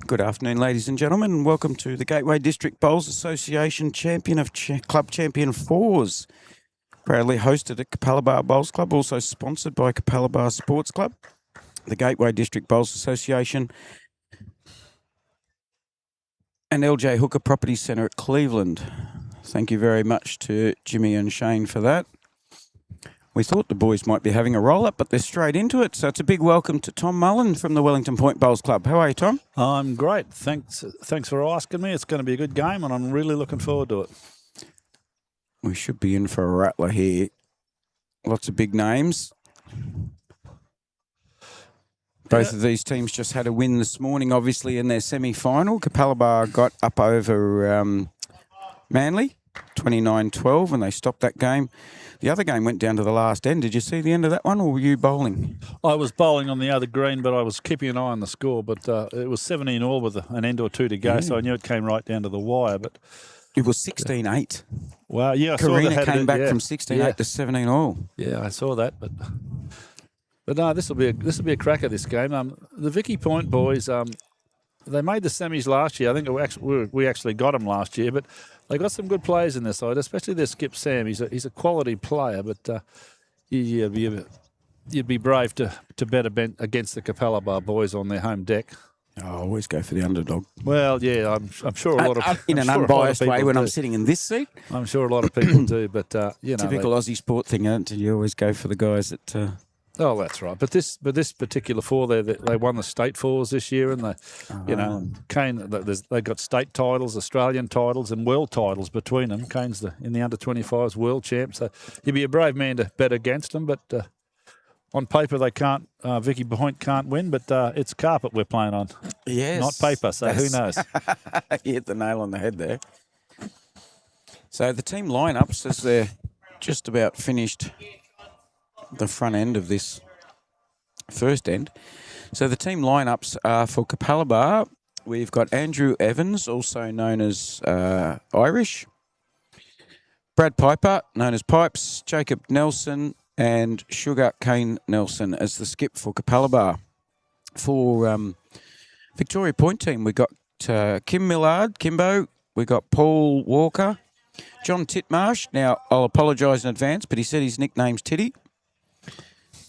Good afternoon, ladies and gentlemen, and welcome to the Gateway District Bowls Association Champion of Club Champion Fours. Proudly hosted at Capalaba Bowls Club, also sponsored by Capalaba Sports Club, the Gateway District Bowls Association, and LJ Hooker Property Centre at Cleveland. Thank you very much to Jimmy and Shane for that. We thought the boys might be having a roll-up, but they're straight into it. So it's a big welcome to Tom Mullen from the Wellington Point Bowls Club. How are you, Tom? I'm great. Thanks for asking me. It's going to be a good game, and I'm really looking forward to it. We should be in for a rattler here. Lots of big names. Both of these teams just had a win this morning, obviously, in their semi-final. Capalaba got up over Manly, 29-12, and they stopped that game. The other game went down to the last end. Did you see the end of that one, or were you bowling? I was bowling on the other green, but I was keeping an eye on the score. But it was 17-all with an end or two to go, so I knew it came right down to the wire. But it was 16-8. Wow, yeah, I CARINA saw that came back from 16-8 to 17-all. Yeah, I saw that, but no, this will be a cracker, this game. The Vicky Point boys, they made the semis last year. I think we actually got them last year, but they got some good players in their side, especially their skip Sam. He's a quality player, but you'd be brave to bet against the Capalaba boys on their home deck. I always go for the underdog. Well, yeah, I'm sure a lot of in an unbiased way when I'm sitting in this seat. I'm sure a lot of people do, but typical Aussie sport thing, isn't it? You always go for the guys that. Oh, that's right. But this particular four, they won the state fours this year, and they got state titles, Australian titles, and world titles between them. Kane's in the under-25s world champ, so you'd be a brave man to bet against them. But on paper, they can't. Vicky Point can't win, but it's carpet we're playing on, not paper. So who knows? You hit the nail on the head there. So the team lineups, as they're just about finished the front end of this first end. So the team lineups are for Capalaba. We've got Andrew Evans, also known as Irish. Brad Piper, known as Pipes. Jacob Nelson and Sugar K.Nelson as the skip for Capalaba. For Victoria Point team, we got Kim Millard, Kimbo. We got Paul Walker. John Titmarsh. Now, I'll apologise in advance, but he said his nickname's Titty.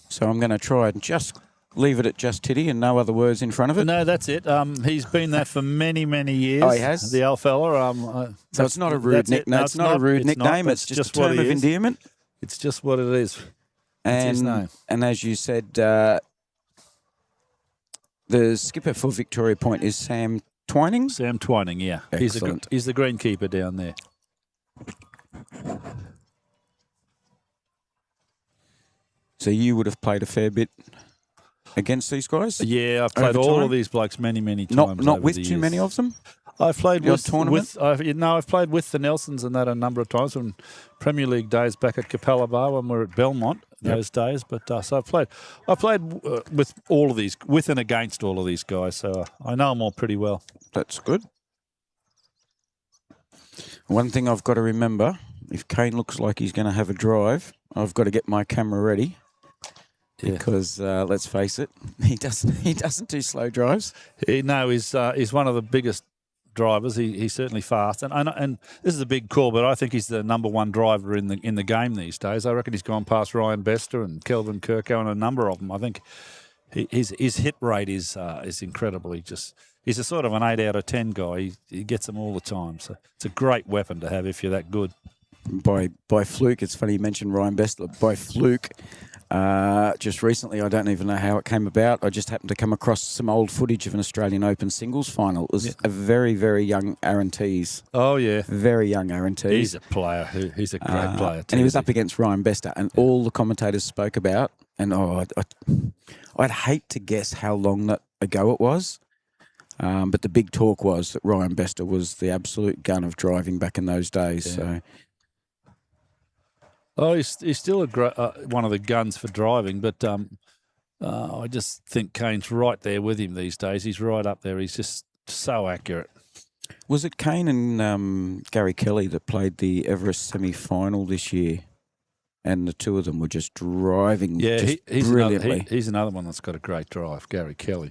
So I'm going to try and just leave it at just Titty and no other words in front of it. No, that's it. He's been that for many, many years. Oh, he has? The old fella. So it's not a rude nickname. No, it's not a rude nickname. It's just a term of endearment. It's just what it is. It's his name. And as you said, the skipper for Victoria Point is Sam Twining. Sam Twining, yeah. Excellent. He's the greenkeeper down there. So you would have played a fair bit against these guys? Yeah, I've played all of these blokes many, many times. Not with too many of them? I've played with tournament? I've played with the Nelsons and that a number of times from Premier League days back at Capalaba when we were at Belmont those days. But so I played with all of these, with and against all of these guys. So I know them all pretty well. That's good. One thing I've got to remember, if Kane looks like he's going to have a drive, I've got to get my camera ready. Because let's face it, he doesn't do slow drives. He's one of the biggest drivers. He's certainly fast, and this is a big call, but I think he's the number one driver in the game these days. I reckon he's gone past Ryan Bester and Kelvin Kirko and a number of them. I think his hit rate is incredible. He's a sort of an 8 out of 10 guy. He gets them all the time. So it's a great weapon to have if you're that good. By fluke, it's funny you mentioned Ryan Bester. By fluke. Just recently, I don't even know how it came about. I just happened to come across some old footage of an Australian Open singles final. It was a very, very young Aaron Tees. Oh, yeah. Very young Aaron Tees. He's a player. He's a great player. And he was up against Ryan Bester, and all the commentators spoke about, and I'd hate to guess how long ago it was, but the big talk was that Ryan Bester was the absolute gun of driving back in those days. Yeah. So. Oh, he's still one of the guns for driving, but I just think Kane's right there with him these days. He's right up there. He's just so accurate. Was it Kane and Gary Kelly that played the Everest semi-final this year? And the two of them were just driving he's brilliantly. He's another one that's got a great drive, Gary Kelly.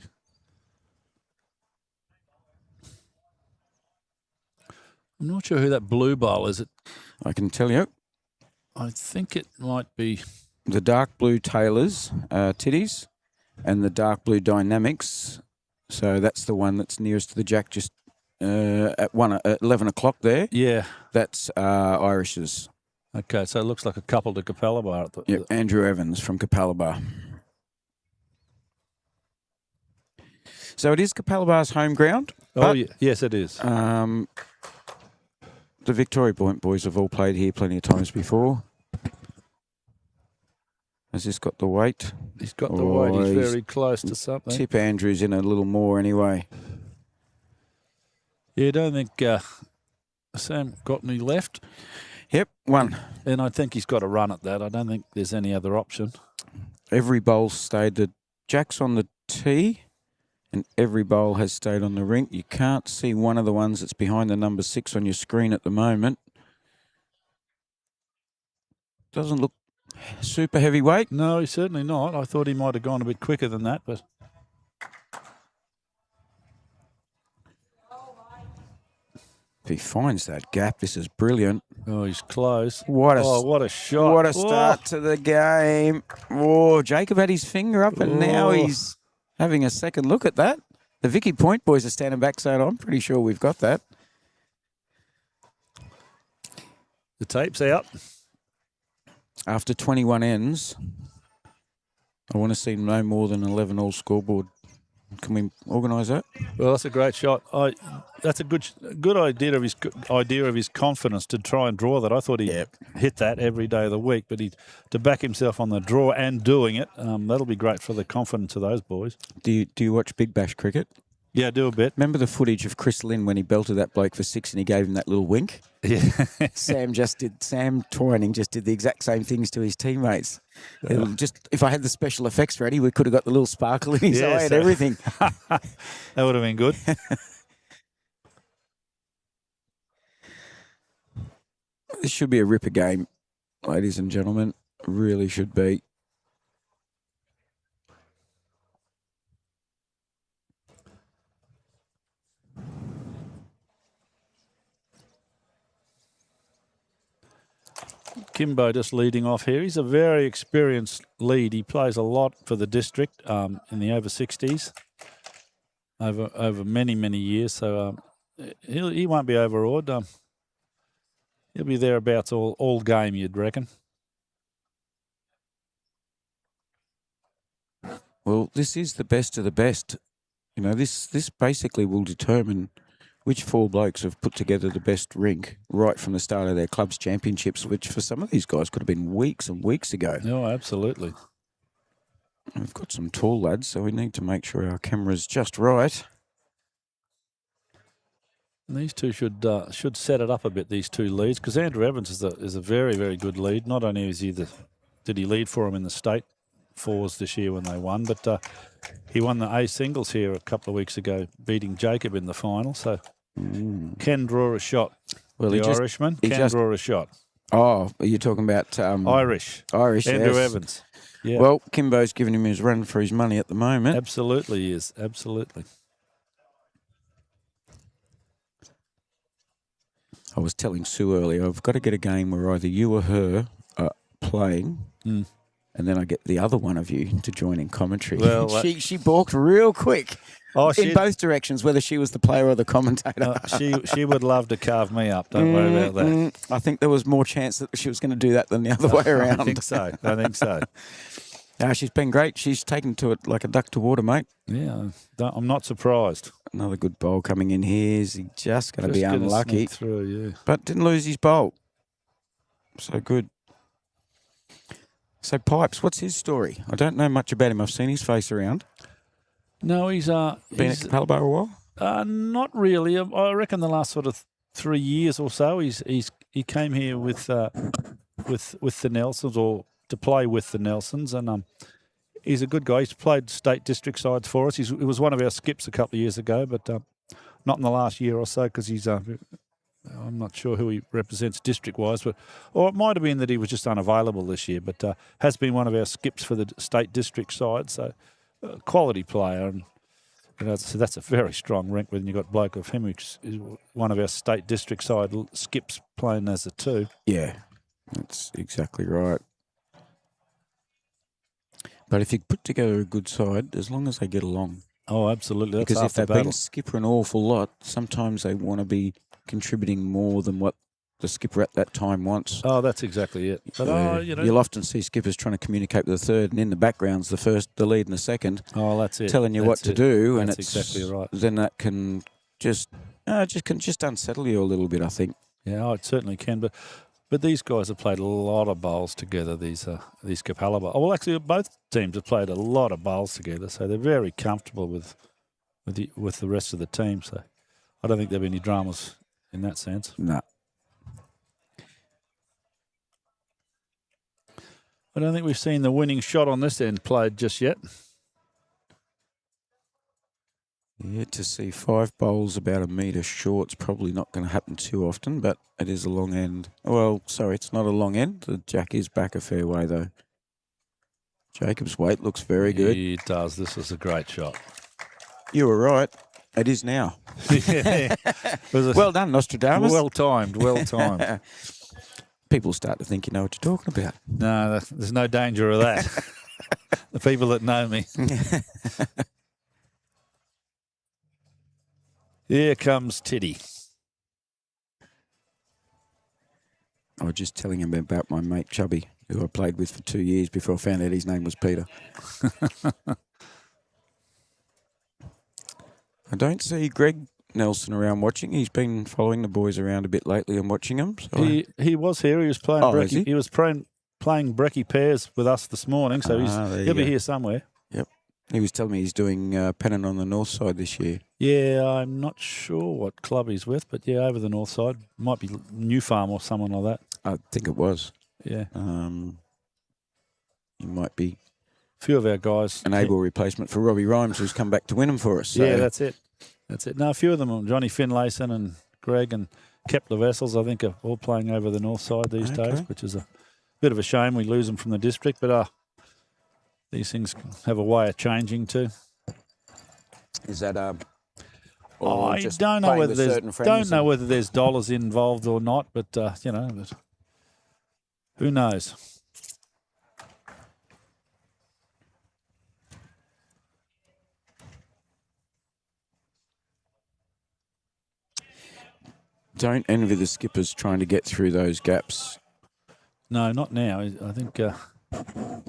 I'm not sure who that blue bowl is. I can tell you. I think it might be The dark blue Taylors, Titties, and the dark blue Dynamics. So that's the one that's nearest to the jack, just at 11 o'clock there. Yeah. That's Irish's. Okay, so it looks like a couple to Capalaba. Yep, Andrew Evans from Capalaba. So it is Capalaba's home ground. Oh, yeah. Yes, it is. The Victoria Point boys have all played here plenty of times before. Has this got the weight? He's got the weight. He's very close to something. Tip Andrews in a little more anyway. Yeah, I don't think Sam got any left. Yep, one. And I think he's got a run at that. I don't think there's any other option. Every bowl stayed. The jack's on the tee, and every bowl has stayed on the rink. You can't see one of the ones that's behind the number 6 on your screen at the moment. Doesn't look super heavyweight. No, he's certainly not. I thought he might have gone a bit quicker than that, but if he finds that gap, this is brilliant. oh, he's close. What a what a shot. What a start to the game. Oh, Jacob had his finger up, and now he's having a second look at that. The Vicky Point boys are standing back saying, I'm pretty sure we've got that. The tape's out. After 21 ends, I want to see no more than 11 all scoreboard. Can we organise that? Well, that's a great shot. That's a good idea of his confidence to try and draw that. I thought he'd hit that every day of the week, but to back himself on the draw and doing it, that'll be great for the confidence of those boys. Do you watch Big Bash cricket? Yeah, I do a bit. Remember the footage of Chris Lynn when he belted that bloke for 6 and he gave him that little wink? Yeah. Sam Twining just did the exact same things to his teammates. If I had the special effects ready, we could have got the little sparkle in his eye and everything. That would have been good. This should be a ripper game, ladies and gentlemen. Really should be. Kimbo just leading off here. He's a very experienced lead. He plays a lot for the district in the over 60s over many, many years. So he won't be overawed. He'll be thereabouts all game, you'd reckon. Well, this is the best of the best. You know, this basically will determine which 4 blokes have put together the best rink right from the start of their club's championships, which for some of these guys could have been weeks and weeks ago. No, absolutely. We've got some tall lads, so we need to make sure our camera's just right. And these two should set it up a bit, these two leads, because Andrew Evans is a very, very good lead. Not only did he lead for him in the state fours this year when they won, but he won the A singles here a couple of weeks ago, beating Jacob in the final. So can draw a shot. Well, the Irishman can draw a shot. Oh, are you talking about Irish? yes. Andrew Evans. Yeah. Well, Kimbo's giving him his run for his money at the moment. Absolutely, he is. Absolutely. I was telling Sue earlier, I've got to get a game where either you or her are playing, and then I get the other one of you to join in commentary. Well, she balked real quick in both directions, whether she was the player or the commentator. She would love to carve me up. Don't worry about that. I think there was more chance that she was going to do that than the other way around. I think so. She's been great. She's taken to it like a duck to water, mate. Yeah, I'm not surprised. Another good bowl coming in here. Is he just going to be unlucky? Through, yeah. But didn't lose his bowl. So good. So Pipes, what's his story? I don't know much about him. I've seen his face around. No, he's been at Capalaba a while. Not really. I reckon the last sort of 3 years or so, he came here with the Nelsons, or to play with the Nelsons, and he's a good guy. He's played state district sides for us. He was one of our skips a couple of years ago, but not in the last year or so, because he's I'm not sure who he represents district-wise, or it might have been that he was just unavailable this year, but has been one of our skips for the state district side, so quality player. And So that's a very strong rank when you got bloke of him, which is one of our state district side skips playing as a 2. Yeah, that's exactly right. But if you put together a good side, as long as they get along. Oh, absolutely. That's Because if they've battle. been skipper an awful lot, sometimes they want to be contributing more than what the skipper at that time wants. Oh, that's exactly it. But You'll often see skippers trying to communicate with the third, and in the background's the lead and the second. Oh, that's it. Telling you what to do, and that's it's exactly right. Then that can just unsettle you a little bit, I think. Yeah, it certainly can. But these guys have played a lot of bowls together. These Capalaba. Oh, well, actually, both teams have played a lot of bowls together, so they're very comfortable with the rest of the team. So I don't think there'll be any dramas in that sense. No. I don't think we've seen the winning shot on this end played just yet. Yeah, to see 5 bowls about a metre short's probably not going to happen too often, but it is a long end. Well, sorry, it's not a long end. The jack is back a fair way, though. Jacob's weight looks very good. It does. This is a great shot. You were right. It is now. Yeah. Well done, Nostradamus. Well timed. Well timed. People start to think you know what you're talking about. No, there's no danger of that. The people that know me. Here comes Tiddy. I was just telling him about my mate Chubby, who I played with for 2 years before I found out his name was Peter. I don't see K.Nelson around watching. He's been following the boys around a bit lately and watching them. So he was here. He was playing. He was playing brekkie pairs with us this morning, so he'll be here somewhere. Yep. He was telling me he's doing pennant on the north side this year. Yeah, I'm not sure what club he's with, but yeah, over the north side. Might be New Farm or someone like that. I think it was. Yeah. He might be a few of our guys. An able replacement for Robbie Rhymes, who's come back to win them for us. So. Yeah, that's it. That's it. No, a few of them, Johnny Finlayson and Greg and Kepler Vessels, I think, are all playing over the north side these days, which is a bit of a shame. We lose them from the district, but these things have a way of changing too. Is that I don't know whether there's dollars involved or not, but who knows? Don't envy the skippers trying to get through those gaps. No, not now. I think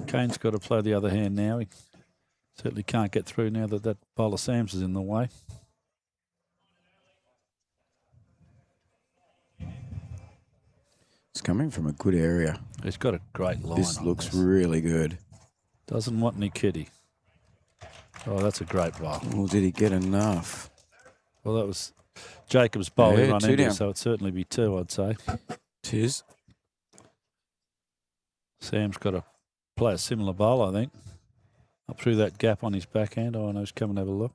Kane's got to play the other hand now. He certainly can't get through now that bowler Sam's is in the way. It's coming from a good area. He's got a great line. This looks really good. Doesn't want any kitty. Oh, that's a great bowl. Well, did he get enough? Well, that was Jacob's bowl he run into, so it'd certainly be 2, I'd say. Tis. Sam's got to play a similar bowl, I think. Up through that gap on his backhand. Oh, I know he's coming to have a look.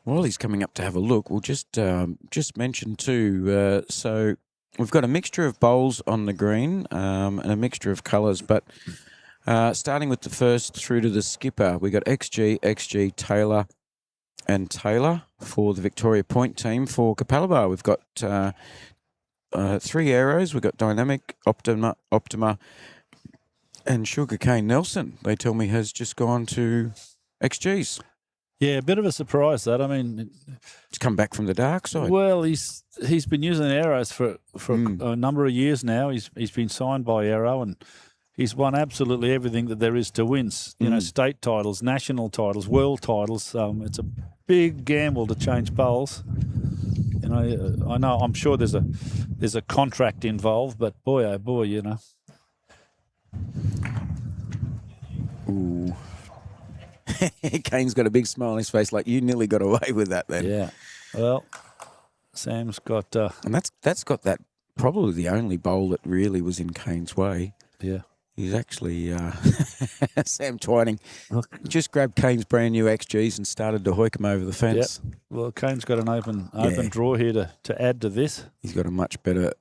While he's coming up to have a look, we'll just mention too, so we've got a mixture of bowls on the green and a mixture of colours, but starting with the first through to the skipper, we got XG, Taylor and Taylor for the Victoria Point team. For Capalaba, we've got 3 arrows. We've got Dynamic, Optima, and Sugar K.Nelson, they tell me, has just gone to XG's. Yeah, a bit of a surprise that. I mean, it's come back from the dark side. Well, he's been using arrows for a number of years now. He's been signed by Arrow, and he's won absolutely everything that there is to win. You know, state titles, national titles, world titles. It's a big gamble to change bowls. You know, I'm sure there's a contract involved, but boy, oh boy, you know. Ooh. Kane's got a big smile on his face, like you nearly got away with that then. Yeah. Well, Sam's got... and that's got that, probably the only bowl that really was in Kane's way. Yeah. He's actually, Sam Twining, just grabbed Kane's brand new XGs and started to hoik him over the fence. Yep. Well, Kane's got an open draw here to add to this. He's got a much better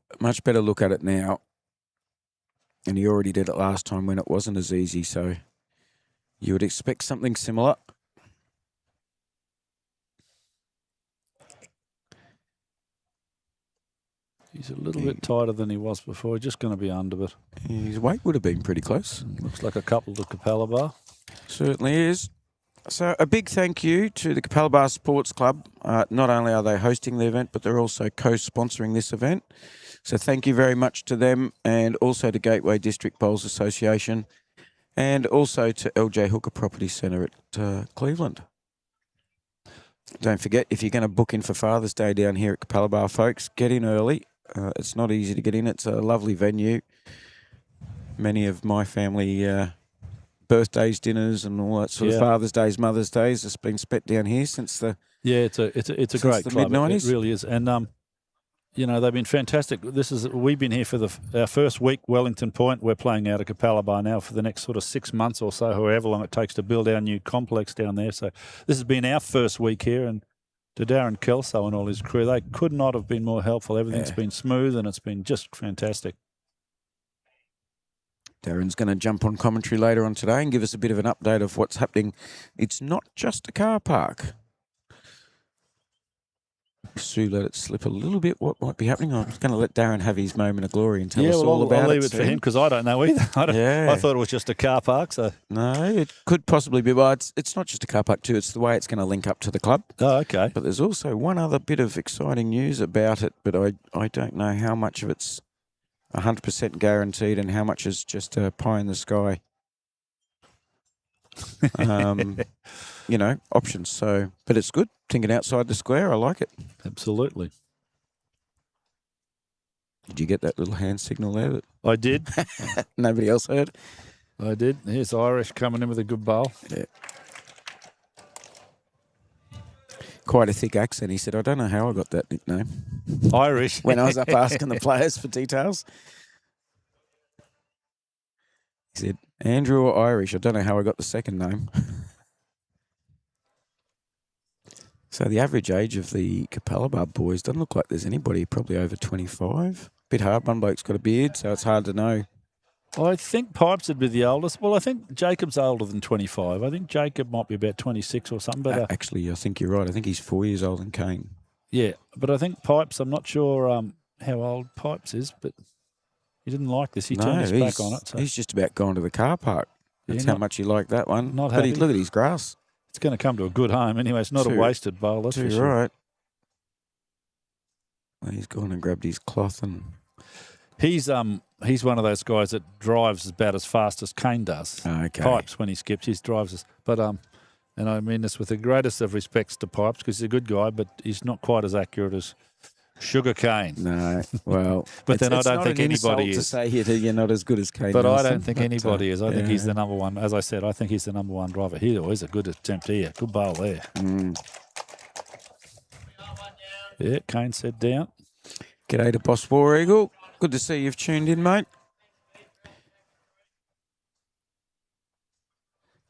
look at it now. And he already did it last time when it wasn't as easy, so you would expect something similar. He's a little bit tighter than he was before. Just going to be under, but His weight would have been pretty close. looks like a couple to Capalaba. Certainly is. So a big thank you to the Capalaba Sports Club. Not only are they hosting the event, but they're also co-sponsoring this event. So thank you very much to them, and also to Gateway District Bowls Association, and also to LJ Hooker Property Centre at Cleveland. Don't forget, if you're going to book in for Father's Day down here at Capalaba, folks, get in early. It's not easy to get in. It's a lovely venue. Many of my family birthdays, dinners, and all that sort of Father's Days, Mother's Days has been spent down here since the it's a great club. mid-90s. It really is, and you know, they've been fantastic. We've been here for our first week, Wellington Point. We're playing out of Capalaba now for the next sort of 6 months or so, however long it takes to build our new complex down there. So this has been our first week here, and to Darren Kelso and all his crew, they could not have been more helpful. Everything's been smooth, and it's been just fantastic. Darren's going to jump on commentary later on today and give us a bit of an update of what's happening. It's not just a car park. Sue let it slip a little bit what might be happening. I'm just going to let Darren have his moment of glory and tell us all about it. I'll leave it for him because I don't know either. I thought it was just a car park. So no, it could possibly be. Well, it's not just a car park too. It's the way it's going to link up to the club. Oh, okay. But there's also one other bit of exciting news about it, but I don't know how much of it's 100% guaranteed and how much is just a pie in the sky. You know, options. So, but it's good. Thinking outside the square. I like it. Absolutely. Did you get that little hand signal there? I did. Nobody else heard? I did. Here's Irish coming in with a good bowl. Yeah. Quite a thick accent. He said, I don't know how I got that nickname. Irish. When I was up asking the players for details. He said, Andrew or Irish? I don't know how I got the second name. So the average age of the Capalaba boys doesn't look like there's anybody probably over 25. Bit hard. One bloke's got a beard, so it's hard to know. I think Pipes would be the oldest. Well, I think Jacob's older than 25. I think Jacob might be about 26 or something. But actually, I think you're right. I think he's 4 years older than Kane. Yeah, but I think Pipes, I'm not sure how old Pipes is, but he didn't like this. He turned his back on it. So. He's just about gone to the car park. That's how much he liked that one. Not happy. But look at his grass. It's going to come to a good home anyway. It's not a wasted bowl, that's for sure. Right. Well, he's gone and grabbed his cloth and... He's one of those guys that drives about as fast as Kane does. Okay. Pipes, when he skips, he drives us. But and I mean this with the greatest of respects to Pipes because he's a good guy, but he's not quite as accurate as Sugar Cane. No, well, but then I don't think anybody is. To say you're not as good as K.Nelson. But I don't think anybody is. I think he's the number one. As I said, I think he's the number one driver. He's a good attempt here. Good bowl there. Yeah, Kane said down. G'day to Boss War Eagle. Good to see you've tuned in, mate.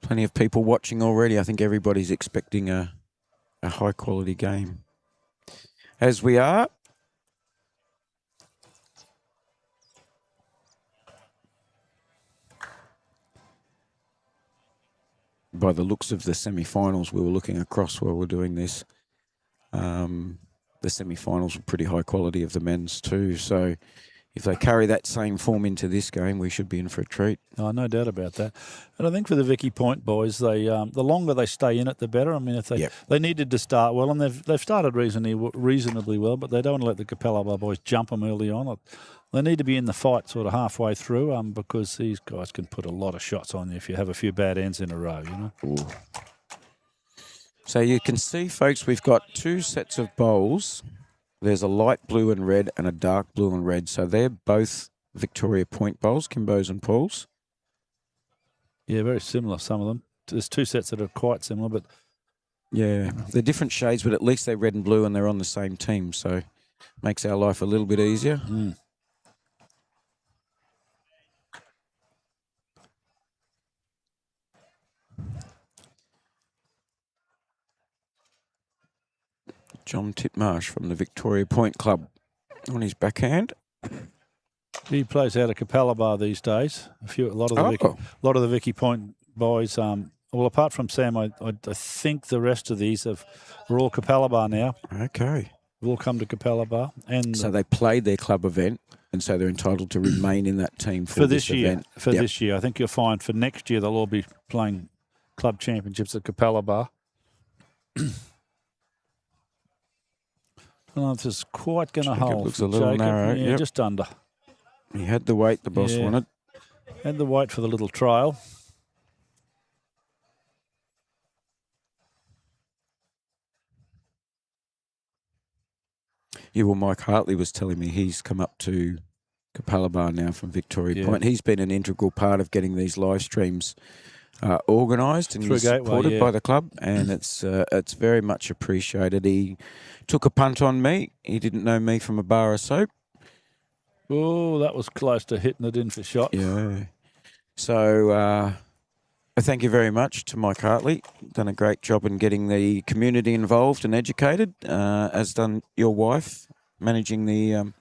Plenty of people watching already. I think everybody's expecting a high-quality game. As we are. By the looks of the semi-finals, we were looking across while we're doing this. The semi-finals were pretty high quality of the men's too. So if they carry that same form into this game, we should be in for a treat. Oh, no doubt about that. And I think for the Vicky Point boys, they the longer they stay in it, the better. I mean, if they needed to start well, and they've started reasonably well, but they don't want to let the Capalaba boys jump them early on. They need to be in the fight sort of halfway through, because these guys can put a lot of shots on you if you have a few bad ends in a row, you know. Ooh. So you can see, folks, we've got two sets of bowls. There's a light blue and red and a dark blue and red. So they're both Victoria Point bowls, Kimbos and Pauls. Yeah, very similar, some of them. There's two sets that are quite similar, but... Yeah, they're different shades, but at least they're red and blue and they're on the same team. So makes our life a little bit easier. Mm. John Titmarsh from the Victoria Point Club on his backhand. He plays out of Capalaba these days. A lot of the Vicky Point boys. Well, apart from Sam, I think the rest of these are all Capalaba now. Okay. will come to Capalaba. And So they played their club event, and so they're entitled to remain in that team for this year. event. For this year, I think you'll find for next year they'll all be playing club championships at Capalaba. I don't know if this is quite going to hold. Looks a little narrow. Yeah, just under. He had the weight the boss wanted. Had the weight for the little trail. Yeah, well, Mike Hartley was telling me he's come up to Capalaba now from Victoria Point. He's been an integral part of getting these live streams organised and he's supported by the club, and it's very much appreciated. He took a punt on me. He didn't know me from a bar of soap. Oh, that was close to hitting it in for shot. Yeah. So thank you very much to Mike Hartley. Done a great job in getting the community involved and educated, as done your wife, managing the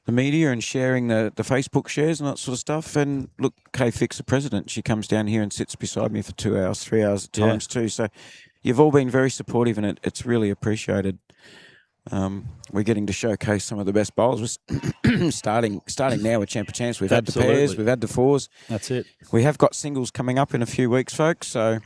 media and sharing the Facebook shares and that sort of stuff. And look, Kay Fix, the president, she comes down here and sits beside me for 2 hours, 3 hours at times too. So you've all been very supportive, and it's really appreciated. We're getting to showcase some of the best bowlers. We're starting now with Champ Chance. We've had the pairs, we've had the fours. That's it. We have got singles coming up in a few weeks, folks. So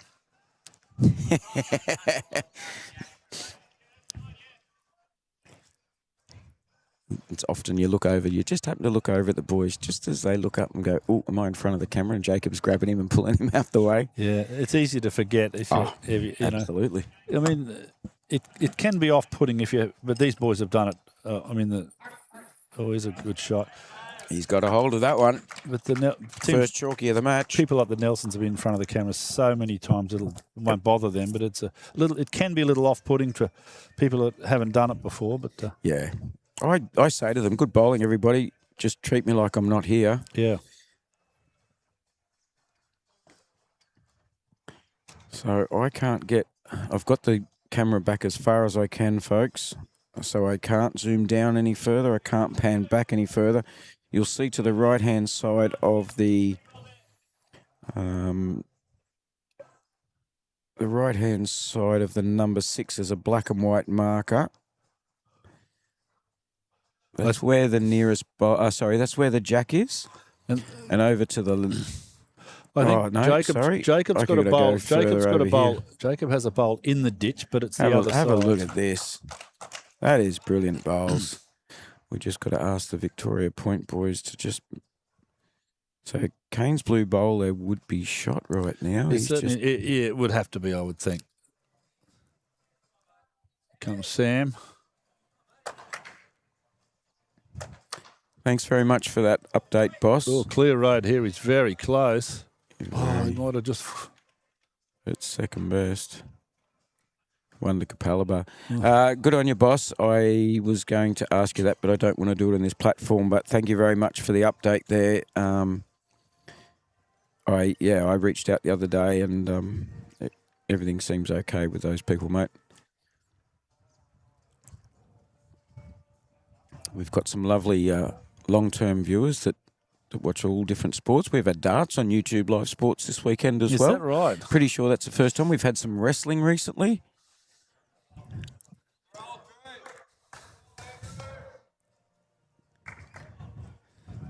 it's often you just happen to look over at the boys just as they look up and go, oh, am I in front of the camera? And Jacob's grabbing him and pulling him out the way. Yeah, it's easy to forget if you absolutely. I mean, it can be off-putting but these boys have done it. He's a good shot. He's got a hold of that one. But the first chalky of the match. People like the Nelsons have been in front of the camera so many times it won't bother them. But it can be a little off-putting to people that haven't done it before. But yeah, I say to them, good bowling, everybody. Just treat me like I'm not here. Yeah. So I've got the camera back as far as I can, folks. So I can't zoom down any further. I can't pan back any further. You'll see to the right-hand side of the number 6 is a black and white marker. That's where the nearest that's where the jack is. And over to the Jacob's got a bowl. Jacob has a bowl in the ditch, but it's the other side. Have a look at this. That is brilliant bowls. We just got to ask the Victoria Point boys to just... So Kane's blue bowl there would be shot right now. It would have to be, I would think. Comes Sam. Thanks very much for that update, boss. Oh, clear road here. He's very close. He might have just... It's second best. Won the Capalaba. Good on you, boss. I was going to ask you that, but I don't want to do it on this platform. But thank you very much for the update there. I reached out the other day, and everything seems okay with those people, mate. We've got some lovely long-term viewers that watch all different sports. We've had darts on YouTube Live Sports this weekend as well. Is that right? Pretty sure that's the first time. We've had some wrestling recently.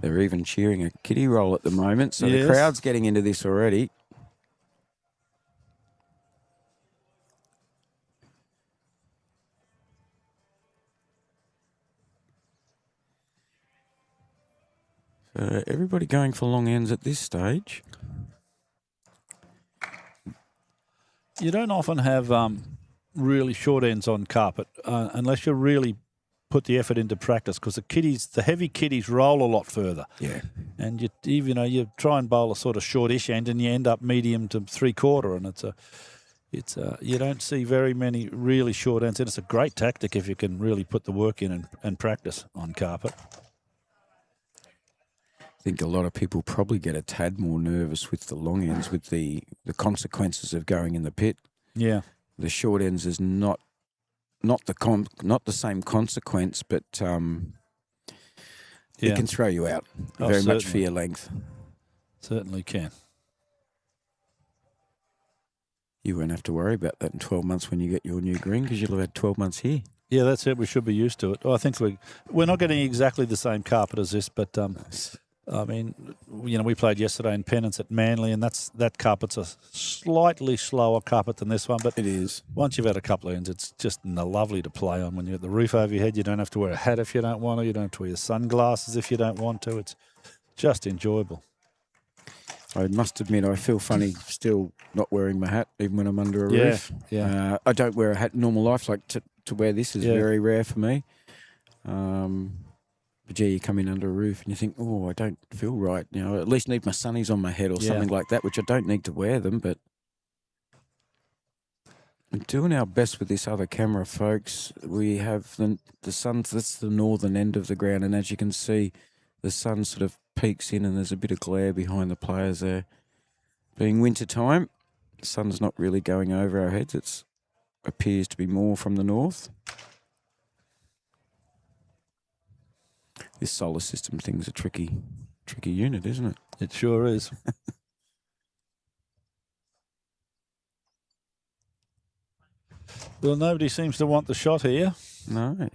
They're even cheering a kiddie roll at the moment, so the crowd's getting into this already. So everybody going for long ends at this stage. You don't often have really short ends on carpet unless you really put the effort into practice, because the heavy kiddies roll a lot further. Yeah. And you try and bowl a sort of shortish end, and you end up medium to 3/4, and you don't see very many really short ends, and it's a great tactic if you can really put the work in and practice on carpet. I think a lot of people probably get a tad more nervous with the long ends, with the consequences of going in the pit. Yeah. The short ends is not the same consequence, but it can throw you out very much for your length. Certainly can. You won't have to worry about that in 12 months when you get your new green, because you'll have had 12 months here. Yeah, that's it. We should be used to it. I think we're not getting exactly the same carpet as this, but I mean, we played yesterday in Pennants at Manly, and that carpet's a slightly slower carpet than this one. But it is. Once you've had a couple of ends, it's just lovely to play on. When you've got the roof over your head, you don't have to wear a hat if you don't want to. You don't have to wear your sunglasses if you don't want to. It's just enjoyable. I must admit, I feel funny still not wearing my hat, even when I'm under a roof. Yeah. I don't wear a hat in normal life. Like to wear this is very rare for me. But yeah, you come in under a roof and you think, oh, I don't feel right. I at least need my sunnies on my head or something like that, which I don't need to wear them. But we're doing our best with this other camera, folks. We have the sun. That's the northern end of the ground, and as you can see, the sun sort of peeks in and there's a bit of glare behind the players there. Being winter time, the sun's not really going over our heads. It appears to be more from the north. This solar system thing's a tricky unit, isn't it? It sure is. Well, nobody seems to want the shot here. No.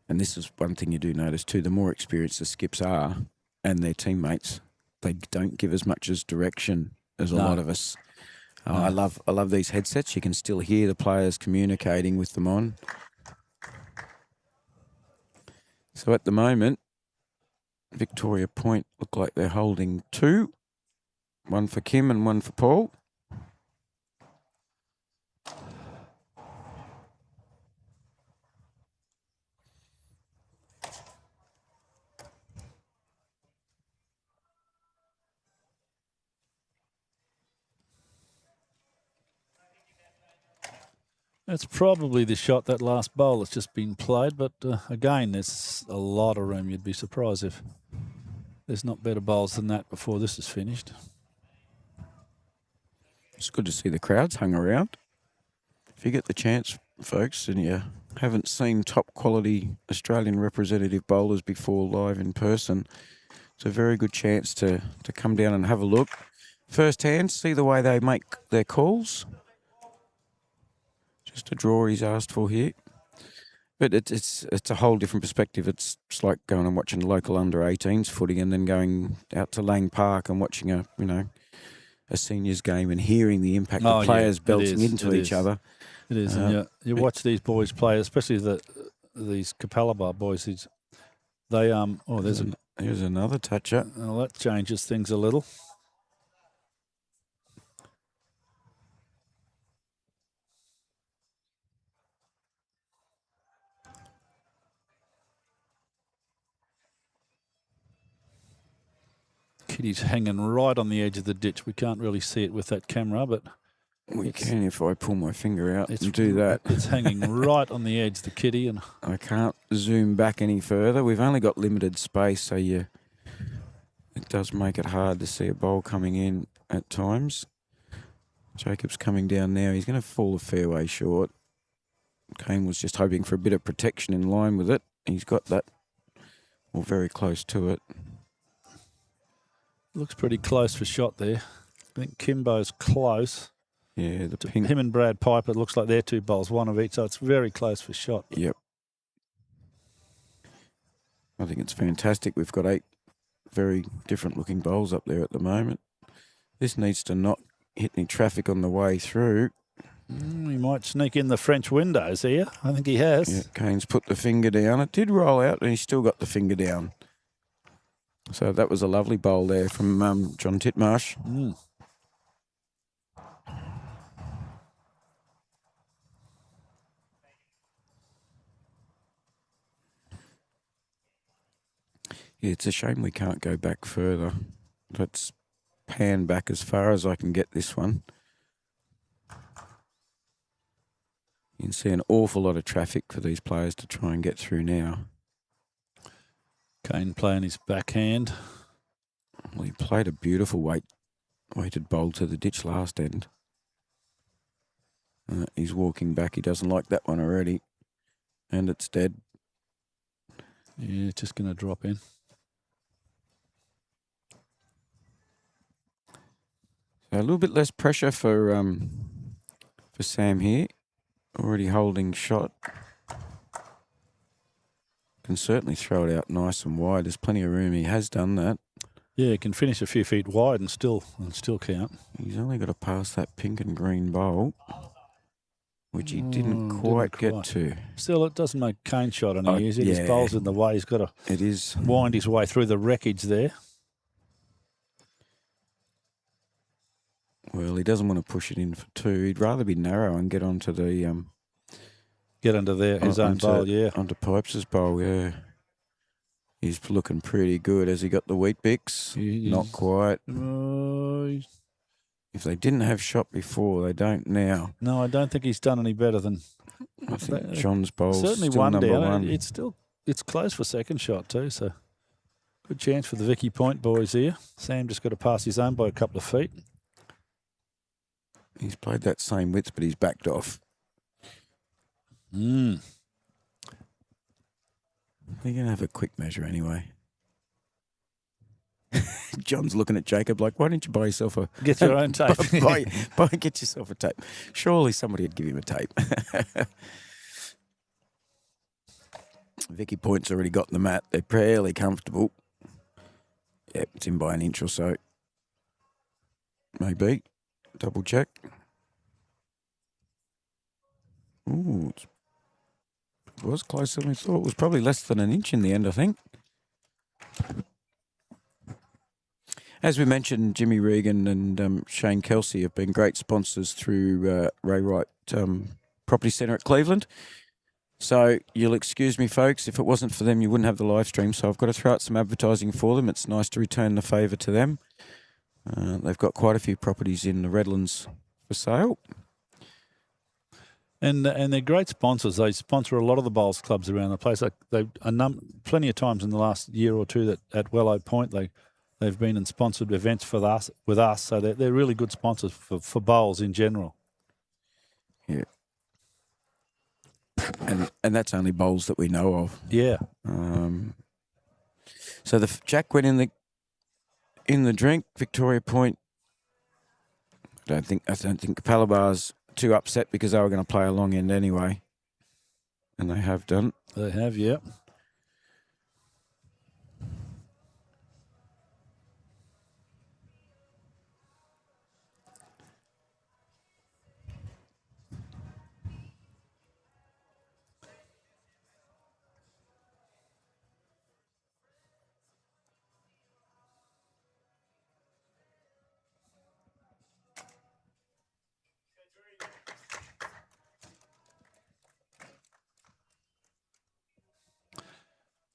And this is one thing you do notice too, the more experienced the skips are and their teammates, they don't give as much as direction as a lot of us. I love these headsets. You can still hear the players communicating with them on. So at the moment, Victoria Point look like they're holding 2. One for Kim and one for Paul. That's probably the shot, that last bowl that's just been played. But again, there's a lot of room. You'd be surprised if there's not better bowls than that before this is finished. It's good to see the crowds hung around. If you get the chance, folks, and you haven't seen top quality Australian representative bowlers before live in person, it's a very good chance to come down and have a look firsthand, see the way they make their calls. Just a draw he's asked for here. But it's a whole different perspective. It's like going and watching local under-18s footy and then going out to Lang Park and watching a seniors game and hearing the impact of players belting into each other. It is. And you watch these boys play, especially these Capalaba boys. There's another toucher. Well, that changes things a little. Kitty's hanging right on the edge of the ditch. We can't really see it with that camera, but we can if I pull my finger out and do that. It's hanging right on the edge, the kitty, and I can't zoom back any further. We've only got limited space, so it does make it hard to see a bowl coming in at times. Jacob's coming down now. He's going to fall a fair way short. Kane was just hoping for a bit of protection in line with it. He's got that, or very close to it. Looks pretty close for shot there. I think Kimbo's close. Yeah, him and Brad Piper, it looks like they're 2 bowls, one of each, so it's very close for shot. Yep. I think it's fantastic. We've got 8 very different looking bowls up there at the moment. This needs to not hit any traffic on the way through. He might sneak in the French windows here. I think he has. Yeah, Kane's put the finger down. It did roll out and he's still got the finger down. So that was a lovely bowl there from John Titmarsh. Yeah, it's a shame we can't go back further. Let's pan back as far as I can get this one. You can see an awful lot of traffic for these players to try and get through now. Kane playing his backhand. Well, he played a beautiful weighted bowl to the ditch last end. He's walking back. He doesn't like that one already. And it's dead. Yeah, it's just going to drop in. So a little bit less pressure for Sam here. already holding shot. Can certainly throw it out nice and wide. There's plenty of room. He has done that. Yeah, he can finish a few feet wide and still count. He's only got to pass that pink and green bowl, which he didn't quite get to. Still, it doesn't make cane shot any easier. Yeah. His bowl's in the way. He's got to wind his way through the wreckage there. Well, he doesn't want to push it in for 2. He'd rather be narrow and get onto the get under his own bowl, yeah. Onto Pipes' bowl, yeah. He's looking pretty good. Has he got the wheat bix? Not quite. If they didn't have shot before, they don't now. No, I don't think he's done any better than. I think John's bowl's certainly still one number down. 1. It's close for second shot too, so good chance for the Vicky Point boys here. Sam just got to pass his own by a couple of feet. He's played that same width, but he's backed off. Mm. They're going to have a quick measure anyway. John's looking at Jacob like, why don't you buy yourself a... Get your own tape. Get yourself a tape. Surely somebody would give him a tape. Vicky Point's already got the mat. They're fairly comfortable. Yep, it's in by an inch or so. Maybe. Double check. Ooh, it was closer than we thought. It was probably less than an inch in the end, I think. As we mentioned, Jimmy Regan and Shane Kelsey have been great sponsors through Ray Wright Property Centre at Cleveland. So you'll excuse me, folks, if it wasn't for them, you wouldn't have the live stream. So I've got to throw out some advertising for them. It's nice to return the favour to them. They've got quite a few properties in the Redlands for sale. And they're great sponsors. They sponsor a lot of the bowls clubs around the place. Like plenty of times in the last year or two that at Wellow Point they've been in sponsored events with us. So they're really good sponsors for bowls in general. Yeah. And that's only bowls that we know of. Yeah. So the Jack went in the drink. Victoria Point. I don't think Capalaba's too upset because they were going to play a long end anyway, and they have done. They have, yeah.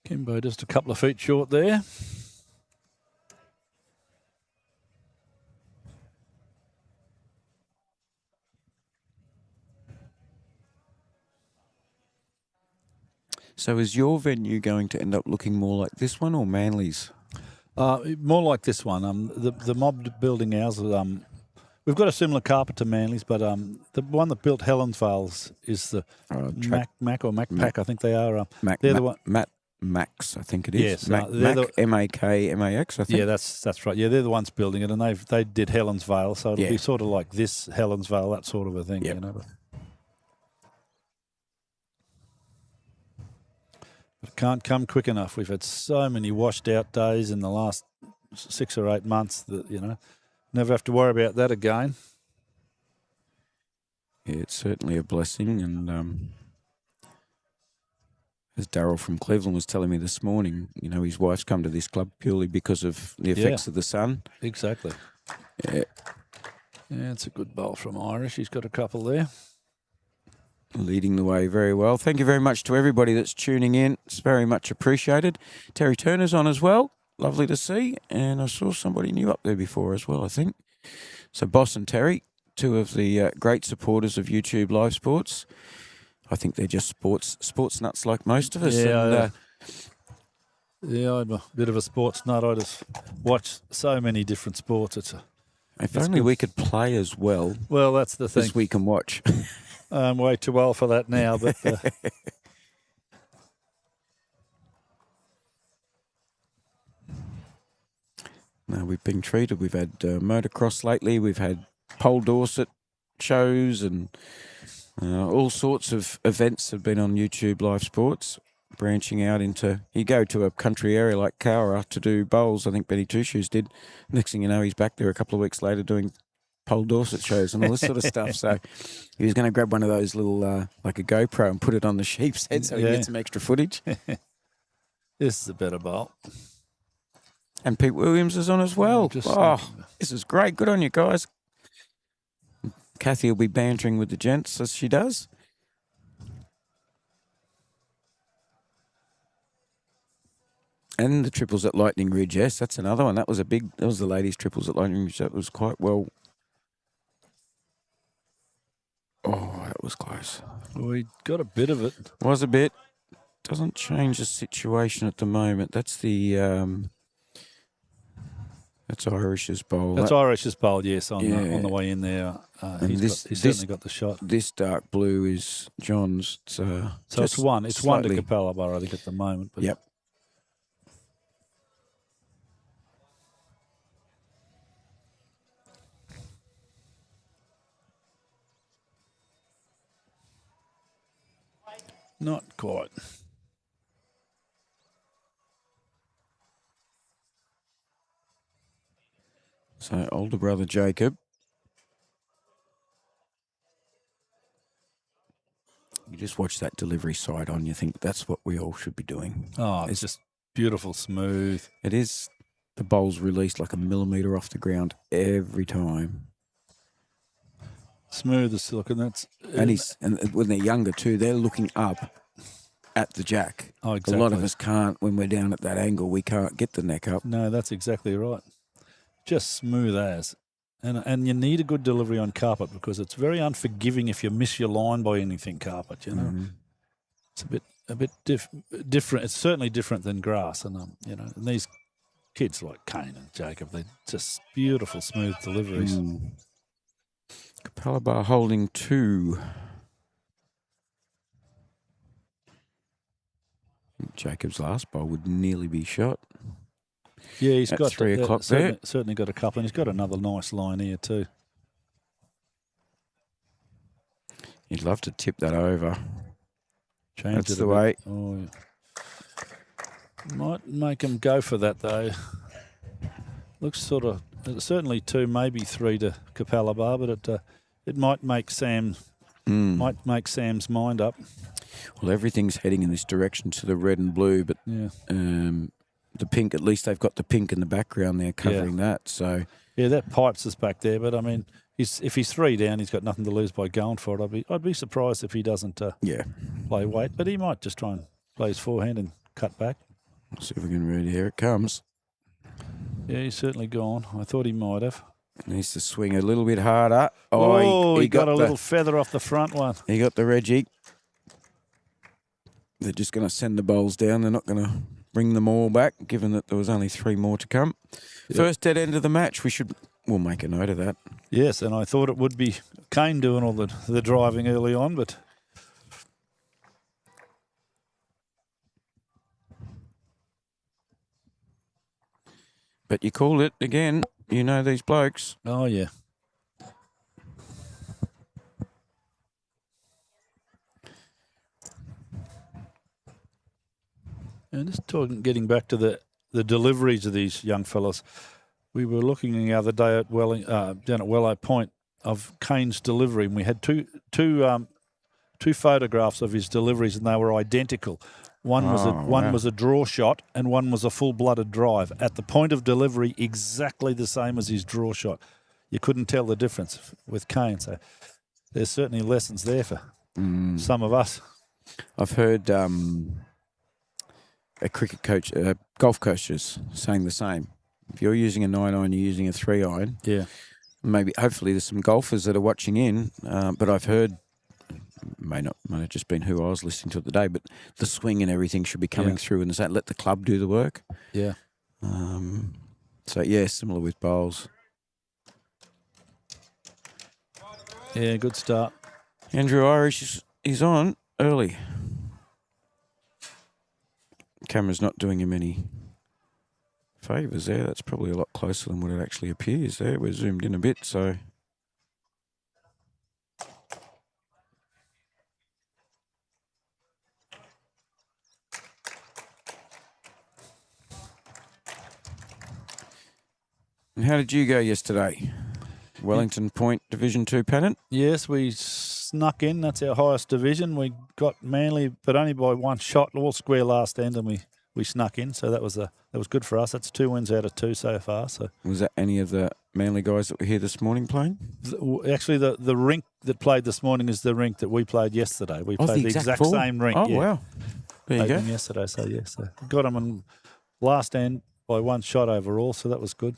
Kimbo just a couple of feet short there. So is your venue going to end up looking more like this one or Manly's? More like this one. The mob building ours. We've got a similar carpet to Manly's, but the one that built Helensvale's is the Mac, I think they are. They're the one. Max, I think it is. Yes, Mac, M-A-K-M-A-X, I think. Yeah, that's right. Yeah, they're the ones building it, and they did Helensvale, so it'll be sort of like this Helensvale, that sort of a thing. Yep. You know. But it can't come quick enough. We've had so many washed out days in the last 6 or 8 months that never have to worry about that again. Yeah, it's certainly a blessing, and as Darryl from Cleveland was telling me this morning, his wife's come to this club purely because of the effects of the sun. Exactly. Yeah. Yeah, it's a good bowl from Irish. He's got a couple there. Leading the way very well. Thank you very much to everybody that's tuning in. It's very much appreciated. Terry Turner's on as well. Lovely to see. And I saw somebody new up there before as well, I think. So Boss and Terry, two of the great supporters of YouTube Live Sports. I think they're just sports nuts like most of us. Yeah, I'm a bit of a sports nut. I just watch so many different sports. If only we could play as well. Well, that's the thing. As we can watch. I'm way too old for that now, but... No, we've been treated. We've had motocross lately. We've had Pole Dorset shows and All sorts of events have been on YouTube Live Sports, branching out into, you go to a country area like Cowra to do bowls. I think Benny Two Shoes did. Next thing you know, he's back there a couple of weeks later doing Pole Dorset shows and all this sort of stuff. So he was going to grab one of those little, like a GoPro, and put it on the sheep's head so he can get some extra footage. This is a better bowl. And Pete Williams is on as well. This is great. Good on you guys. Kathy will be bantering with the gents as she does. And the triples at Lightning Ridge, yes, that's another one. That was the ladies' triples at Lightning Ridge. That was quite well. Oh, that was close. We got a bit of it. Was a bit. Doesn't change the situation at the moment. That's the that's Irish's bowl. That's Irish's bowl, yes, on the way in there. He's certainly got the shot. This dark blue is John's. So it's one. It's slightly. One to Capalaba, I think, at the moment. But yep. Not quite. So older brother Jacob. You just watch that delivery side on, you think that's what we all should be doing. Oh, it's just beautiful, smooth. It is. The bowl's released like a millimetre off the ground every time. Smooth as silk, and that's and when they're younger too, they're looking up at the jack. Oh, exactly. A lot of us can't, when we're down at that angle, we can't get the neck up. No, that's exactly right. Just smooth as. And you need a good delivery on carpet because it's very unforgiving if you miss your line by anything carpet, you know. Mm-hmm. It's a bit different. It's certainly different than grass. And, you know, and these kids like Kane and Jacob, they're just beautiful, smooth deliveries. Capalaba holding 2. Jacob's last bowl would nearly be shot. Yeah, he's at got 3 o'clock there. Certainly got a couple, and he's got another nice line here too. He'd love to tip that over. That's the way. Oh, yeah. Might make him go for that though. Looks sort of certainly 2, maybe 3 to Capalaba, but it might make Sam's mind up. Well, everything's heading in this direction to the red and blue, but yeah. The pink, at least they've got the pink in the background there covering that. So yeah, that pipes us back there. But I mean, if he's 3 down, he's got nothing to lose by going for it. I'd be surprised if he doesn't play weight, but he might just try and play his forehand and cut back. See if we can read. Here it comes. Yeah, he's certainly gone. I thought he might have. Needs to swing a little bit harder. Oh, he got a little feather off the front one. He got the Reggie. They're just going to send the bowls down. They're not going to bring them all back, given that there was only 3 more to come. Yep. First dead end of the match. We'll make a note of that. Yes, and I thought it would be Kane doing all the driving early on, but you called it again. You know these blokes. Oh yeah. And just getting back to the deliveries of these young fellas, we were looking the other day at down at Wellow Point of Kane's delivery, and we had two photographs of his deliveries, and they were identical. One was a draw shot, and one was a full-blooded drive at the point of delivery, exactly the same as his draw shot. You couldn't tell the difference with Kane. So there's certainly lessons there for some of us. I've heard a cricket coach, golf coaches saying the same. If you're using a 9-iron, you're using a 3-iron. Yeah. Hopefully there's some golfers that are watching in, but I've heard, may have just been who I was listening to the day, but the swing and everything should be coming through and let the club do the work. Yeah. Similar with bowls. Yeah, good start. Andrew Irish is on early. Camera's not doing him any favours there. That's probably a lot closer than what it actually appears there. We're zoomed in a bit, so. And how did you go yesterday? Wellington Point Division 2 pennant? Yes, we snuck in. That's our highest division. We got Manly, but only by one shot, all square last end, and we snuck in. So that was good for us. That's 2 wins out of 2 so far. So Was that any of the Manly guys that were here this morning playing? Actually, the rink that played this morning is the rink that we played yesterday. We played the exact same rink. Oh, yeah. wow. There you go. Yesterday, so yeah, so got them in last end by one shot overall, so that was good.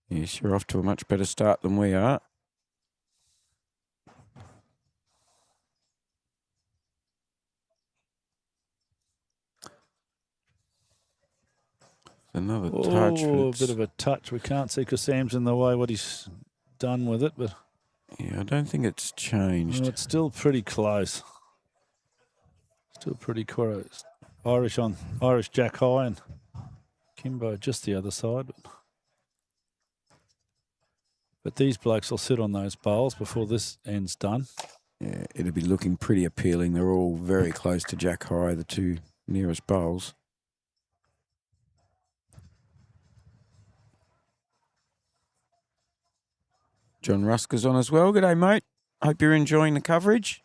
Yes, you're off to a much better start than we are. Another touch. Oh, a bit of a touch. We can't see because Sam's in the way what he's done with it, but yeah, I don't think it's changed. well, it's still pretty close. Still pretty close. Irish Jack high and Kimbo just the other side. But these blokes will sit on those bowls before this end's done. Yeah, it'll be looking pretty appealing. They're all very close to Jack High, the 2 nearest bowls. John Rusker's on as well. G'day, mate. Hope you're enjoying the coverage.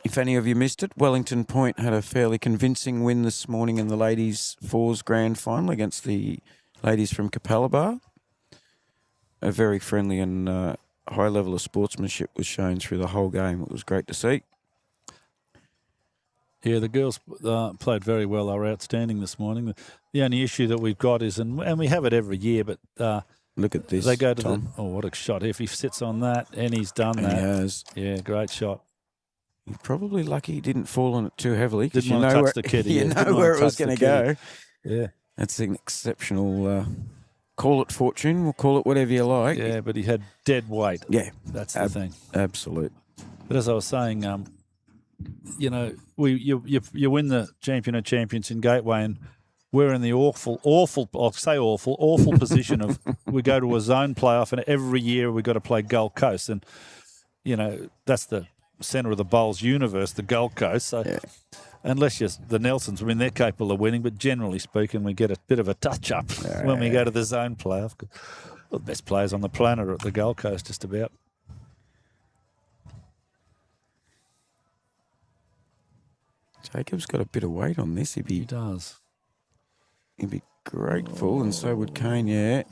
If any of you missed it, Wellington Point had a fairly convincing win this morning in the ladies' fours grand final against the ladies from Capalaba. A very friendly and high level of sportsmanship was shown through the whole game. It was great to see. Yeah, the girls played very well. They were outstanding this morning. The only issue that we've got is, and we have it every year, but look at this. They go to Tom. what a shot! If he sits on that, and he's done that. He has. Yeah, great shot. You're probably lucky he didn't fall on it too heavily. Didn't want to touch the kitty. You know where it was going to go. Yeah. That's an exceptional, call it fortune, we'll call it whatever you like. Yeah, but he had dead weight. Yeah. That's the thing. Absolute. But as I was saying, you know, you win the champion of champions in Gateway, and we're in the awful position of we go to a zone playoff, and every year we got to play Gold Coast, and you know that's the centre of the bowls universe, the Gold Coast. So yeah. Unless you're the Nelsons, I mean they're capable of winning, but generally speaking, we get a bit of a touch up when we go to the zone playoff. Well, the best players on the planet are at the Gold Coast, just about. Jacob's got a bit of weight on this. He does. He'd be grateful, and so would Kane. Yeah,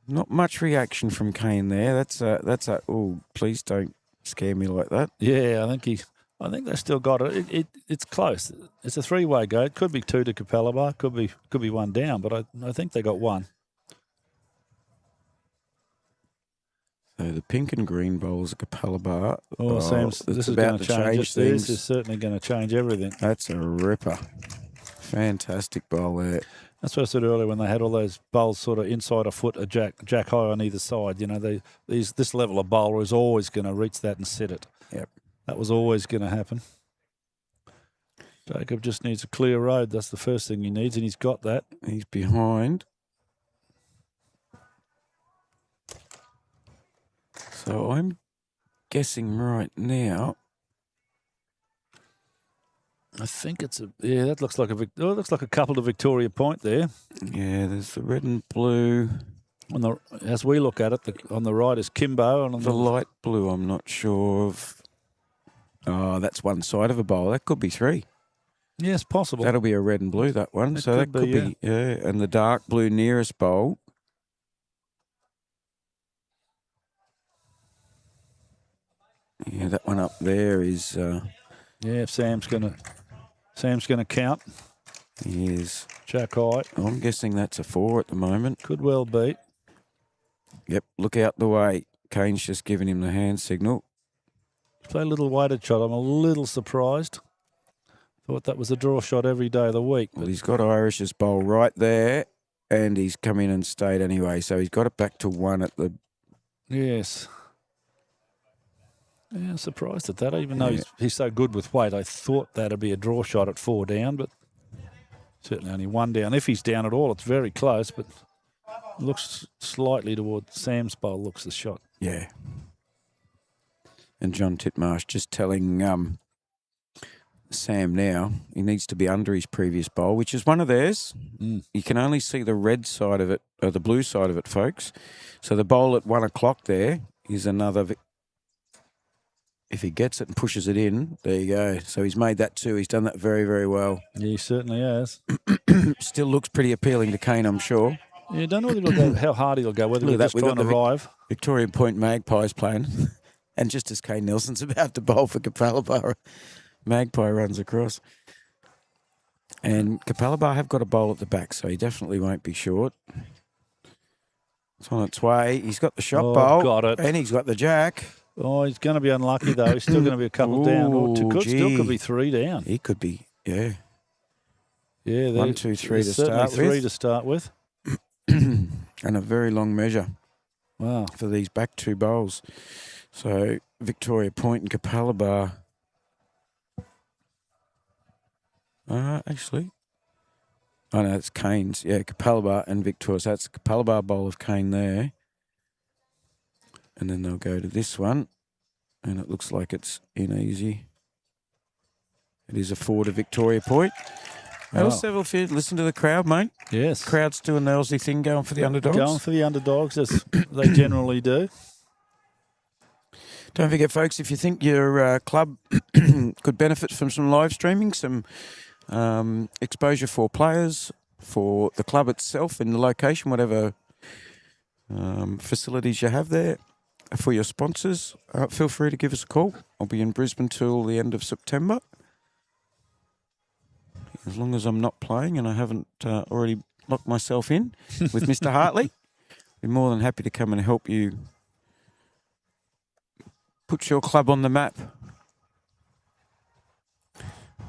not much reaction from Kane there. That's a. Oh, please don't scare me like that. Yeah, I think they still got it. It's close. It's a 3-way go. It could be 2 to Capalaba. Could be 1 down, but I think they got 1. So the pink and green bowls at Capalaba. Oh, Sam's, this is going to change things. This is certainly going to change everything. That's a ripper. Fantastic bowl there. That's what I said earlier when they had all those bowls sort of inside a foot of Jack high on either side. You know, this level of bowler is always going to reach that and set it. Yep. That was always going to happen. Jacob just needs a clear road. That's the first thing he needs, and he's got that. He's behind. So I'm guessing right now. I think it's that looks like it looks like a couple to Victoria Point there. Yeah, there's the red and blue. As we look at it, on the right is Kimbo. And on the light blue, I'm not sure of. Oh, that's one side of a bowl. That could be 3. Yes, possible. That'll be a red and blue, that one. So that could be, yeah. And the dark blue nearest bowl. Yeah, that one up there is. Yeah, Sam's gonna count. He is. Jack high. I'm guessing that's a 4 at the moment. Could well be. Yep, look out the way. Kane's just giving him the hand signal. Play a little weighted shot. I'm a little surprised. Thought that was a draw shot every day of the week. Well, he's got Irish's bowl right there, and he's come in and stayed anyway. So he's got it back to 1 at the. Yes. Yeah, surprised at that. Even though he's so good with weight, I thought that'd be a draw shot at 4 down, but certainly only 1 down. If he's down at all, it's very close, but looks slightly towards Sam's bowl. Looks the shot. Yeah. And John Titmarsh just telling Sam now. He needs to be under his previous bowl, which is one of theirs. You can only see the red side of it, or the blue side of it, folks. So the bowl at 1 o'clock there is another. If he gets it and pushes it in, there you go. So he's made that too. He's done that very, very well. Yeah, he certainly has. Still looks pretty appealing to Kane, I'm sure. Yeah, don't know whether he'll go, how hard he'll go, whether he'll just try and arrive. Victoria Point Magpies playing. And just as K.Nelson's about to bowl for Capalaba, Magpie runs across. And Capalaba have got a bowl at the back, so he definitely won't be short. It's on its way. He's got the shot bowl. Got it. And he's got the jack. Oh, he's going to be unlucky, though. He's still going to be a couple down. Or still could be 3 down. He could be, yeah. Yeah, 1, 2, 3 to start with. 3 to start with. And a very long measure. Wow. For these back 2 bowls. So Victoria Point and Capalaba. Actually. Oh, no, it's Kane's. Yeah, Capalaba and Victoria. So that's the Capalaba bowl of Kane there. And then they'll go to this one. And it looks like it's in easy. It is a 4 to Victoria Point. Wow. Sevillefield, listen to the crowd, mate. Yes. Crowd's doing the Aussie thing, going for the underdogs. Going for the underdogs, as they generally do. Don't forget, folks, if you think your club could benefit from some live streaming, some exposure for players, for the club itself in the location, whatever facilities you have there, for your sponsors, feel free to give us a call. I'll be in Brisbane till the end of September. As long as I'm not playing and I haven't already locked myself in with Mr. Hartley, I'd be more than happy to come and help you put your club on the map.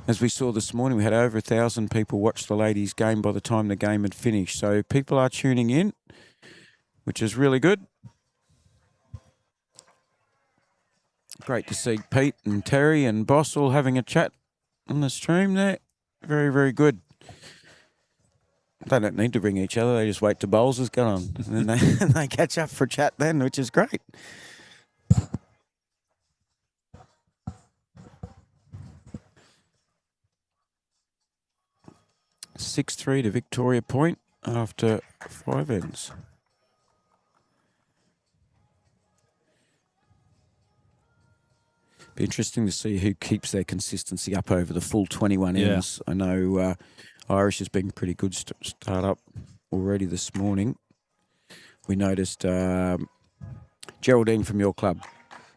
As we saw this morning, we had over 1,000 people watch the ladies' game by the time the game had finished. So people are tuning in, which is really good. Great to see Pete and Terry and Boss all having a chat on the stream there. Very, very good. They don't need to ring each other. They just wait till bowls is gone. And then they catch up for a chat then, which is great. (6-3) to Victoria Point after 5 ends. Be interesting to see who keeps their consistency up over the full 21 ends. I know Irish has been pretty good start up already this morning. We noticed Geraldine from your club.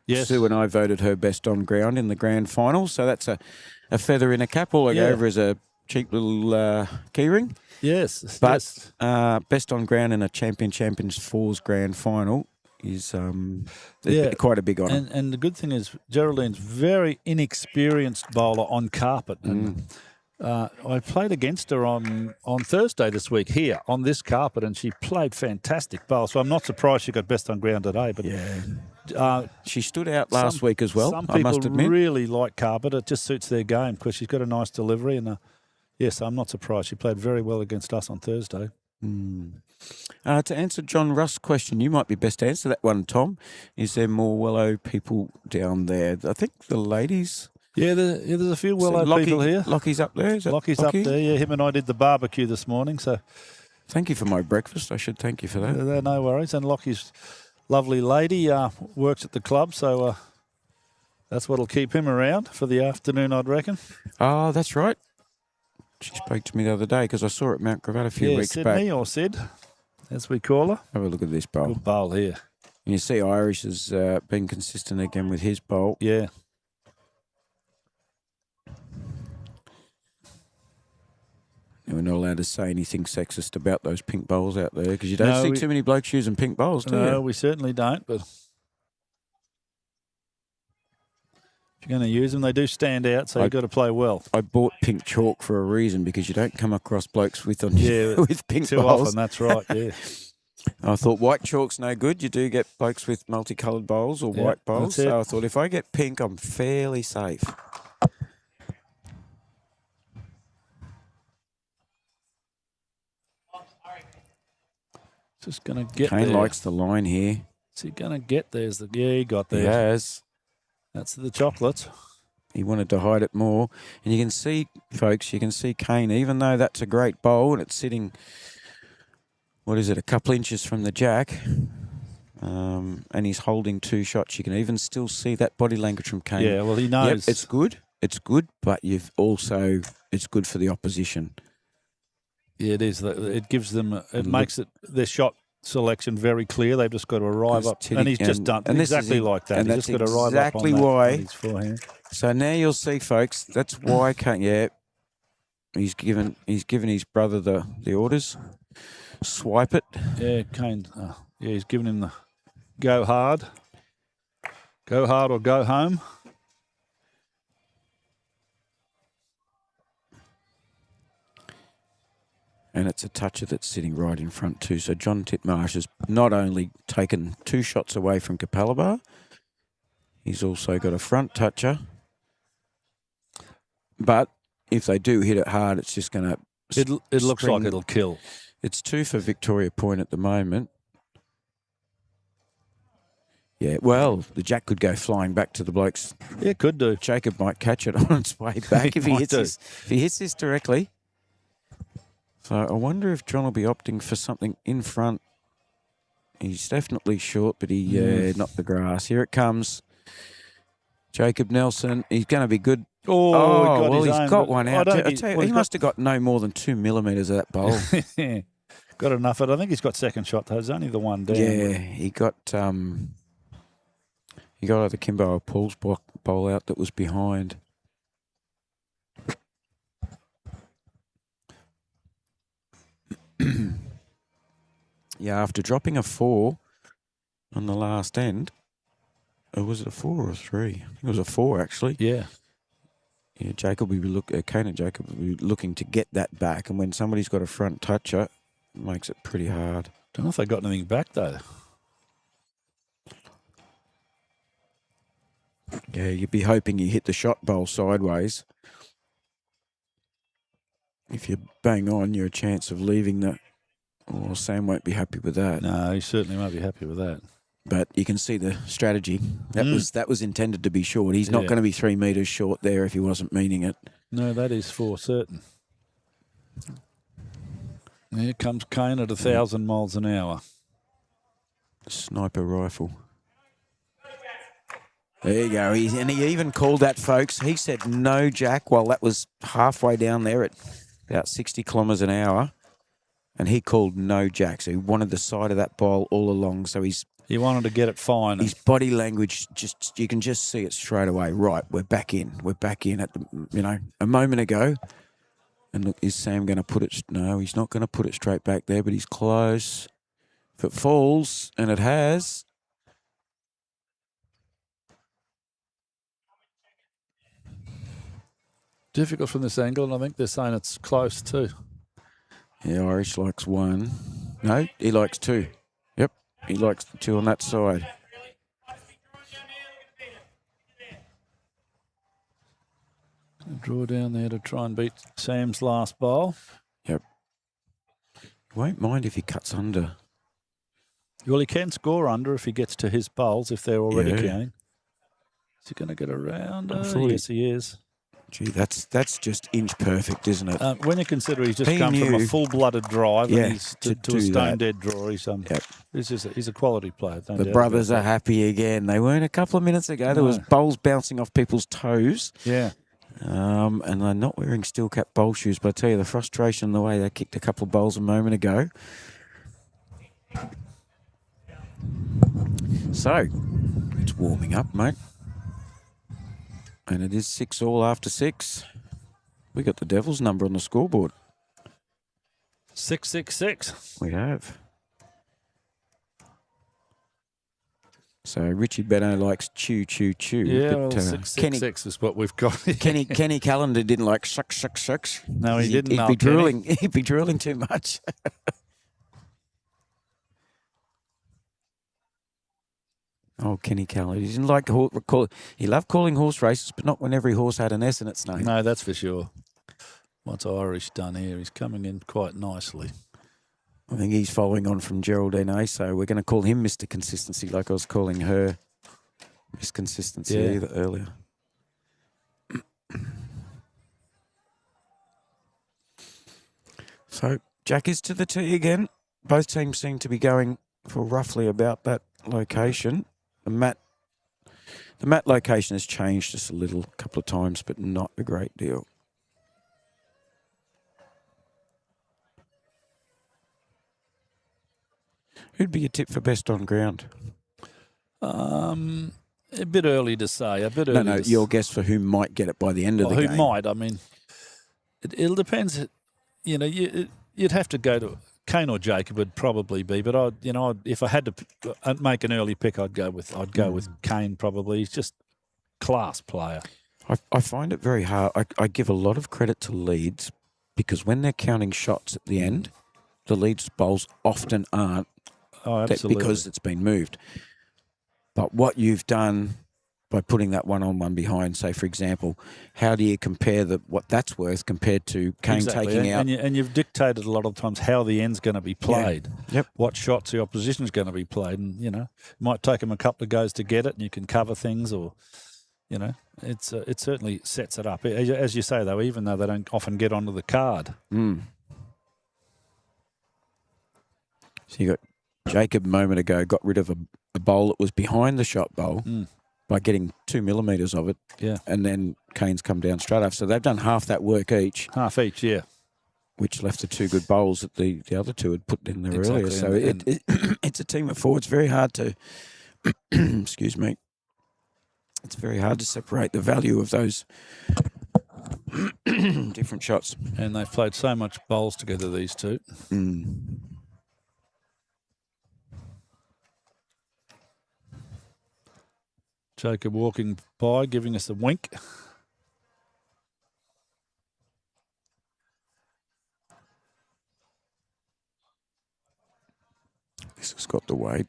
Yes. Sue and I voted her best on ground in the grand final, so that's a feather in a cap. All I go over is a cheap little key ring. Yes. But best on ground in a Champions Fours grand final is quite a big honour. And the good thing is Geraldine's very inexperienced bowler on carpet. And I played against her on Thursday this week here on this carpet, and she played fantastic bowl. So I'm not surprised she got best on ground today. But she stood out last week as well, some I must people admit. really like carpet. It just suits their game because she's got a nice delivery. And yes, I'm not surprised. She played very well against us on Thursday. To answer John Russ' question, you might be best to answer that one, Tom. Is there more Wello people down there? I think the ladies. Yeah, there's a few Wello people here. Lockie's up there. Is that Lockie's Lockie? up there. Yeah, him and I did the barbecue this morning. So thank you for my breakfast. I should thank you for that. No worries. And Lockie's lovely lady works at the club, so that's what'll keep him around for the afternoon, I'd reckon. Oh, that's right. She spoke to me the other day because I saw her at Mount Gravatt a few weeks back. Sydney or Sid, as we call her. Have a look at this bowl. Good bowl here. And you see Irish has been consistent again with his bowl. Yeah. We're not allowed to say anything sexist about those pink bowls out there because you don't see too many blokes using pink bowls, do you? No, we certainly don't, but if you're going to use them, they do stand out, so you've got to play well. I bought pink chalk for a reason because you don't come across blokes with with pink too bowls. often, that's right, yeah. I thought white chalk's no good. You do get blokes with multicoloured bowls or white bowls. So I thought if I get pink, I'm fairly safe. Just going to get Kane there. likes the line here. Is he going to get there? Yeah, he got there. He has. That's the chocolates. He wanted to hide it more. And you can see, folks, you can see Kane, even though that's a great bowl and it's sitting, what is it, a couple inches from the jack, and he's holding 2 shots. You can even still see that body language from Kane. Yeah, well, he knows. Yep, it's good. It's good, but it's good for the opposition. Yeah, it is. It gives them, it makes their shot selection very clear. They've just got to arrive up. And he's just done exactly like that. And he's just got to arrive exactly up on why. his forehand. So now you'll see, folks, that's why Kane, he's given his brother the orders. Swipe it. Yeah, Kane, he's given him the go hard. Go hard or go home. And it's a toucher that's sitting right in front too. So John Titmarsh has not only taken 2 shots away from Capalaba, he's also got a front toucher. But if they do hit it hard, it's just going to... It looks like it'll kill. It's 2 for Victoria Point at the moment. Yeah, well, the jack could go flying back to the blokes. Yeah, could do. Jacob might catch it on its way back if he hits this directly. So I wonder if John will be opting for something in front. He's definitely short, but he knocked the grass. Here it comes. Jacob Nelson. He's going to be good. He's got one out. I tell you, he must have got no more than 2 millimetres of that bowl. Got enough. I think he's got second shot, though. It's only the one down. Yeah, he got either Kimbo or Paul's bowl out that was behind. Yeah, after dropping a 4 on the last end, was it a 4 or a 3? I think it was a 4 actually. Yeah. Yeah, Kane and Jacob will be looking to get that back, and when somebody's got a front toucher, it makes it pretty hard. Don't know if they got anything back though. Yeah, you'd be hoping you hit the shot bowl sideways. If you bang on, you're a chance of leaving the... Oh, Sam won't be happy with that. No, he certainly won't be happy with that. But you can see the strategy. That was intended to be short. He's not going to be 3 metres short there if he wasn't meaning it. No, that is for certain. Here comes Kane at 1,000 miles an hour. Sniper rifle. There you go. He even called that, folks. He said no jack while that was halfway down there at about 60 kilometres an hour. And he called no jack. So he wanted the side of that ball all along. So he wanted to get it fine. His body language, you can just see it straight away. Right, we're back in. We're back in at a moment ago. And look, is Sam going to put it? No, he's not going to put it straight back there, but he's close. If it falls, and it has. Difficult from this angle, and I think they're saying it's close too. Yeah, Irish likes 1. No, he likes 2. Yep, he likes the 2 on that side. Draw down there to try and beat Sam's last bowl. Yep. Won't mind if he cuts under. Well, he can score under if he gets to his bowls, if they're already counting. Is he going to get around? Yes, he is. Gee, that's just inch perfect, isn't it? When you consider he's just come from a full-blooded drive and he's to a stone-dead draw, he's a quality player. The brothers are happy again. They weren't a couple of minutes ago. There was bowls bouncing off people's toes. Yeah. And they're not wearing steel cap bowl shoes, but I tell you, the frustration, the way they kicked a couple of bowls a moment ago. So, it's warming up, mate. And it is 6-all after 6. We got the Devils number on the scoreboard. 666. We have. So Richie Beno likes chew, chew, chew. Yeah, but, 666 is what we've got. Kenny Callender didn't like shucks, shucks, shucks. No, he didn't. He'd be drooling. He'd be drooling too much. Oh, Kenny Callender. He didn't like he loved calling horse races, but not when every horse had an S in its name. No, that's for sure. What's Irish done here? He's coming in quite nicely. I think he's following on from Geraldine A, so we're going to call him Mr. Consistency like I was calling her Miss Consistency earlier. So Jack is to the tee again. Both teams seem to be going for roughly about that location. The mat location has changed just a couple of times, but not a great deal. Who'd be your tip for best on ground? A bit early to say. No, your guess for who might get it by the end of the game. Who might? I mean, it'll depends. You know, you'd have to go to Kane or Jacob would probably be, but if I had to make an early pick, I'd go with Kane probably. He's just class player. I find it very hard. I give a lot of credit to Leeds because when they're counting shots at the end, the Leeds bowls often aren't. Oh, absolutely. Because it's been moved. But what you've done by putting that one on one behind, say, for example, how do you compare what that's worth compared to Kane taking out? And you've dictated a lot of times how the end's going to be played. Yeah. Yep. What shots the opposition's going to be played. And, it might take them a couple of goes to get it and you can cover things or, it certainly sets it up. As you say, though, even though they don't often get onto the card. Mm. So you got Jacob a moment ago got rid of a bowl that was behind the shot bowl by getting 2 millimetres of it. Yeah. And then Kane's come down straight after. So they've done half that work each. Half each, yeah. Which left the 2 good bowls that the other 2 had put in there earlier. So it's a team of 4. It's very hard to, excuse me, it's very hard to separate the value of those different shots. And they've played so much bowls together, these 2. Mm. Jacob walking by, giving us a wink. This has got the weight.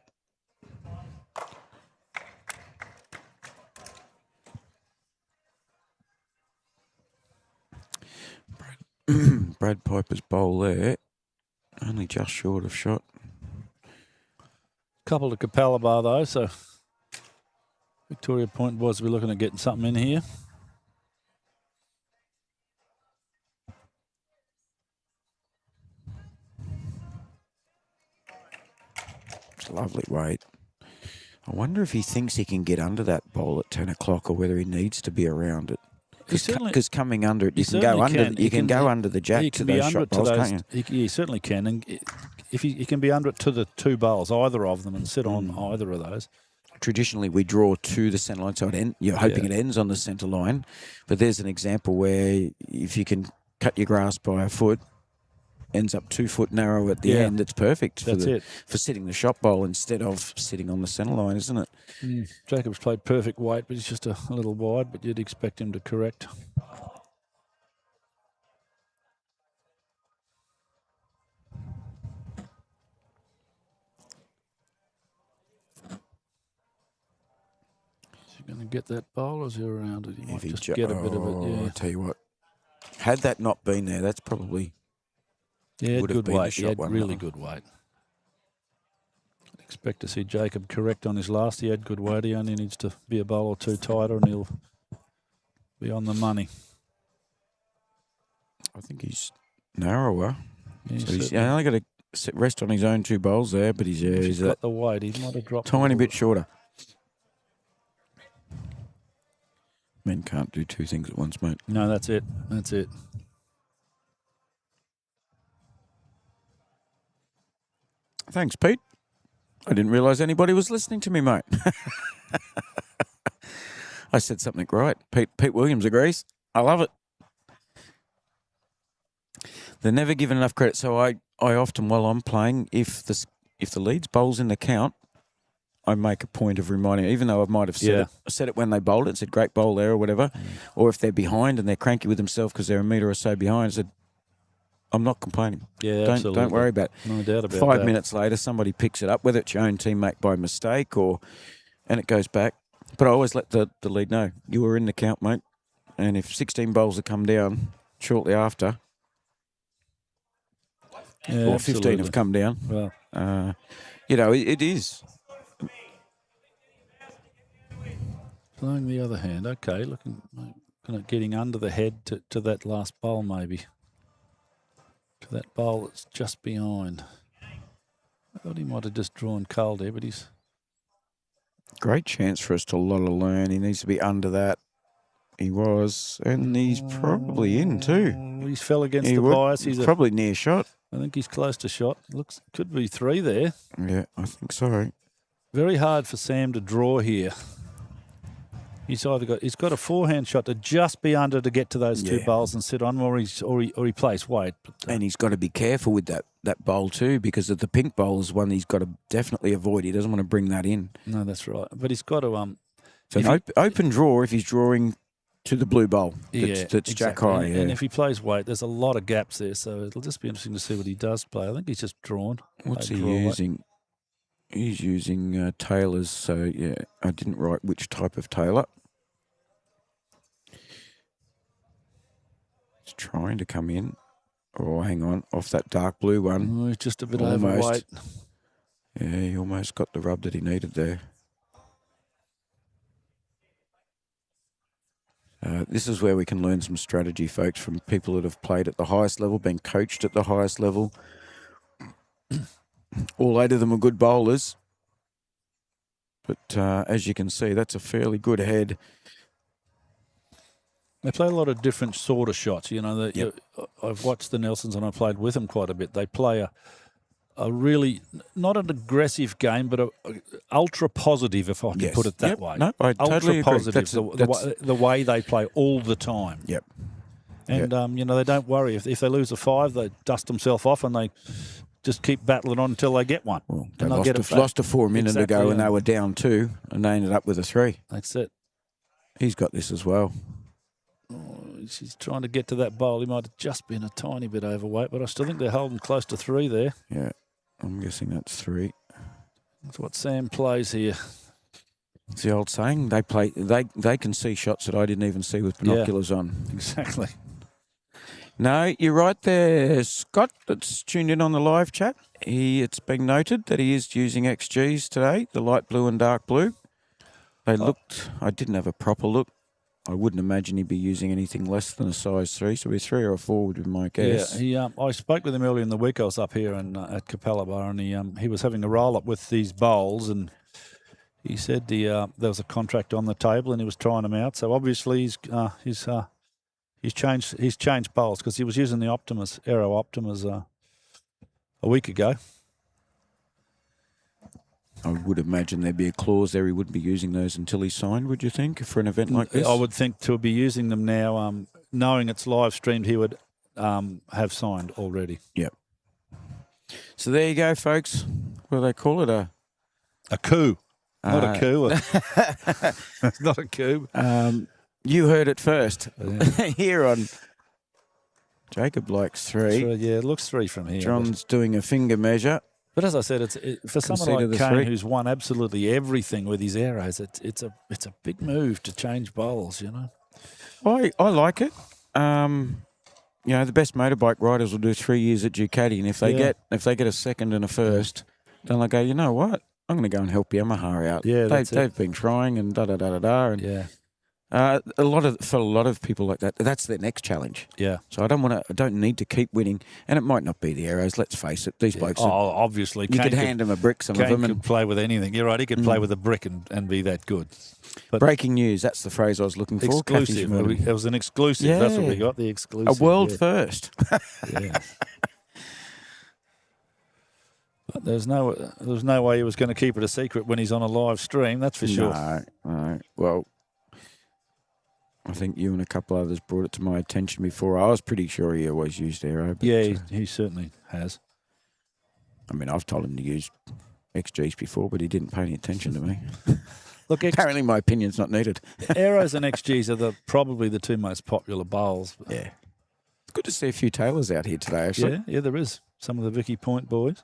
Brad Piper's bowl there, only just short of shot. Couple to Capalaba though, so Victoria Point was we're looking at getting something in here. It's a lovely weight. I wonder if he thinks he can get under that bowl at 10 o'clock or whether he needs to be around it. Because coming under it, you can go under. You can go under the jack to those shot bowls, can't you? He certainly can, and if he can be under it to the 2 bowls, either of them, and sit on either of those. Traditionally, we draw to the centre line, so you're hoping it ends on the centre line. But there's an example where if you can cut your grass by a foot, ends up 2 foot narrow at the end. It's perfect for sitting the shot bowl instead of sitting on the centre line, isn't it? Jacob's played perfect weight, but he's just a little wide, but you'd expect him to correct. Is he going to get that bowl or is he around it? He might just get a bit of it, yeah. I'll tell you what, had that not been there, that's probably... Yeah, good weight. He had really good weight. I'd expect to see Jacob correct on his last. He had good weight. He only needs to be a bowl or 2 tighter and he'll be on the money. I think he's narrower. Yeah, so he's only got to rest on his own 2 bowls there, but he's got the weight. He might have dropped tiny bit shorter. Men can't do 2 things at once, mate. No, that's it. That's it. Thanks, Pete. I didn't realise anybody was listening to me, mate. I said something right. Pete Williams agrees. I love it. They're never given enough credit. So I often, while I'm playing, if the Leeds bowls in the count, I make a point of reminding, even though I might have said it when they bowled it, said great bowl there or whatever, or if they're behind and they're cranky with themselves because they're a metre or so behind, I said, I'm not complaining. Yeah, absolutely. Don't worry about it. No doubt about that. 5 minutes later, somebody picks it up, whether it's your own teammate by mistake and it goes back. But I always let the lead know, you were in the count, mate. And if 16 bowls have come down shortly after, or 15 have come down, well, it is. Playing the other hand, okay, looking at getting under the head to that last bowl maybe. to that bowl that's just behind. I thought he might have just drawn cold there, but he's... Great chance for us to learn. He needs to be under that. He was, and he's probably in too. He's fell against the bias. He's probably near shot. I think he's close to shot. Looks could be 3 there. Yeah, I think so. Very hard for Sam to draw here. He's got a forehand shot to just be under to get to those 2 bowls and sit on, or he plays weight. But, and he's got to be careful with that bowl too, because of the pink bowl is one he's got to definitely avoid. He doesn't want to bring that in. No, that's right. But he's got to So an open draw if he's drawing to the blue bowl. That's exactly. jack high. And if he plays weight, there's a lot of gaps there, so it'll just be interesting to see what he does play. I think he's just drawn. What's he using? Weight. He's using tailors. So yeah, I didn't write which type of tailor. He's trying to come in. Oh, hang on, off that dark blue one. Oh, he's just a bit overweight. Yeah, he almost got the rub that he needed there. This is where we can learn some strategy, folks, from people that have played at the highest level, been coached at the highest level. All 8 of them are good bowlers. But as you can see, that's a fairly good head. They play a lot of different sort of shots. You know, I've watched the Nelsons and I played with them quite a bit. They play a really, not an aggressive game, but a ultra positive, if I can put it that way. No, I totally ultra agree. Positive, the way they play all the time. Yep. And, you know, they don't worry. If they lose a 5, they dust themselves off and they just keep battling on until they get one. Well, they lost a 4 a minute ago and they were down 2 and they ended up with a 3. That's it. He's got this as well. Oh, he's trying to get to that bowl. He might have just been a tiny bit overweight, but I still think they're holding close to 3 there. Yeah. I'm guessing that's 3. That's what Sam plays here. It's the old saying. They can see shots that I didn't even see with binoculars on. Exactly. No, you're right there, Scott. That's tuned in on the live chat. It's been noted that he is using XGs today, the light blue and dark blue. They looked. I didn't have a proper look. I wouldn't imagine he'd be using anything less than a size 3, so we're 3 or a 4 would be my guess. Yeah, I spoke with him earlier in the week. I was up here at Capalaba, and he was having a roll up with these bowls, and he said there was a contract on the table, and he was trying them out. So obviously he's changed bowls because he was using the Aero Optimas a week ago. I would imagine there'd be a clause there. He wouldn't be using those until he signed, would you think, for an event like this? I would think to be using them now, knowing it's live streamed, he would have signed already. Yep. So there you go, folks. What do they call it? A coup. Not a coup. It's not a coup. You heard it first here on Jacob likes 3. Yeah, it looks 3 from here. John's doing a finger measure. But as I said, for someone like Kane, who's won absolutely everything with his arrows, it's a big move to change bowls, you know. I like it. You know, the best motorbike riders will do 3 years at Ducati, and if they get a second and a first, then they go, you know what? I'm going to go and help Yamaha out. Yeah, they've been trying and and yeah. For a lot of people like that, that's their next challenge. Yeah. So I don't need to keep winning, and it might not be the arrows. Let's face it, these blokes. Obviously, you could hand them a brick. Some of them could play with anything. You're right. He could play with a brick and be that good. But breaking news. That's the phrase I was looking for. Exclusive. It was an exclusive. Yeah. That's what we got. The exclusive. A world first. Yeah. But there's no way he was going to keep it a secret when he's on a live stream. That's for sure. No. Well, I think you and a couple others brought it to my attention before. I was pretty sure he always used Aero. But he certainly has. I mean, I've told him to use XGs before, but he didn't pay any attention to me. Look, apparently my opinion's not needed. Aeros and XGs are probably the 2 most popular bowls. Yeah. It's good to see a few tailors out here today, actually. Yeah, there is. Some of the Vicky Point boys.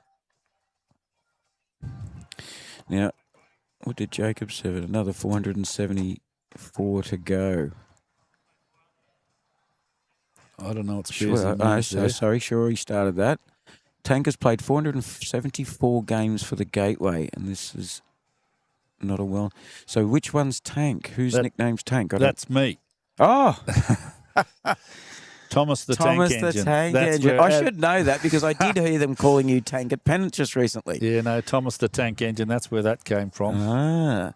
Now, what did Jacob say? Another 474 to go. I don't know. It's sure he started that. Tank has played 474 games for the Gateway, and this is not a well. So which one's Tank? Whose nickname's Tank? That's me. Oh! Thomas the Thomas Tank the Engine. Tank That's Engine. where- I should know that because I did hear them calling you Tank at Pennant just recently. Yeah, no, Thomas the Tank Engine. That's where that came from. Ah.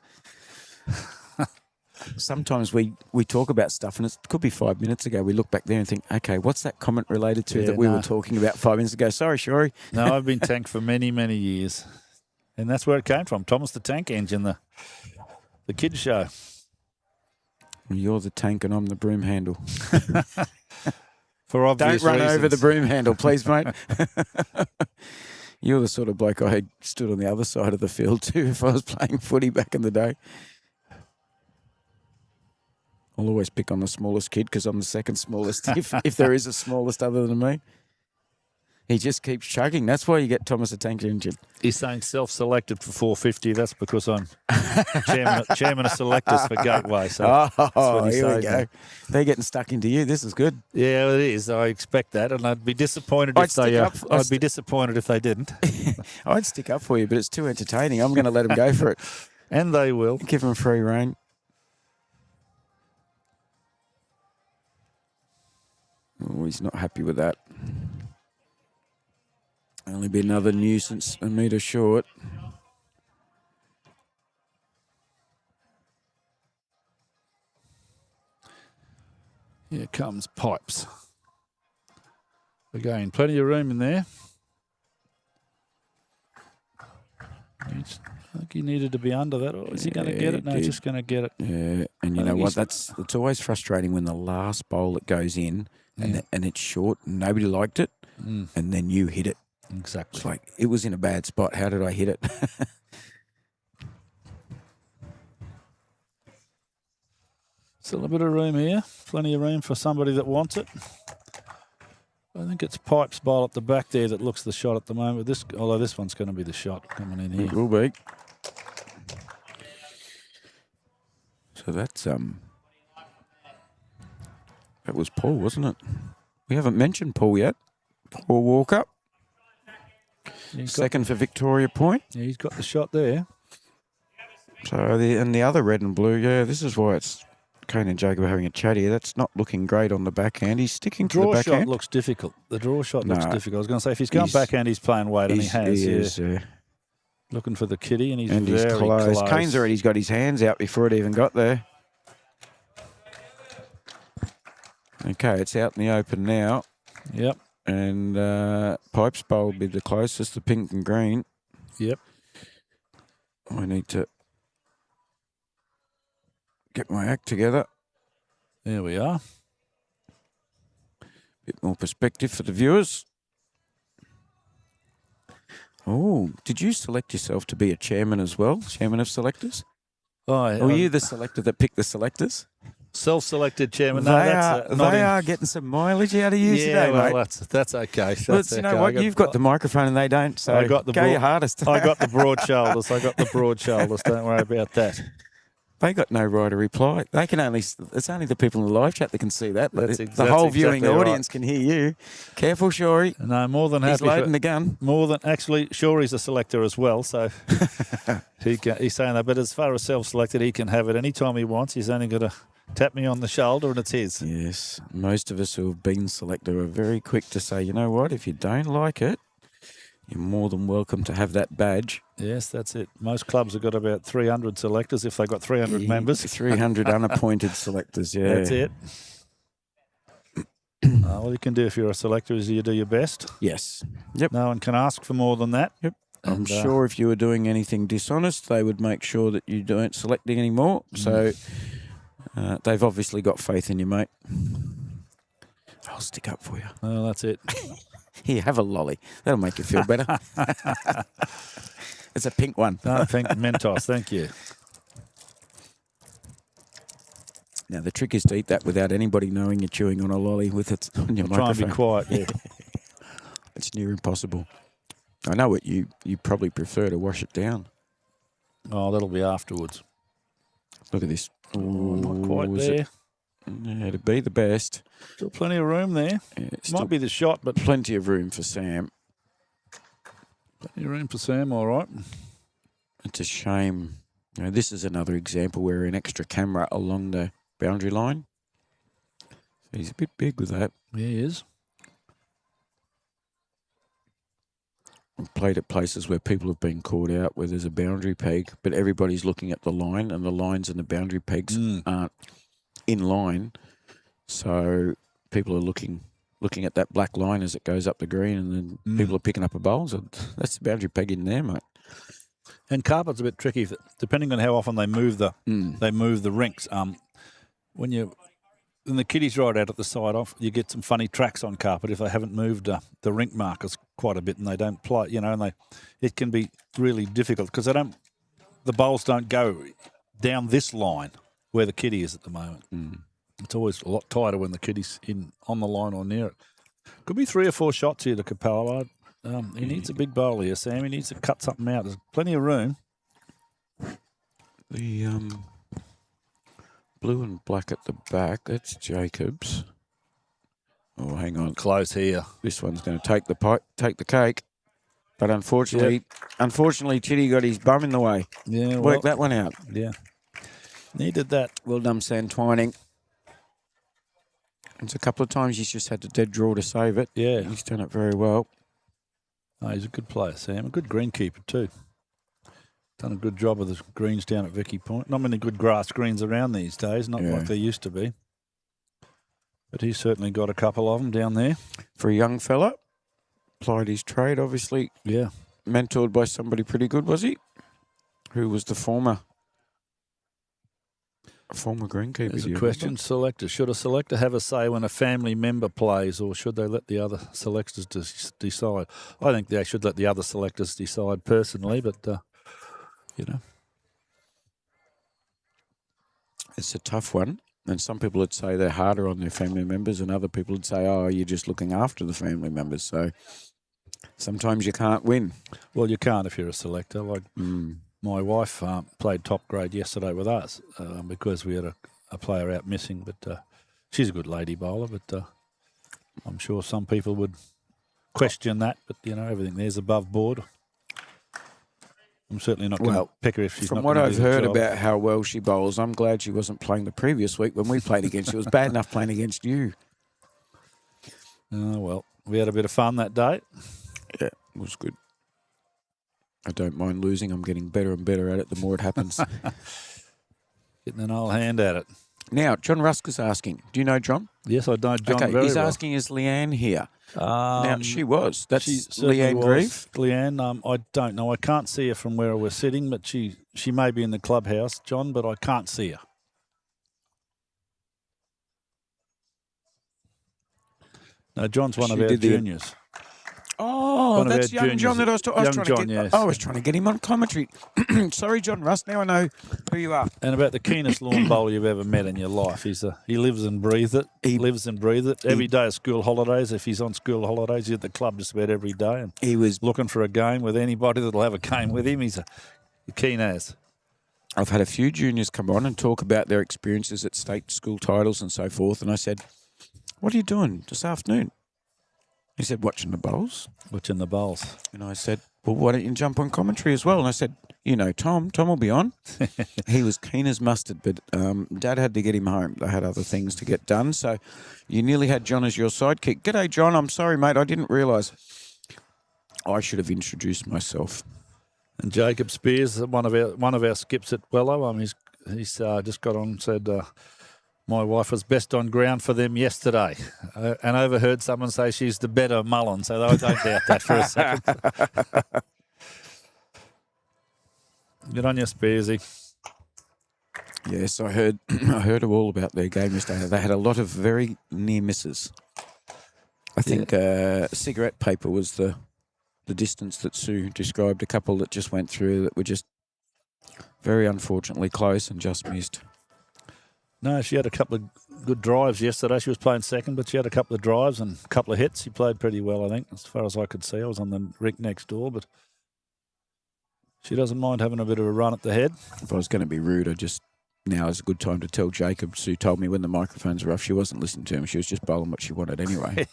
Sometimes we talk about stuff and it could be 5 minutes ago. We look back there and think, okay, what's that comment related to Yeah, that we no. were talking about 5 minutes ago? Sorry, Shory. No, I've been Tank for many, many years. And that's where it came from. Thomas the Tank Engine, the kids show. You're the tank and I'm the broom handle. For obvious Don't run reasons. over the broom handle, please, mate. You're the sort of bloke I had stood on the other side of the field too if I was playing footy back in the day. I'll always pick on the smallest kid because I'm the second smallest, if there is a smallest other than me. He just keeps chugging. That's why you get Thomas the Tank Engine. He's saying self-selected for 450. That's because I'm chairman of selectors for Gateway. So that's what he here we says. go. They're getting stuck into you. This is good. Yeah, well, it is. I expect that, and I'd be disappointed if they. I'd be disappointed if they didn't. I'd stick up for you, but it's too entertaining. I'm going to let them go for it. And they will. Give them free rein. Oh, he's not happy with that. Only be another nuisance, a metre short. Here comes Pipes. Again, plenty of room in there. I think he needed to be under that. Or is he going to get it? No, he's just going to get it. Yeah, and you know what? It's always frustrating when the last bowl that goes in and it's short. And nobody liked it, and then you hit it. Exactly. It's like, it was in a bad spot. How did I hit it? Still a bit of room here. Plenty of room for somebody that wants it. I think it's Pipes' bowl at the back there that looks the shot at the moment. Although this one's going to be the shot coming in here. It will be. So that's that was Paul, wasn't it? We haven't mentioned Paul yet. Paul Walker. Second for Victoria Point. Yeah, he's got the shot there. So the other red and blue, yeah, this is why it's Kane and Jacob having a chat here. That's not looking great on the backhand. He's sticking to the backhand. Draw shot looks difficult. The draw shot looks difficult. I was going to say, if he's going backhand, he's playing weight, and he has. He is, looking for the kitty, and he's very close. Kane's already got his hands out before it even got there. Okay, it's out in the open now. Yep. And Pipes Bowl will be the closest, the pink and green. Yep. I need to get my act together. There we are. Bit more perspective for the viewers. Oh, did you select yourself to be a chairman as well? Chairman of selectors? Oh, were you the selector that picked the selectors? Self-selected chairman. They are getting some mileage out of you today, mate. That's okay. But you know what? You've got the microphone and they don't, so go your hardest. I got the broad shoulders. Don't worry about that. They got no right to reply. They can only. It's only the people in the live chat that can see that. The That's whole viewing exactly audience can hear you. Careful, Shory. No, more than happy. He's loading the gun. Actually, Shory's a selector as well, so he's saying that. But as far as self-selected, he can have it anytime he wants. He's only got to tap me on the shoulder and it's his. Yes, most of us who have been selected are very quick to say, you know what? If you don't like it, you're more than welcome to have that badge. Yes, that's it. Most clubs have got about 300 selectors if they've got 300 members. 300 unappointed selectors, yeah. That's it. All you can do if you're a selector is you do your best. Yes. Yep. No one can ask for more than that. Yep. I'm sure if you were doing anything dishonest, they would make sure that you don't selecting anymore. So they've obviously got faith in you, mate. I'll stick up for you. Well, that's it. Here, have a lolly. That'll make you feel better. It's a pink one. No, pink Mentos. Thank you. Now, the trick is to eat that without anybody knowing you're chewing on a lolly with it on your microphone. Try and be quiet, yeah. It's near impossible. I know what you probably prefer to wash it down. Oh, that'll be afterwards. Look at this. Oh, not quite there. Yeah, to be the best. Still plenty of room there. Yeah, might be the shot, but plenty of room for Sam. Plenty of room for Sam, all right. It's a shame. You know, this is another example where an extra camera along the boundary line. He's a bit big with that. Yeah, he is. I've played at places where people have been caught out where there's a boundary peg, but everybody's looking at the line, and the lines and the boundary pegs aren't in line. So people are looking at that black line as it goes up the green, and then people are picking up a bowl. So that's the boundary peg in there, mate. And carpet's a bit tricky, depending on how often they move the rinks. When the kiddies ride out at the side off, you get some funny tracks on carpet if they haven't moved the rink markers quite a bit and they don't play, and it can be really difficult because the bowls don't go down this line where the kiddie is at the moment. It's always a lot tighter when the kiddie's on the line or near it. Could be 3 or 4 shots here to Capalaba. He needs a big bowl here, Sam. He needs to cut something out. There's plenty of room. The blue and black at the back, that's Jacobs. Oh, hang on. Close here. This one's going to take the cake. But unfortunately, Chitty got his bum in the way. Yeah, Worked that one out. Yeah. Needed that. Well done, Santwining. It's a couple of times he's just had to dead draw to save it. Yeah. He's done it very well. Oh, he's a good player, Sam. A good greenkeeper too. Done a good job of the greens down at Vicky Point. Not many good grass greens around these days, not like they used to be. But he's certainly got a couple of them down there. For a young fella, plied his trade, obviously. Yeah. Mentored by somebody pretty good, was he? Who was the former greenkeeper? There's a question, selector. Should a selector have a say when a family member plays, or should they let the other selectors decide? I think they should let the other selectors decide personally, but, It's a tough one. And some people would say they're harder on their family members, and other people would say, oh, you're just looking after the family members. So sometimes you can't win. Well, you can't if you're a selector. Like my wife played top grade yesterday with us because we had a player out missing. But she's a good lady bowler, but I'm sure some people would question that. But, everything there's above board. I'm certainly not going to pick her if she's not going to do the job. From what I've heard about how well she bowls, I'm glad she wasn't playing the previous week when we played against you. It was bad enough playing against you. Oh, well, we had a bit of fun that day. Yeah, it was good. I don't mind losing. I'm getting better and better at it the more it happens. Getting an old hand at it. Now, John Rusk is asking, do you know John? Yes, I know John very well. He's asking, is Leanne here? Now, she was. That's Leanne Grieve. Leanne, I don't know. I can't see her from where we're sitting, but she may be in the clubhouse, John, but I can't see her. No, John's one of our juniors. Oh, that's young John that I was trying to get him on commentary. Sorry, John Russ. Now I know who you are. And about the keenest lawn bowler you've ever met in your life. He lives and breathes it. He lives and breathes it. Every day of school holidays, if he's on school holidays, he's at the club just about every day. And he was looking for a game with anybody that'll have a game with him. He's a keen as. I've had a few juniors come on and talk about their experiences at state school titles and so forth. And I said, what are you doing this afternoon? He said, watching the bowls. Watching the bowls. And I said, well, why don't you jump on commentary as well? And I said, Tom will be on. He was keen as mustard, but Dad had to get him home. They had other things to get done. So you nearly had John as your sidekick. G'day, John. I'm sorry, mate. I didn't realise. I should have introduced myself. And Jacob Spears, one of our skips at Wello, he's just got on and said, my wife was best on ground for them yesterday, and overheard someone say she's the better Mullen, so I don't doubt that for a second. Good on you, Spearsy. Yes, I heard all about their game yesterday. They had a lot of very near misses. I think cigarette paper was the distance that Sue described. A couple that just went through that were just very unfortunately close and just missed. No, she had a couple of good drives yesterday. She was playing second, but she had a couple of drives and a couple of hits. She played pretty well, I think, as far as I could see. I was on the rink next door, but she doesn't mind having a bit of a run at the head. If I was going to be rude, now is a good time to tell Jacob. Sue told me when the microphones were off, she wasn't listening to him. She was just bowling what she wanted anyway.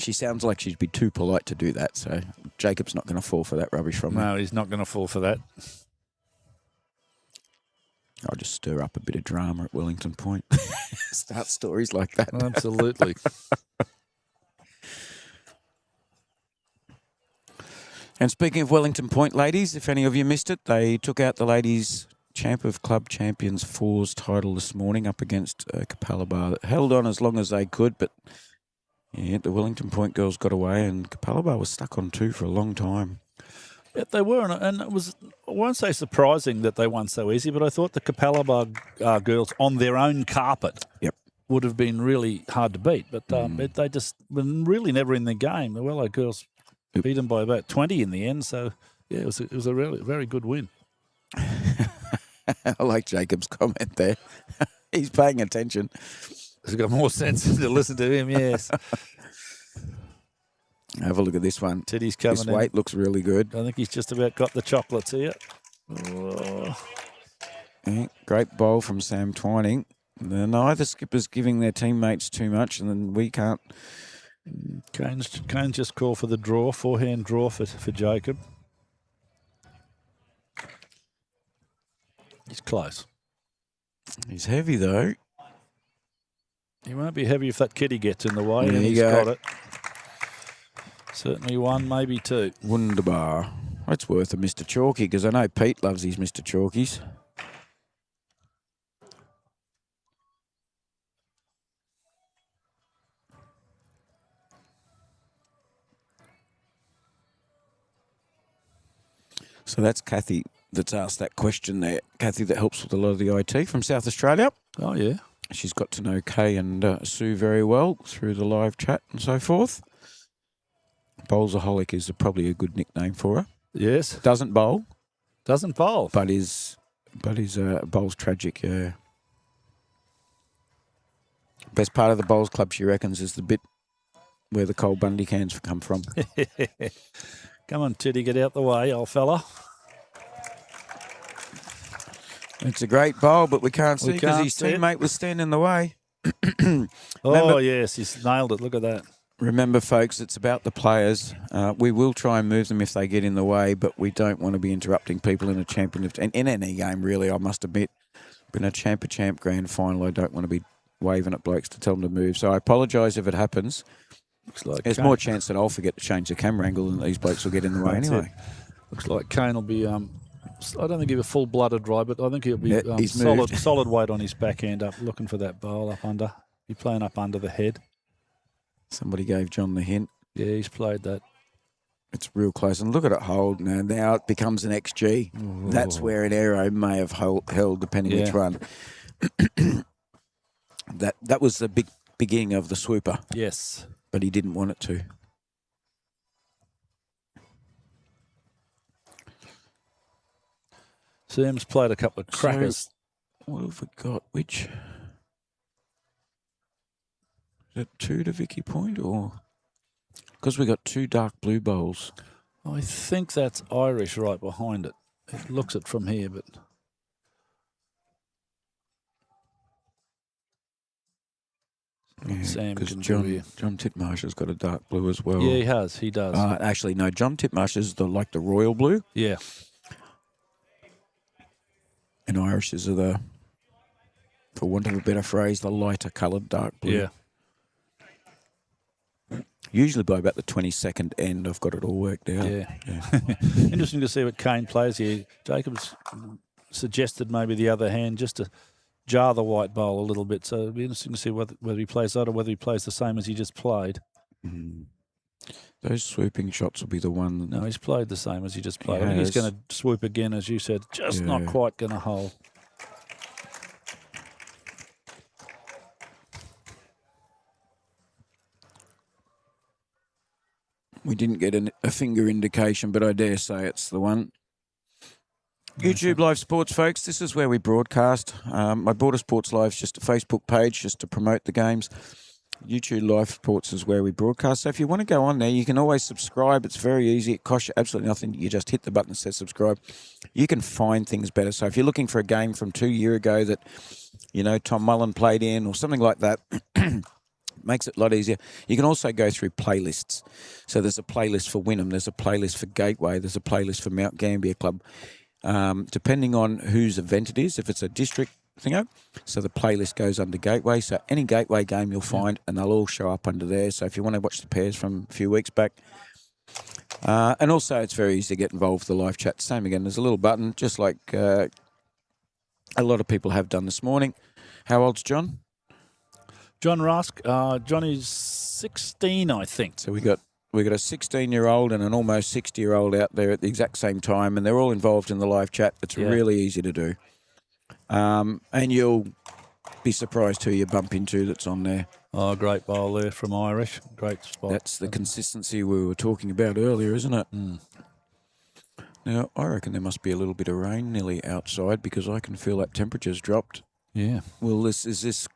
She sounds like she'd be too polite to do that, so Jacob's not going to fall for that rubbish from her. No, he's not going to fall for that. I'll just stir up a bit of drama at Wellington Point. Start stories like that. Absolutely. And speaking of Wellington Point, ladies, if any of you missed it, they took out the ladies' champ of Club Champions 4's title this morning up against Capalaba. Held on as long as they could, but yeah, the Wellington Point girls got away, and Capalaba was stuck on 2 for a long time. Yeah, they were, and it was, I won't say surprising that they won so easy, but I thought the Capalaba girls on their own carpet would have been really hard to beat. But they just were really never in the game. The Wello girls beat them by about 20 in the end. So, yeah, it was a really very good win. I like Jacob's comment there. He's paying attention. He's got more sense to listen to him, yes. Have a look at this one. Teddy's coming This weight looks really good. I think he's just about got the chocolates here. Oh. Yeah, great bowl from Sam Twining. Neither skipper's giving their teammates too much, and then we can't. Kane's just called for the draw, forehand draw for Jacob. He's close. He's heavy, though. He won't be heavy if that kitty gets in the way. There And you he's go. got it. Certainly 1, maybe 2. Wunderbar. That's worth a Mr. Chalky, because I know Pete loves his Mr. Chalkies. So that's Kathy that's asked that question there. Kathy that helps with a lot of the IT from South Australia. Oh, yeah. She's got to know Kay and Sue very well through the live chat and so forth. Bowlsaholic is probably a good nickname for her. Yes. Doesn't bowl. Doesn't bowl. But is bowls tragic, yeah. Best part of the bowls club, she reckons, is the bit where the cold Bundy cans come from. Come on, Teddy, get out the way, old fella. It's a great bowl, but we can't see because his teammate was standing in the way. Oh, yes, he's nailed it. Look at that. Remember, folks, it's about the players. We will try and move them if they get in the way, but we don't want to be interrupting people in a champion. And in any game, really, I must admit, in a champ grand final, I don't want to be waving at blokes to tell them to move. So I apologise if it happens. Looks like there's more chance that I'll forget to change the camera angle and these blokes will get in the way anyway. Looks like Kane will be... I don't think he'll be a full-blooded drive, but I think he'll be solid weight on his backhand up, looking for that bowl up under. Be playing up under the head. Somebody gave John the hint. Yeah, he's played that. It's real close. And look at it hold now. Now it becomes an XG. Ooh. That's where an arrow may have held depending which one. That was the beginning of the swooper. Yes. But he didn't want it to. Sam's played a couple of crackers. So, what have we got? Which? Is it 2 to Vicky Point or? Because we got 2 dark blue bowls. I think that's Irish right behind it. It looks it from here, but. Yeah, Sam because John Titmarsh has got a dark blue as well. Yeah, he does. Actually, no, John Titmarsh is like the royal blue. Yeah. And Irishes are the, for want of a better phrase, the lighter coloured dark blue. Yeah. Usually by about the 22nd end, I've got it all worked out. Yeah. Interesting to see what Kane plays here. Jacobs suggested maybe the other hand just to jar the white bowl a little bit. So it'll be interesting to see whether he plays that or whether he plays the same as he just played. Mm. Those swooping shots will be the one. No, he's played the same as he just played. I think he's going to swoop again, as you said. Just not quite going to hold. We didn't get a finger indication, but I dare say it's the one. YouTube Live Sports, folks. This is where we broadcast. My Border Sports Live is just a Facebook page just to promote the games. YouTube Live Sports is where we broadcast. So if you want to go on there, you can always subscribe. It's very easy. It costs you absolutely nothing. You just hit the button that says subscribe. You can find things better. So if you're looking for a game from 2 years ago that, you know, Tom Mullen played in or something like that, makes it a lot easier. You can also go through playlists. So there's a playlist for Wynnum. There's a playlist for Gateway. There's a playlist for Mount Gambier Club. depending on whose event it is. If it's a district thingo, so the playlist goes under Gateway. So any Gateway game you'll find, and they'll all show up under there. So if you want to watch the pairs from a few weeks back. And also, it's very easy to get involved with the live chat. Same again, there's a little button, just like a lot of people have done this morning. How old's John? John Rusk. John is 16, I think. So we got a 16-year-old and an almost 60-year-old out there at the exact same time, and they're all involved in the live chat. It's really easy to do. And you'll be surprised who you bump into that's on there. Oh, great bowl there from Irish. Great spot. That's the consistency we were talking about earlier, isn't it? Mm. Now, I reckon there must be a little bit of rain nearly outside because I can feel that temperature's dropped. Yeah. Well, this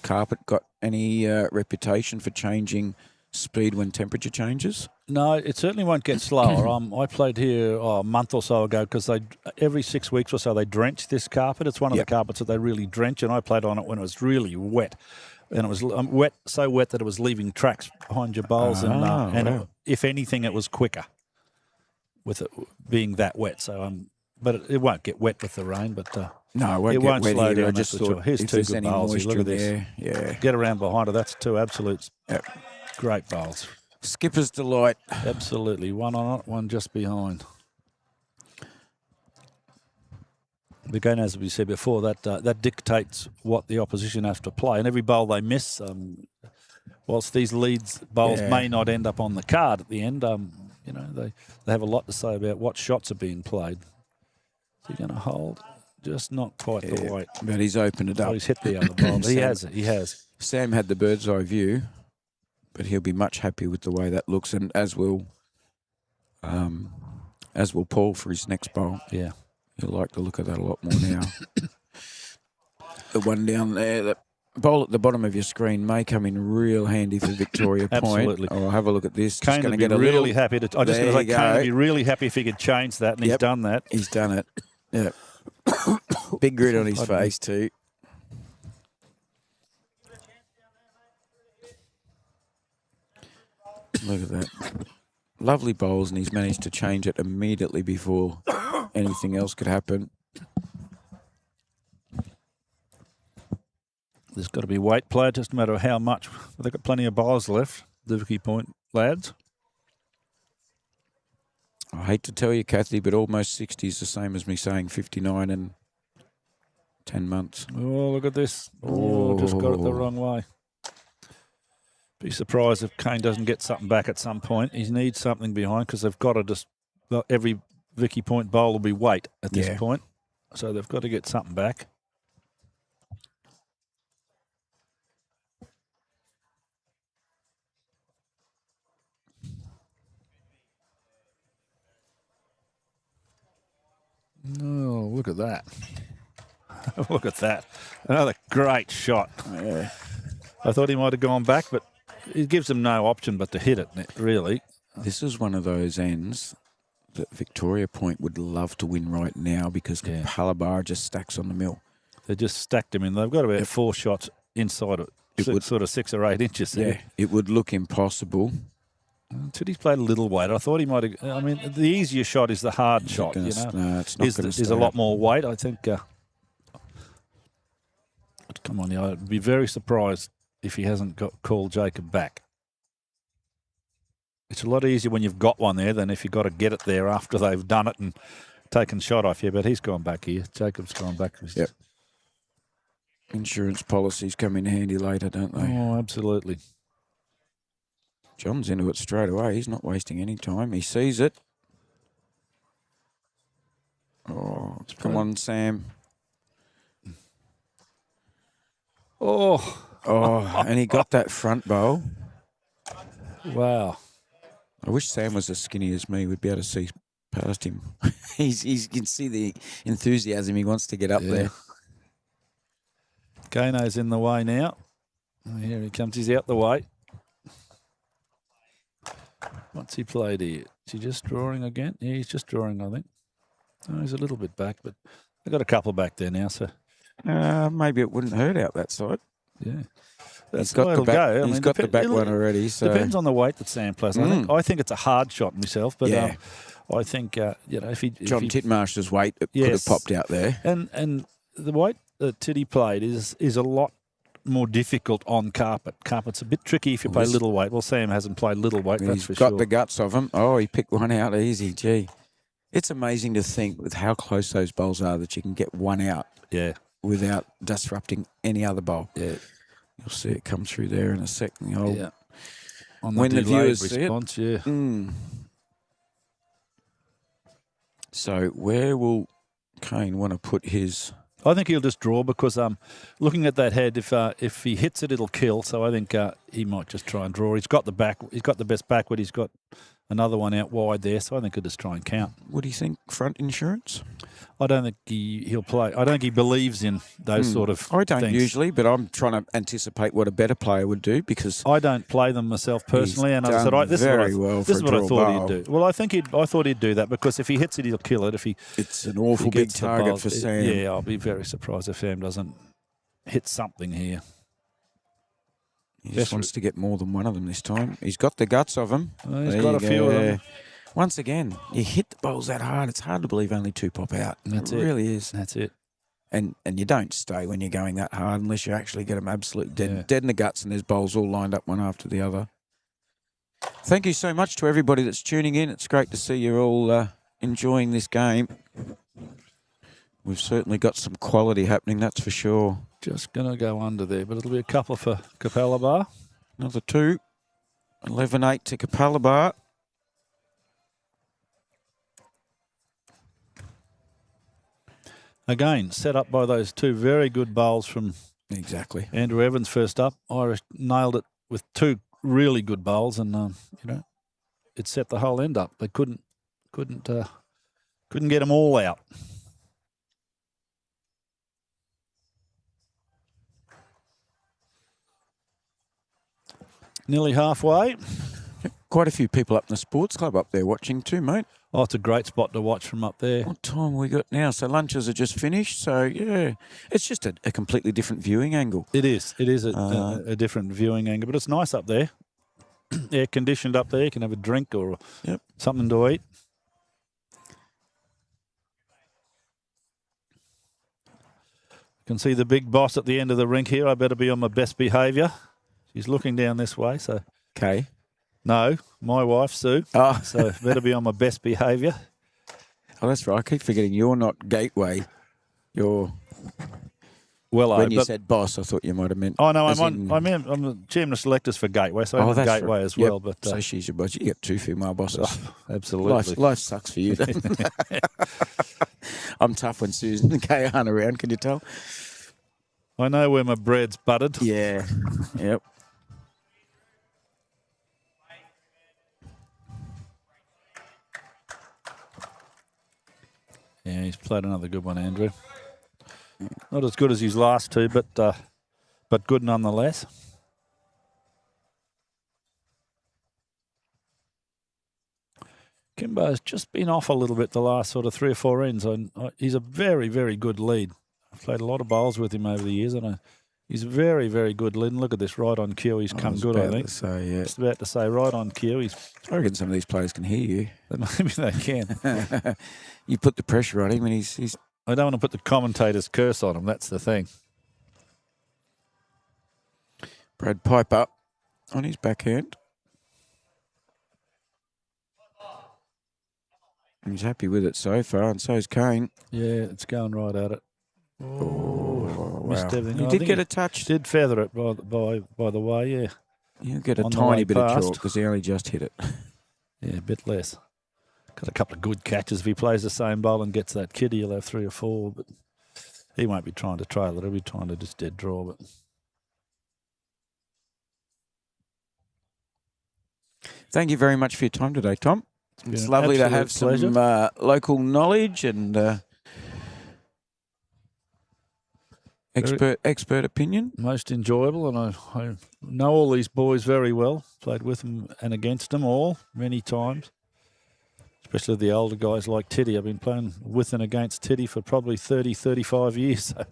carpet got any reputation for changing speed when temperature changes? No, it certainly won't get slower. I played here a month or so ago because every 6 weeks or so they drench this carpet. It's one of the carpets that they really drench, and I played on it when it was really wet. And it was wet, so wet that it was leaving tracks behind your bowls. If anything, it was quicker with it being that wet. So, but it won't get wet with the rain. But no, it won't slow down. I just thought here's two good bowls. Look at this. this. Yeah. Get around behind her. That's two absolute great bowls. Skipper's delight. Absolutely. One on it, one just behind. Again, as we said before, that dictates what the opposition have to play. And every bowl they miss, whilst these leads bowls may not end up on the card at the end, they have a lot to say about what shots are being played. Is he going to hold? Just not quite the weight. But he's opened it up. He's hit the other bowl. He has. Sam had the bird's eye view, but he'll be much happy with the way that looks, and as will Paul for his next bowl. Yeah. You'll like to look at that a lot more now. The one down there, the bowl at the bottom of your screen may come in real handy for Victoria Point. Absolutely. Oh, have a look at this. Kane would be really happy to. I just going to say Kane would be really happy if he could change that, and he's done that. He's done it. Yeah. Big grin on his face too. Look at that. Lovely bowls, and he's managed to change it immediately before anything else could happen. There's got to be weight play, just no matter how much. They've got plenty of bowls left, the Vicky Point lads. I hate to tell you, Kathy, but almost 60 is the same as me saying 59 and 10 months. Oh, look at this. Oh, just got it the wrong way. Be surprised if Kane doesn't get something back at some point. He needs something behind because they've got to just... Every Vicky Point bowl will be weight at this point. So they've got to get something back. Oh, look at that. Look at that. Another great shot. Yeah. I thought he might have gone back, but it gives them no option but to hit it, really. This is one of those ends that Victoria Point would love to win right now because Capalaba just stacks on the mill. They just stacked him in. They've got about 4 shots inside it, sort of 6 or 8 inches there. Yeah, it would look impossible. Tiddy's played a little weight. I thought he might have... I mean, the easier shot is the hard shot, No, it's not going to There's a lot more weight, I think. Come on, I'd be very surprised if he hasn't called Jacob back. It's a lot easier when you've got one there than if you've got to get it there after they've done it and taken shot off you. But he's gone back here. Jacob's gone back. Yep. Insurance policies come in handy later, don't they? Oh, absolutely. John's into it straight away. He's not wasting any time. He sees it. Oh, come on, Sam. Oh, and he got that front bowl. Wow. I wish Sam was as skinny as me. We'd be able to see past him. You can see the enthusiasm. He wants to get up there. Kano's in the way now. Oh, here he comes. He's out the way. What's he played here? Is he just drawing again? Yeah, he's just drawing, I think. Oh, he's a little bit back, but they've got a couple back there now, so... maybe it wouldn't hurt out that side. Yeah. He's got the back, he's got the back one already. So. Depends on the weight that Sam plays. I think it's a hard shot myself, but I think if he John Titmarsh's weight could have Yes. popped out there. and the weight that Titty played is a lot more difficult on carpet. Carpet's a bit tricky if you play little weight. Well, Sam hasn't played little weight, that's for sure. He's got the guts of him. Oh, he picked one out easy. Gee. It's amazing to think with how close those bowls are that you can get one out without disrupting any other bowl. Yeah. You'll see it come through there in a second. On when the viewers response, see it. So where will Kane want to put his... I think he'll just draw because looking at that head, if he hits it, it'll kill. So I think he might just try and draw. He's got the best backward. He's got another one out wide there. So I think he'll just try and count. What do you think? Front insurance? I don't think he'll play. I don't think he believes in those sort of I don't things. usually, but I'm trying to anticipate what a better player would do because I don't play them myself personally. And I said, this is what I thought he'd do. Well, I thought he'd do that because if he hits it, he'll kill it. It's an awful big target for Sam. Yeah, I'll be very surprised if Sam doesn't hit something here. He just wants to get more than one of them this time. He's got the guts of them. He's got a few of them. Once again, you hit the bowls that hard, it's hard to believe only 2 pop out. It really is. That's it. And you don't stay when you're going that hard unless you actually get them absolute dead in the guts and there's bowls all lined up one after the other. Thank you so much to everybody that's tuning in. It's great to see you're all enjoying this game. We've certainly got some quality happening, that's for sure. Just going to go under there, but it'll be a couple for Capalaba. Another 2. 11-8 to Capalaba. Again, set up by those 2 very good bowls from Andrew Evans first up. Irish nailed it with 2 really good bowls, and it set the whole end up. They couldn't get them all out. Nearly halfway. Quite a few people up in the sports club up there watching too, mate. Oh, it's a great spot to watch from up there. What time we got now? So lunches are just finished. So, yeah, it's just a completely different viewing angle. It is. It is a different viewing angle, but it's nice up there. Air conditioned up there. You can have a drink or something to eat. You can see the big boss at the end of the rink here. I better be on my best behaviour. She's looking down this way, so... Okay. No, my wife, Sue. Oh. So better be on my best behaviour. Oh, that's right. I keep forgetting you're not Gateway. You're... Well, when you said boss, I thought you might have meant... Oh, no, I'm the chairman of selectors for Gateway, so I'm Gateway right. as well. But so she's your boss. You get 2 female bosses. Oh, absolutely. Life sucks for you. I'm tough when Susan and Kay aren't around, can you tell? I know where my bread's buttered. Yeah. Yep. Yeah, he's played another good one, Andrew. Not as good as his last 2, but good nonetheless. Kimbo's just been off a little bit the last sort of 3 or 4 ends. He's a very, very good lead. I've played a lot of bowls with him over the years, and he's very, very good lead. And look at this, right on cue. He's come good, I think. Just about to say, right on cue. I reckon some of these players can hear you. Maybe they can. You put the pressure on him, and he's. I don't want to put the commentator's curse on him. That's the thing. Brad Piper on his backhand. He's happy with it so far, and so is Kane. Yeah, it's going right at it. Oh, missed everything. He did get a touch. Did feather it by the way, yeah. He'll get a tiny bit of chalk because he only just hit it. Yeah, a bit less. Got a couple of good catches. If he plays the same bowl and gets that kitty, he'll have 3 or 4. But he won't be trying to trail it. He'll be trying to just dead draw. But thank you very much for your time today, Tom. It's lovely to have some local knowledge and expert opinion. Most enjoyable, and I know all these boys very well. Played with them and against them all many times. Especially the older guys like Titty. I've been playing with and against Titty for probably 30, 35 years. So.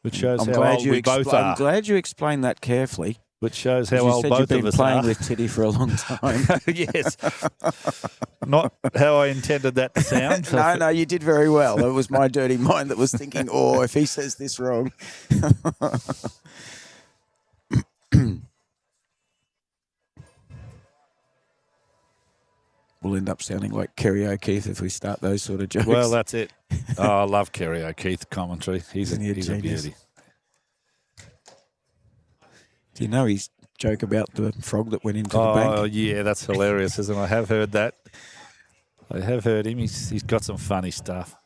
Which shows how old we both are. I'm glad you explained that carefully. which shows how You old said both you've been of us playing are. with Titty for a long time. Yes. Not how I intended that to sound. No, you did very well. It was my dirty mind that was thinking, oh, if he says this wrong. We'll end up sounding like Kerry O'Keefe if we start those sort of jokes. Well, that's it. Oh, I love Kerry O'Keefe commentary. He's a genius? beauty. Do you know his joke about the frog that went into the bank? Oh, yeah, that's hilarious, isn't it? I have heard that. I have heard him. He's got some funny stuff.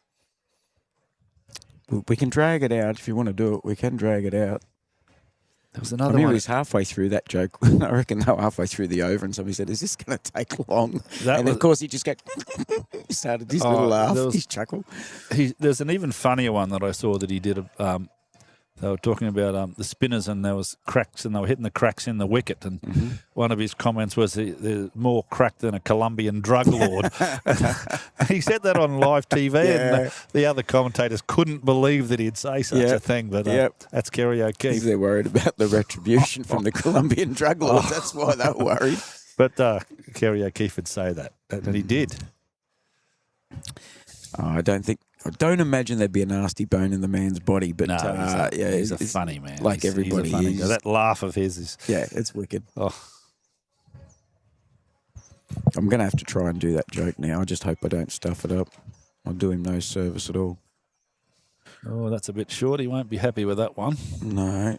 We can drag it out if you want to do it. We can drag it out. There was I another remember one. he was halfway through that joke. I reckon they were halfway through the over, and somebody said, "Is this going to take long?" And of course, he just he started his little laugh, his chuckle. There's an even funnier one that I saw that he did. They were talking about the spinners, and there was cracks, and they were hitting the cracks in the wicket. And one of his comments was, "There's more crack than a Colombian drug lord." He said that on live TV, and the other commentators couldn't believe that he'd say such a thing. But that's Kerry O'Keefe. They're worried about the retribution from the Colombian drug lords. That's why they're worried. But Kerry O'Keefe would say that, and he did. I don't imagine there'd be a nasty bone in the man's body, but No, he's a funny man. Like everybody. He's a funny guy. That laugh of his is... Yeah, it's wicked. Oh. I'm going to have to try and do that joke now. I just hope I don't stuff it up. I'll do him no service at all. Oh, that's a bit short. He won't be happy with that one. No.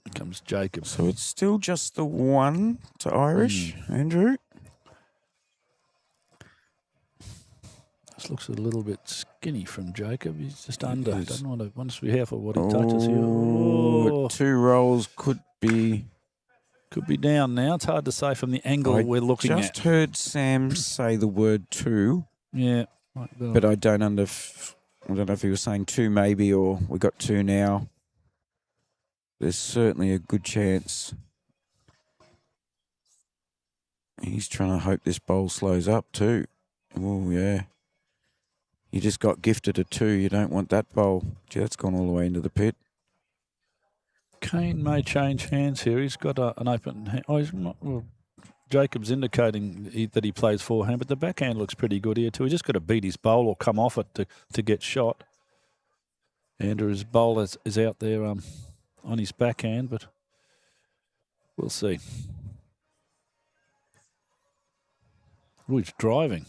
Here comes Jacob. So it's still just the one to Irish, Andrew. This looks a little bit skinny from Jacob. He's just under. Don't want to be careful what he touches here. Oh. 2 rolls could be down now. It's hard to say from the angle we're looking at. Just heard Sam say the word 2. Yeah. But I don't know if he was saying 2 maybe, or we got 2 now. There's certainly a good chance. He's trying to hope this bowl slows up too. Oh, yeah. You just got gifted a 2. You don't want that bowl. Gee, that's gone all the way into the pit. Kane may change hands here. He's got an open hand. Oh, Jacob's indicating that he plays forehand, but the backhand looks pretty good here too. He's just got to beat his bowl or come off it to get shot. Andrew's bowl is out there on his backhand, but we'll see. Oh, he's driving.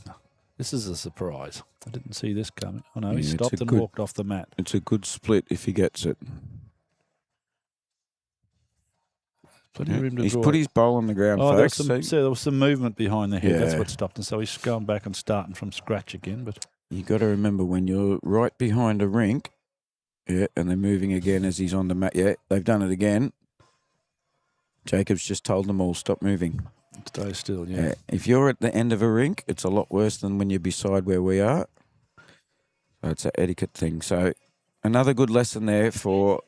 This is a surprise. I didn't see this coming. Oh, no, he stopped and walked off the mat. It's a good split if he gets it. Plenty of room to he's draw. Put his bowl on the ground, folks. There was some movement behind the head. That's what stopped him. So he's going back and starting from scratch again. But you got to remember when you're right behind a rink, and they're moving again as he's on the mat. Yeah, they've done it again. Jacob's just told them all, stop moving. Stay still, yeah. If you're at the end of a rink, it's a lot worse than when you're beside where we are. So it's an etiquette thing. So another good lesson there for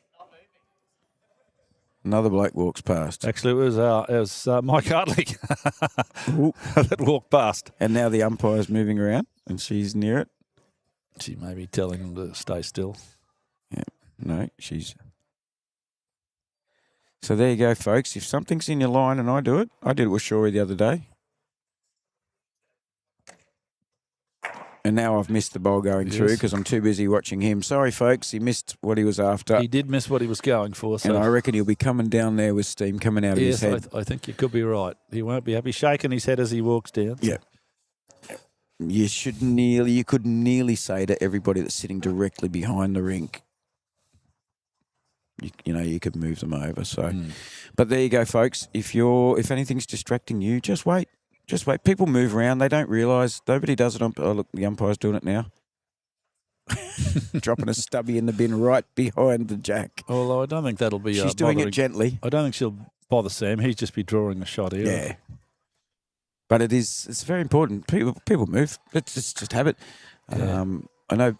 another bloke walks past. Actually, it was Mike Hartley that walked past. And now the umpire's moving around and she's near it. She may be telling him to stay still. Yeah, no, she's... So there you go, folks. If something's in your line and I do it, I did it with Shorey the other day. And now I've missed the ball going through because I'm too busy watching him. Sorry, folks. He missed what he was after. He did miss what he was going for. So. And I reckon he'll be coming down there with steam coming out of his head. I think you could be right. He won't be happy. Shaking his head as he walks down. Yeah. You could nearly say to everybody that's sitting directly behind the rink, you could move them over. So, But there you go, folks. If anything's distracting you, just wait. Just wait. People move around. They don't realise. Nobody does it on... Oh, look, the umpire's doing it now. Dropping a stubby in the bin right behind the jack. Although I don't think that'll be... She's doing it gently. I don't think she'll bother Sam. He'd just be drawing a shot here. Yeah. But it's very important. People move. It's just habit. Yeah. I know...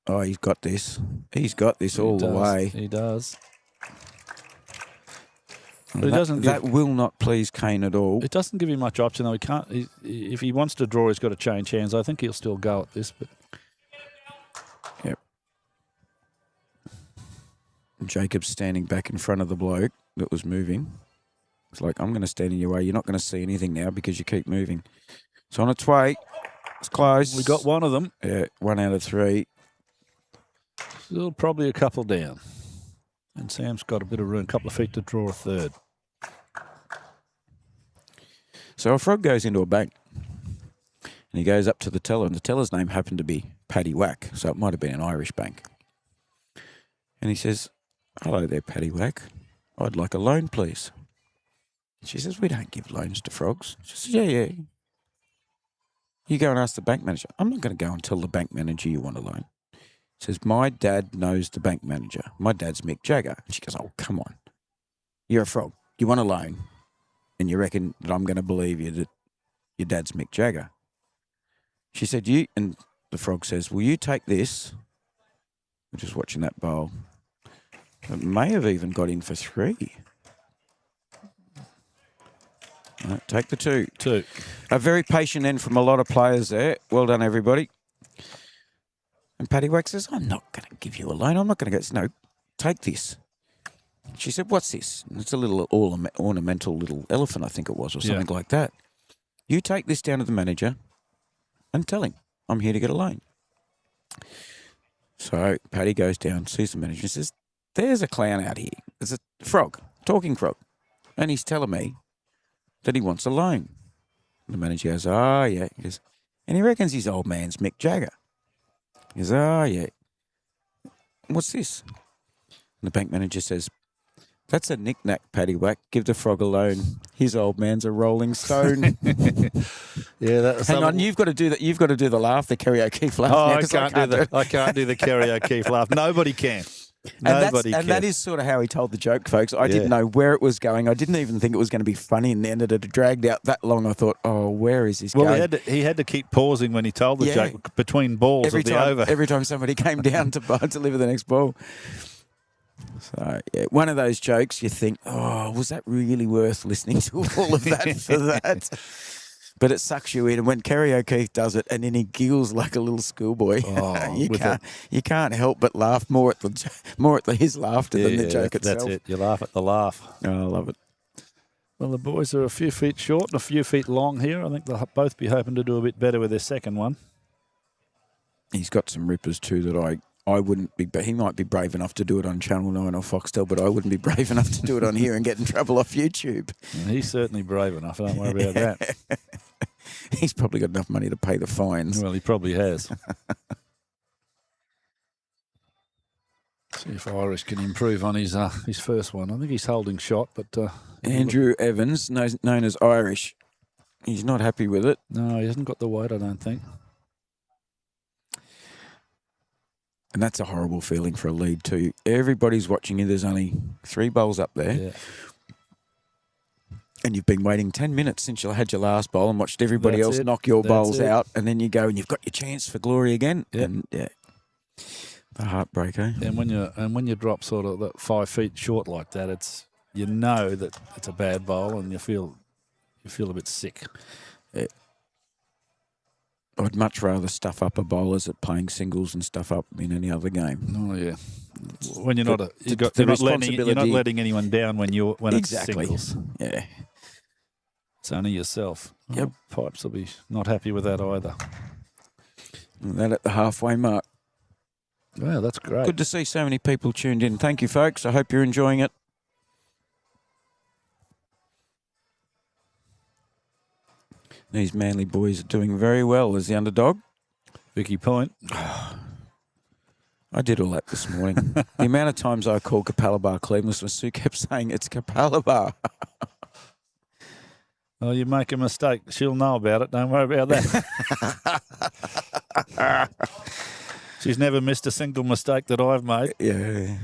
Oh, he's got this. He's got this all the way. He does. But that will not please Kane at all. It doesn't give him much option, though. He can't. If he wants to draw, he's got to change hands. I think he'll still go at this. But yep. Jacob's standing back in front of the bloke. that was moving. It's like, I'm going to stand in your way. You're not going to see anything now because you keep moving. It's on its way. It's close. We got one of them. Yeah, 1 out of 3. Still probably a couple down. And Sam's got a bit of room, a couple of feet to draw a third. So a frog goes into a bank. And he goes up to the teller, and the teller's name happened to be Paddy Whack, so it might have been an Irish bank. And he says, "Hello there, Paddy Whack. I'd like a loan, please." She says, "We don't give loans to frogs." She says, Yeah. You go and ask the bank manager. I'm not going to go and tell the bank manager you want a loan. He says, "My dad knows the bank manager. My dad's Mick Jagger." And she goes, "Oh, come on. You're a frog. You want a loan, and you reckon that I'm going to believe you that your dad's Mick Jagger?" She said, and the frog says, "Will you take this?" We're just watching that bowl. It may have even got in for 3. Right, take the 2. 2. A very patient end from a lot of players there. Well done, everybody. And Paddy Whack says, "I'm not going to give you a loan. I'm not going to go." No, take this. She said, "What's this?" And it's a little ornamental little elephant, I think it was, or something like that. "You take this down to the manager and tell him I'm here to get a loan." So Paddy goes down, sees the manager, and says, "There's a clown out here. There's a frog, talking frog, and he's telling me that he wants a loan." And the manager goes, "Oh, yeah." He goes, "And he reckons his old man's Mick Jagger." He goes, "Oh, yeah. What's this?" And the bank manager says, "That's a knick-knack, Paddy Whack. Give the frog a loan. His old man's a rolling stone." Hang on, you've got to do that. You've got to do the laugh, the karaoke laugh. Oh, now, I can't do the karaoke laugh. Nobody can. And that is sort of how he told the joke, folks. I didn't know where it was going. I didn't even think it was going to be funny, and then it had dragged out that long. I thought, oh, where is this going? Well, he had to keep pausing when he told the joke between balls of the over. Every time somebody came down to deliver the next ball. So, yeah, one of those jokes you think, oh, was that really worth listening to all of that for that? But it sucks you in. And when karaoke does it, and then he giggles like a little schoolboy, you can't help but laugh more at his laughter than the joke itself. That's it. You laugh at the laugh. Oh, I love it. Well, the boys are a few feet short and a few feet long here. I think they'll both be hoping to do a bit better with their second one. He's got some rippers too that I wouldn't be. He might be brave enough to do it on Channel 9 or Foxtel, but I wouldn't be brave enough to do it on here and get in trouble off YouTube. And he's certainly brave enough. Don't worry about that. He's probably got enough money to pay the fines. Well, he probably has. See if Irish can improve on his first one. I think he's holding shot, but Andrew Evans, known as Irish, he's not happy with it. No, he hasn't got the weight, I don't think. And that's a horrible feeling for a lead too. Everybody's watching you. There's only 3 bowls up there. Yeah. And you've been waiting 10 minutes since you had your last bowl and watched everybody else knock your bowls out. And then you go and you've got your chance for glory again. Yep. And the heartbreak, eh? And when you drop sort of 5 feet short like that, you know that it's a bad bowl and you feel a bit sick. Yeah. I'd much rather stuff up a bowlers at playing singles and stuff up in any other game. Oh yeah, when you're not letting anyone down when it's singles. Yeah, it's only yourself. Yep, Pipes will be not happy with that either. And that at the halfway mark. Wow, that's great. Good to see so many people tuned in. Thank you, folks. I hope you're enjoying it. These Manly boys are doing very well as the underdog. Vicky Point. I did all that this morning. The amount of times I called Capalaba Cleveland, Sue kept saying it's Capalaba. Well, you make a mistake. She'll know about it. Don't worry about that. She's never missed a single mistake that I've made. Yeah.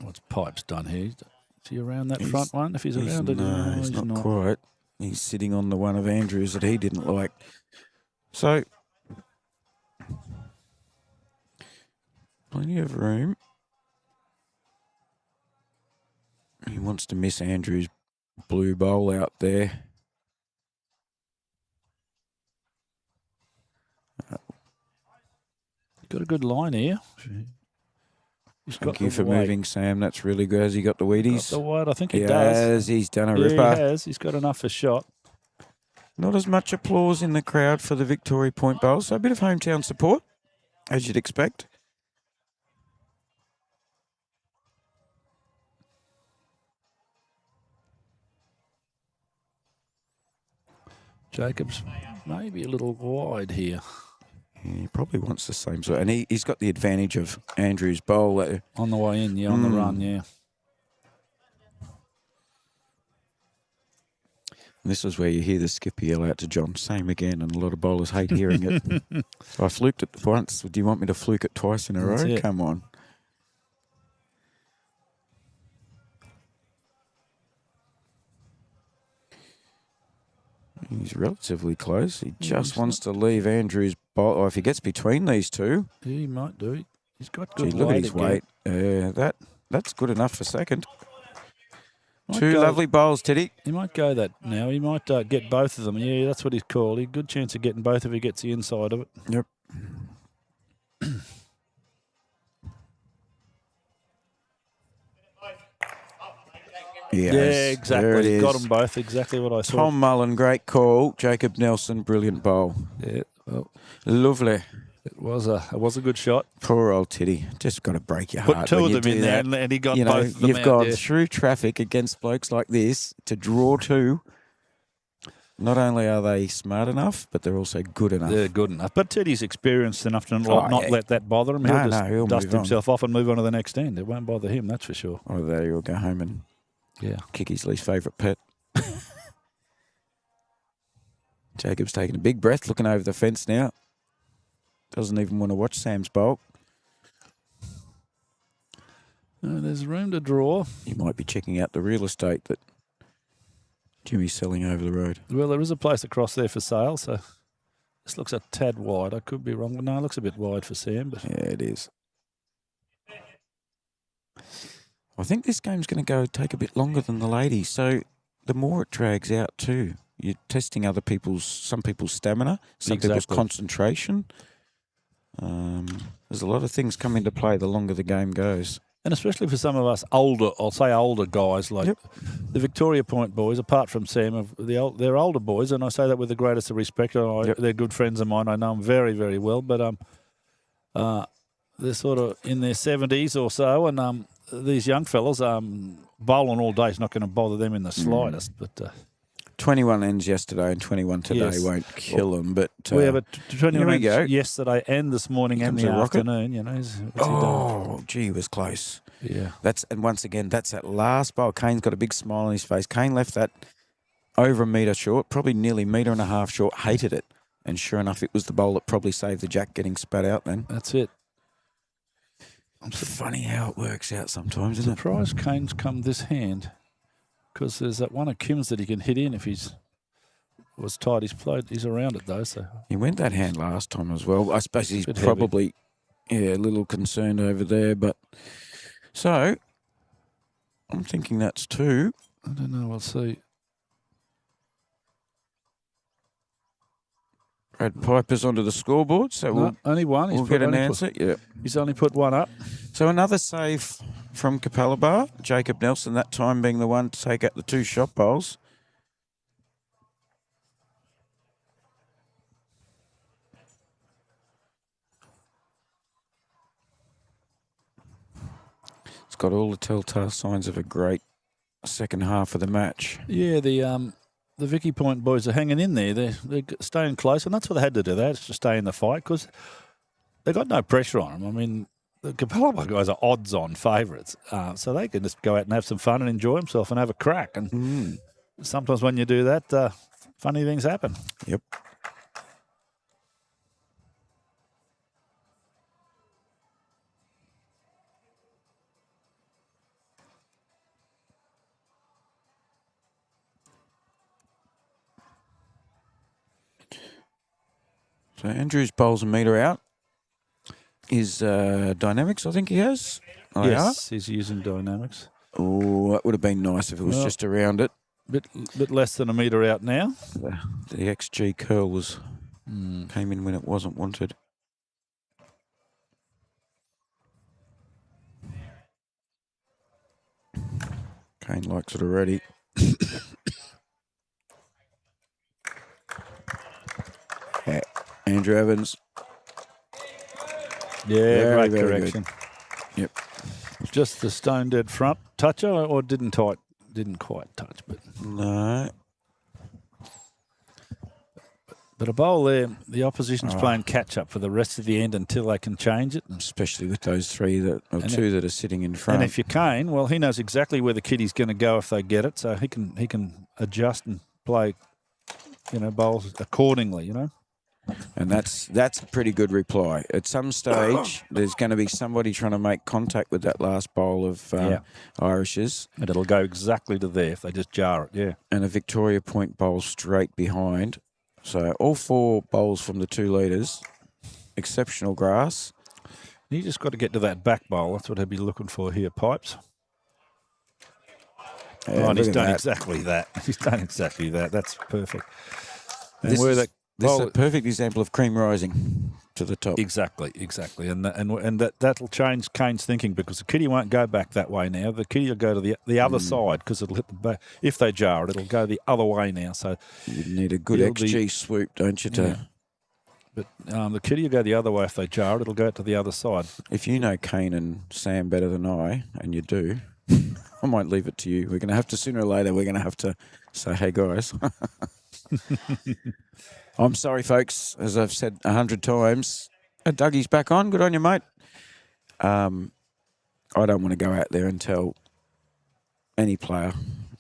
What's Pipes done here? Is he around that front one? If he's around it, no, he's not quite. He's sitting on the one of Andrews that he didn't like. So, plenty of room. He wants to miss Andrews' blue bowl out there. Got a good line here. He's got Thank you for moving, Sam. That's really good. Has he got the Wheaties? Got the weight. I think he does. He's done a ripper. He has. He's got enough for shot. Not as much applause in the crowd for the Victoria Point Bowl, so a bit of hometown support, as you'd expect. Jacobs maybe a little wide here. He probably wants the same sort. And he's got the advantage of Andrew's bowl. On the way in, on the run, yeah. And this is where you hear the skipper yell out to John, same again, and a lot of bowlers hate hearing it. So I fluked it once. Do you want me to fluke it twice in a row? Come on. He's relatively close. He just wants to leave Andrew's bowl. Or if he gets between these two. He might do. He's got good weight. Look at his weight. That's good enough for second. Two lovely bowls, Teddy. He might go that now. He might get both of them. Yeah, that's what he's called. A good chance of getting both if he gets the inside of it. Yep. Yeah, exactly. Got them both. Exactly what I thought. Tom Mullen, great call. Jacob Nelson, brilliant bowl. Yeah, well, lovely. It was a good shot. Poor old Teddy. Just got to break your heart. Put two of them in there, and he got both of them You've gone through traffic against blokes like this to draw two. Not only are they smart enough, but they're also good enough. They're good enough. But Teddy's experienced enough to not let that bother him. He'll dust himself off and move on to the next end. It won't bother him, that's for sure. Oh, there you'll go home and kick his least favourite pet. Jacob's taking a big breath, looking over the fence now. Doesn't even want to watch Sam's bowl. There's room to draw. He might be checking out the real estate that Jimmy's selling over the road. Well, there is a place across there for sale, so this looks a tad wide. I could be wrong, but no, it looks a bit wide for Sam. But yeah, it is. I think this game's going to take a bit longer than the ladies, so the more it drags out too. You're testing some people's stamina, some people's concentration. There's a lot of things come into play the longer the game goes. And especially for some of us older guys like the Victoria Point boys, apart from Sam, they're older boys, and I say that with the greatest of respect. They're good friends of mine. I know them very, very well, but they're sort of in their 70s or so, and these young fellas, bowling all day is not going to bother them in the slightest. But 21 ends yesterday and 21 today won't kill them. But we have a 21 ends yesterday and this morning and the afternoon. You know, gee, was close. Yeah, and once again, that's that last bowl. Kane's got a big smile on his face. Kane left that over a metre short, probably nearly metre and a half short. Hated it, and sure enough, it was the bowl that probably saved the jack getting spat out. Then that's it. It's funny how it works out sometimes, isn't it? Surprised Kane's come this hand. Because there's that one of Kim's that he can hit in if he's was tight. He's around it though. So he went that hand last time as well. I suppose he's probably a little concerned over there. But so I'm thinking that's two. I don't know. We'll see. Brad Piper's onto the scoreboard, so only one. We'll get an answer. Yeah, he's only put one up. So another save from Capalaba. Jacob Nelson that time being the one to take out the two shot bowls. It's got all the telltale signs of a great second half of the match. Yeah, the Vicky Point boys are hanging in there. They're staying close, and that's what they had to do. They had to stay in the fight because they got no pressure on them. I mean, the Capalaba guys are odds-on favourites, so they can just go out and have some fun and enjoy themselves and have a crack. And sometimes when you do that, funny things happen. Yep. So Andrew's bowls a metre out. His dynamics, I think he has. Yes, he's using dynamics. Oh, that would have been nice if it was just around it. Bit less than a metre out now. The XG curl was came in when it wasn't wanted. Kane likes it already. Yeah. Andrew Evans. Yeah, great very correction. Good. Yep. Just the stone dead front toucher, or didn't quite touch, but No. But a bowl there, the opposition's playing catch up for the rest of the end until they can change it. Especially with those two that are sitting in front. And if you're Kane, well, he knows exactly where the kiddie's going to go if they get it, so he can adjust and play, bowls accordingly, And that's a pretty good reply. At some stage, there's going to be somebody trying to make contact with that last bowl of Irish's. And it'll go exactly to there if they just jar it, yeah. And a Victoria Point bowl straight behind. So all 4 bowls from the 2 leaders, exceptional grass. You just got to get to that back bowl. That's what I'd be looking for here, Pipes. Yeah, He's done exactly that. He's done exactly that. That's perfect. And this is a perfect example of cream rising to the top. Exactly. And that'll change Kane's thinking, because the kiddie won't go back that way now. The kiddie will go to the other side, because it'll hit the back. If they jar it, it'll go the other way now. So you need a good XG swoop, don't you? But the kiddie will go the other way if they jar it. It'll go to the other side. If you know Kane and Sam better than I, and you do, I might leave it to you. We're going to have to, sooner or later, we're going to have to say, hey, guys. I'm sorry, folks, as I've said 100 times. Dougie's back on. Good on you, mate. I don't want to go out there and tell any player,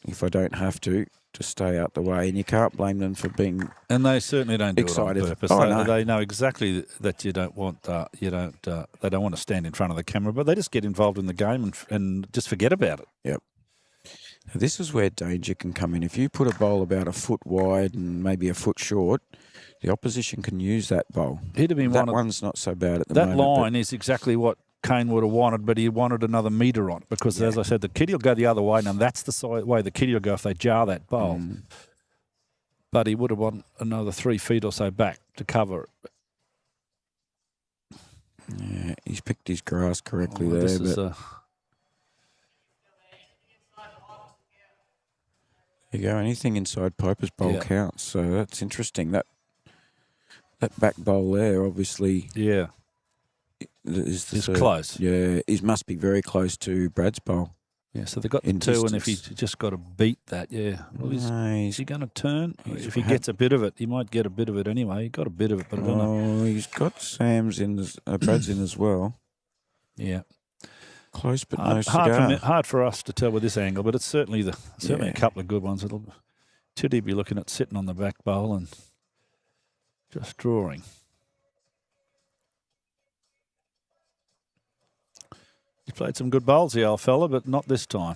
if I don't have to stay out the way. And you can't blame them for being And they certainly don't do excited. it on purpose. No. They know exactly that you don't want they don't want to stand in front of the camera, but they just get involved in the game and just forget about it. Yep. This is where danger can come in. If you put a bowl about a foot wide and maybe a foot short, the opposition can use that bowl. He'd have been one's not so bad at the moment. That line is exactly what Kane would have wanted, but he wanted another metre on it because, as I said, the kiddie will go the other way, and that's the way the kiddie will go if they jar that bowl. But he would have wanted another 3 feet or so back to cover it. Yeah, he's picked his grass correctly there. There you go. Anything inside Piper's bowl counts. So that's interesting. That back bowl there, obviously. Yeah. Is close. Yeah, it must be very close to Brad's bowl. Yeah, so they've got the 2, and if he's just got to beat that, Well, is he going to turn? If he gets a bit of it, he might get a bit of it anyway. He got a bit of it, but I don't know. He's got Sam's in, Brad's in as well. Yeah. Close, but no cigar. Hard for us to tell with this angle, but it's certainly a couple of good ones. Tiddy be looking at sitting on the back bowl and just drawing. He played some good bowls, the old fella, but not this time.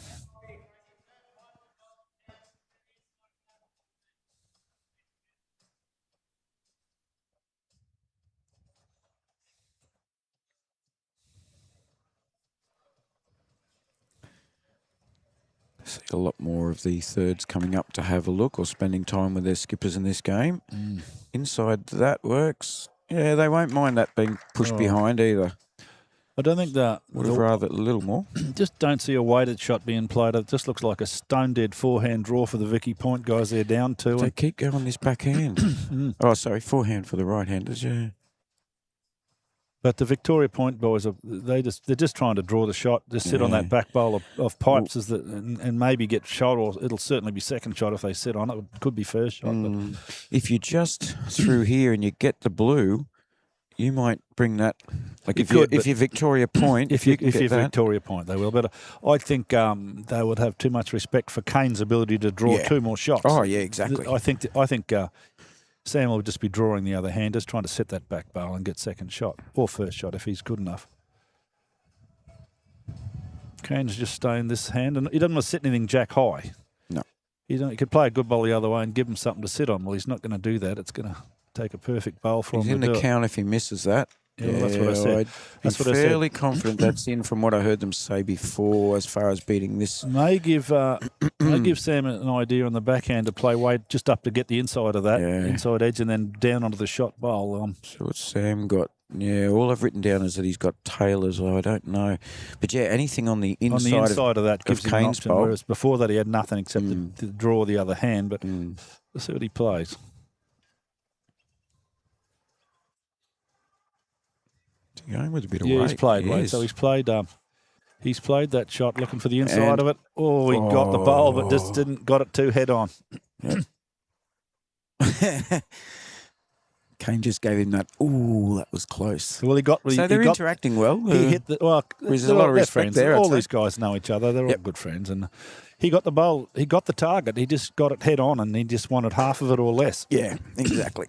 See a lot more of the thirds coming up to have a look or spending time with their skippers in this game. Inside that works. Yeah, they won't mind that being pushed behind either. I don't think that would have rather a little more. Just don't see a weighted shot being played. It just looks like a stone dead forehand draw for the Vicky Point guys. They're down 2. They keep going this backhand. Oh, sorry, forehand for the right-handers. Yeah. But the Victoria Point boys they're just trying to draw the shot. Just sit on that back bowl of pipes and maybe get shot, or it'll certainly be second shot if they sit on it. It could be first shot. But if you just through here and you get the blue, you might bring that. Like if you're Victoria Point, if you're Victoria Point, they will. But I think they would have too much respect for Kane's ability to draw 2 more shots. Oh yeah, exactly. I think Sam will just be drawing the other hand, just trying to set that back bowl and get second shot or first shot if he's good enough. Kane's just staying this hand, and he doesn't want to sit anything jack high. No. He could play a good bowl the other way and give him something to sit on. Well, he's not going to do that. It's going to take a perfect bowl for him to do. He's in the count if he misses that. Yeah, well, that's what I said. I'm fairly confident that's in from what I heard them say before as far as beating this. May give Sam an idea on the backhand to play weight just up to get the inside of that, inside edge, and then down onto the shot bowl. So what's Sam got? Yeah, all I've written down is that he's got tail as well. I don't know. But, yeah, anything on the inside, on the inside of that gives him an Kane's option, bowl. whereas before that he had nothing except to draw the other hand. But let's see what he plays. Going with a bit of weight. Yeah, he's played He weight. is. So he's played that shot looking for the inside of it. Oh, he got the bowl, but just didn't got it too head on. Yep. Kane just gave him that. Ooh, that was close. Well, So they're interacting well. He hit the. Well, there's a lot of respect friends. there. All these guys know each other. They're all good friends, and he got the bowl. He got the target. He just got it head on, and he just wanted half of it or less. Yeah, exactly.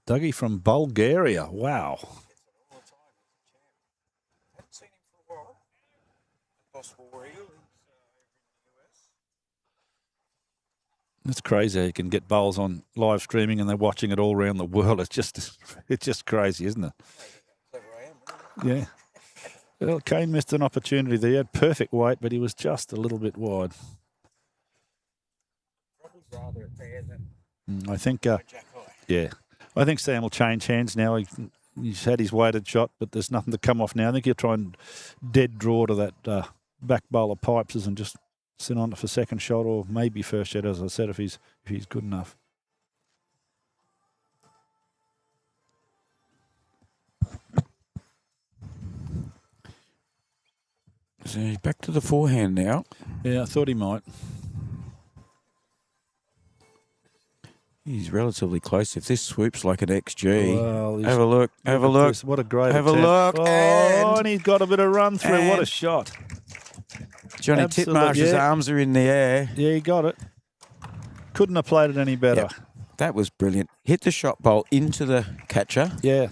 Dougie from Bulgaria. Wow. It's crazy how you can get bowls on live streaming and they're watching it all around the world. It's just crazy, isn't it? Yeah. Well, Kane missed an opportunity there. He had perfect weight, but he was just a little bit wide. I think, yeah. I think Sam will change hands now. He's had his weighted shot, but there's nothing to come off now. I think he'll try and dead draw to that back bowl of Pipes and just sit on it for second shot or maybe first shot, as I said, if he's good enough. So he's back to the forehand now. Yeah, I thought he might. He's relatively close. If this swoops like an XG, well, have a look. Have a look. What a great Have attempt. a look. Oh, and he's got a bit of run through. What a shot. Johnny Titmarsh's arms are in the air. Yeah, he got it. Couldn't have played it any better. Yep. That was brilliant. Hit the shot bowl into the catcher. Yeah.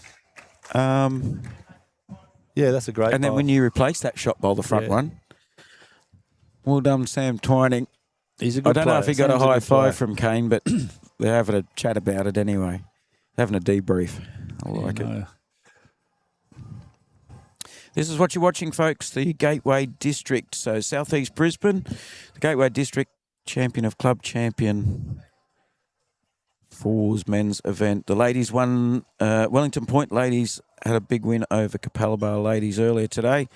Yeah, that's a great And then bowl. when you replace that shot bowl, the front one, well done, Sam Twining. He's a good I don't know if he got Sam's a high good player. five from Kane, but they're having a chat about it anyway. Having a debrief. I like it. This is what you're watching, folks, the Gateway District. So Southeast Brisbane, the Gateway District champion of club champion fours men's event. The ladies won, Wellington Point ladies had a big win over Capalaba ladies earlier today.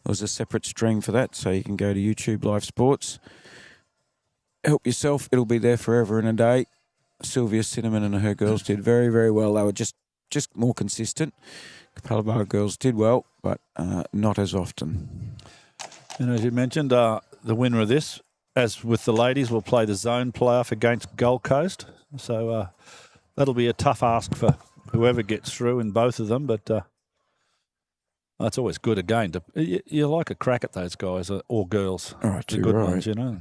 There was a separate stream for that, so you can go to Youtube Live Sports. Help yourself. It'll be there forever and a day. Sylvia Cinnamon and her girls did very, very well. They were just more consistent. Capalaba girls did well, but not as often. And as you mentioned, the winner of this, as with the ladies, will play the zone playoff against Gold Coast. So that'll be a tough ask for whoever gets through in both of them. But that's always good again. You like a crack at those guys or girls. All right, the good ones, you know.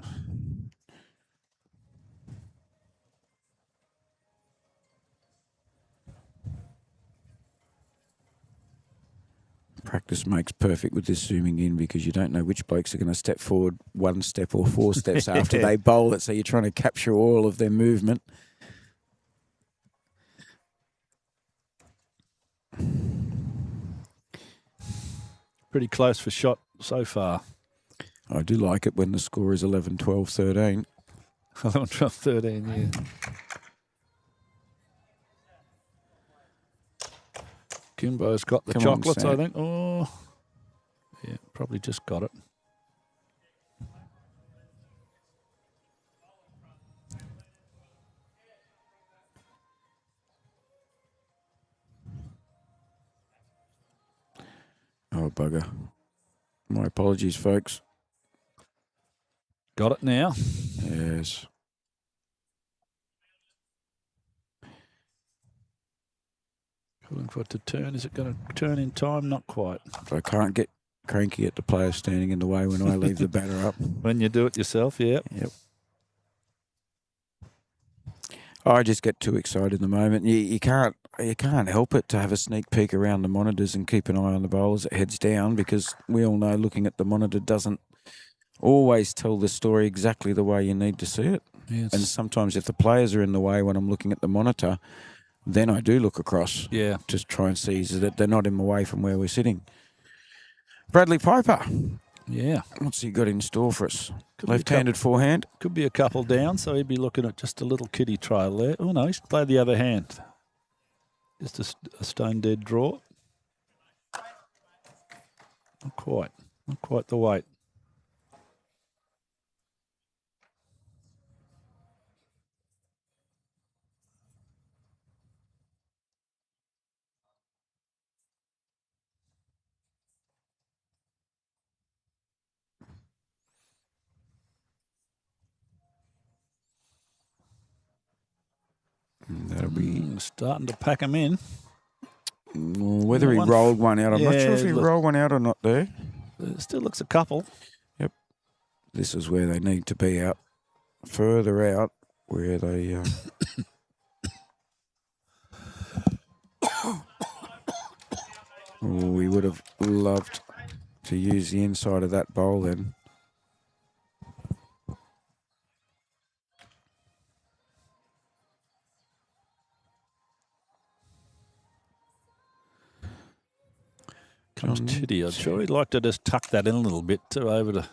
Practice makes perfect with this zooming in because you don't know which blokes are going to step forward 1 step or 4 steps after they bowl it. So you're trying to capture all of their movement. Pretty close for shot so far. I do like it when the score is 11, 12, 13. 11, 12, 13, yeah. Kimbo's got the chocolates, I think. Oh, yeah, probably just got it. Oh, bugger. My apologies, folks. Got it now. Yes. Looking for it to turn. Is it going to turn in time? Not quite. I can't get cranky at the player standing in the way when I leave the batter up. When you do it yourself, yeah. Yep. I just get too excited at the moment. You can't help it to have a sneak peek around the monitors and keep an eye on the bowl as it heads down, because we all know looking at the monitor doesn't always tell the story exactly the way you need to see it. Yes. And sometimes if the players are in the way when I'm looking at the monitor, then I do look across. Yeah. Just try and see that they're not in the way from where we're sitting. Bradley Piper Yeah. What's he got in store for us? Could be a Left-handed forehand. Could be a couple down, so he'd be looking at just a little kiddie trail there. Oh, no, he's played the other hand. Just a stone-dead draw. Not quite. Not quite the weight. That'll be starting to pack him in. Whether he rolled one out, I'm not sure if he rolled one out or not there. It still looks a couple. Yep. This is where they need to be out, further out, where they... we would have loved to use the inside of that bowl then. Titty, I'm sure he'd like to just tuck that in a little bit too, over to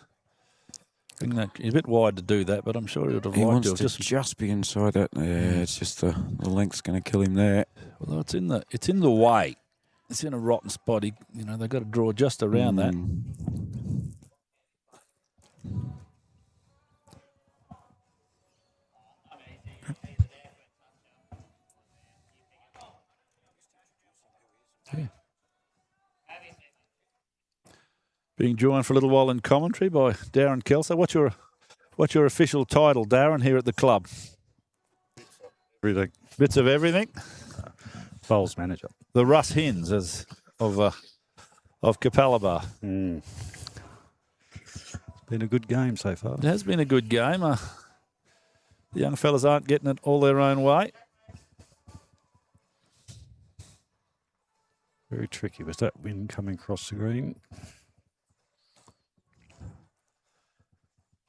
bring that. He's a bit wide to do that, but I'm sure he would have liked to just be inside that. Yeah, it's just the length's going to kill him there. Well, it's in the way. It's in a rotten spot. They've got to draw just around that. Yeah. Being joined for a little while in commentary by Darren Kelso. What's your official title, Darren, here at the club? Everything. Bits of everything. Bowls manager. The Russ Hins of Capalaba. It's been a good game so far. It has been a good game. The young fellas aren't getting it all their own way. Very tricky with that wind coming across the green.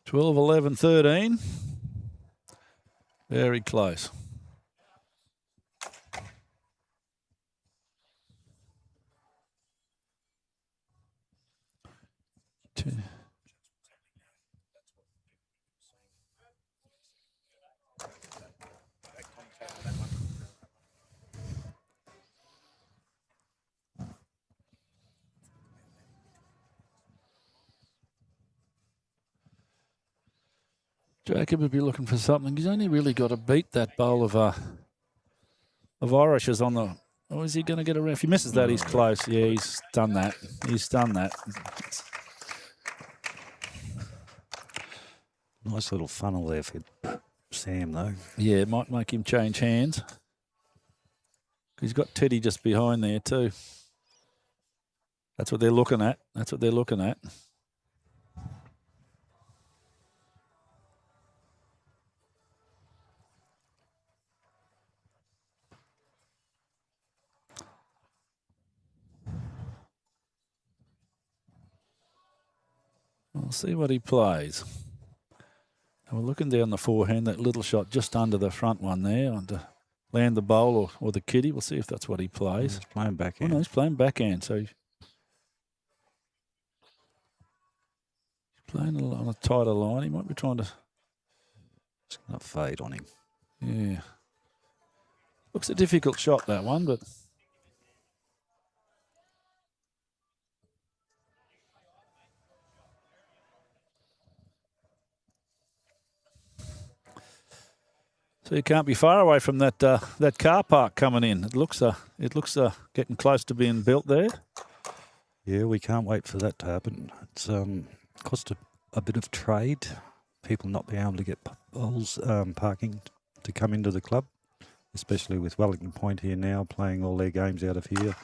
12, 11, 13. Very close. Jacob would be looking for something. He's only really got to beat that bowl of Irishes on the... Oh, is he going to get around? If he misses that, he's close. Yeah, he's done that. He's done that. Nice little funnel there for Sam, though. Yeah, it might make him change hands. He's got Teddy just behind there too. That's what they're looking at. That's what they're looking at. We'll see what he plays. And we're looking down the forehand, that little shot just under the front one there, and to land the bowl or the kiddie. We'll see if that's what he plays. He's playing backhand. Oh, no, he's playing backhand, so he's playing on a tighter line. He might be trying to... It's going to fade on him. Yeah. Looks a difficult shot, that one, but... So you can't be far away from that that car park coming in. It looks getting close to being built there. Yeah, we can't wait for that to happen. It's cost a bit of trade. People not being able to get bowls parking to come into the club, especially with Wellington Point here now playing all their games out of here.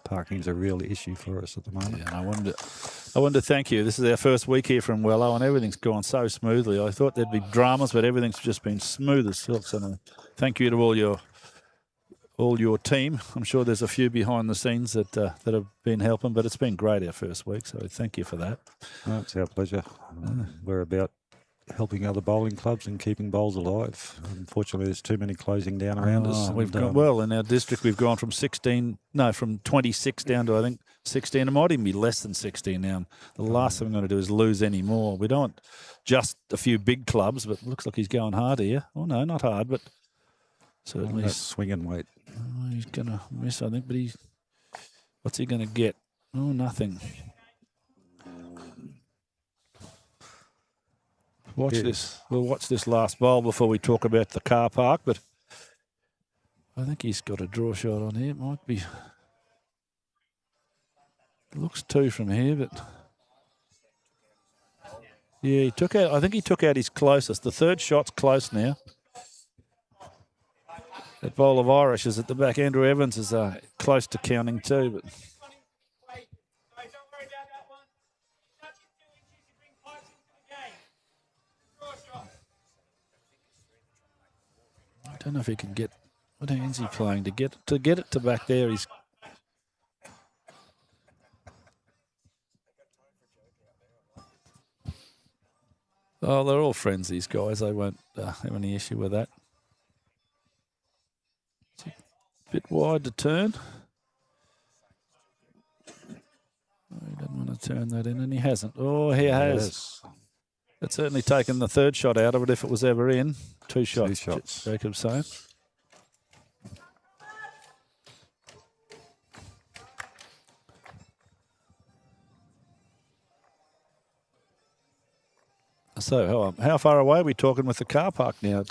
Parking's a real issue for us at the moment. Yeah, and I wanted to thank you. This is our first week here from Wello, and everything's gone so smoothly. I thought there'd be dramas, but everything's just been smooth as silk. So thank you to all your team. I'm sure there's a few behind the scenes that have been helping, but it's been great our first week. So thank you for that. No, it's our pleasure. We're about helping other bowling clubs and keeping bowls alive. Unfortunately, there's too many closing down around us. We've got, well, in our district, we've gone from 26 down to, I think, 16. It might even be less than 16 now. The last thing I'm going to do is lose any more. We don't want just a few big clubs, but it looks like he's going hard here. Oh, no, not hard, but certainly. Swinging weight. Oh, he's going to miss, I think, but what's he going to get? Oh, nothing. Watch this. We'll watch this last bowl before we talk about the car park, but I think he's got a draw shot on here. It might be. It looks 2 from here, but yeah, he took out. I think he took out his closest. The third shot's close now. That bowl of Irish is at the back. Andrew Evans is close to counting 2, but. I don't know if he can get. What hand's he playing to get it to back there? He's. Oh, they're all friends, these guys. They won't have any issue with that. It's a bit wide to turn. Oh, he doesn't want to turn that in, and he hasn't. Oh, he has. Yes. It's certainly taken the third shot out of it if it was ever in. 2 shots. 2 shots. Jacob's saying. So how far away are we talking with the car park now?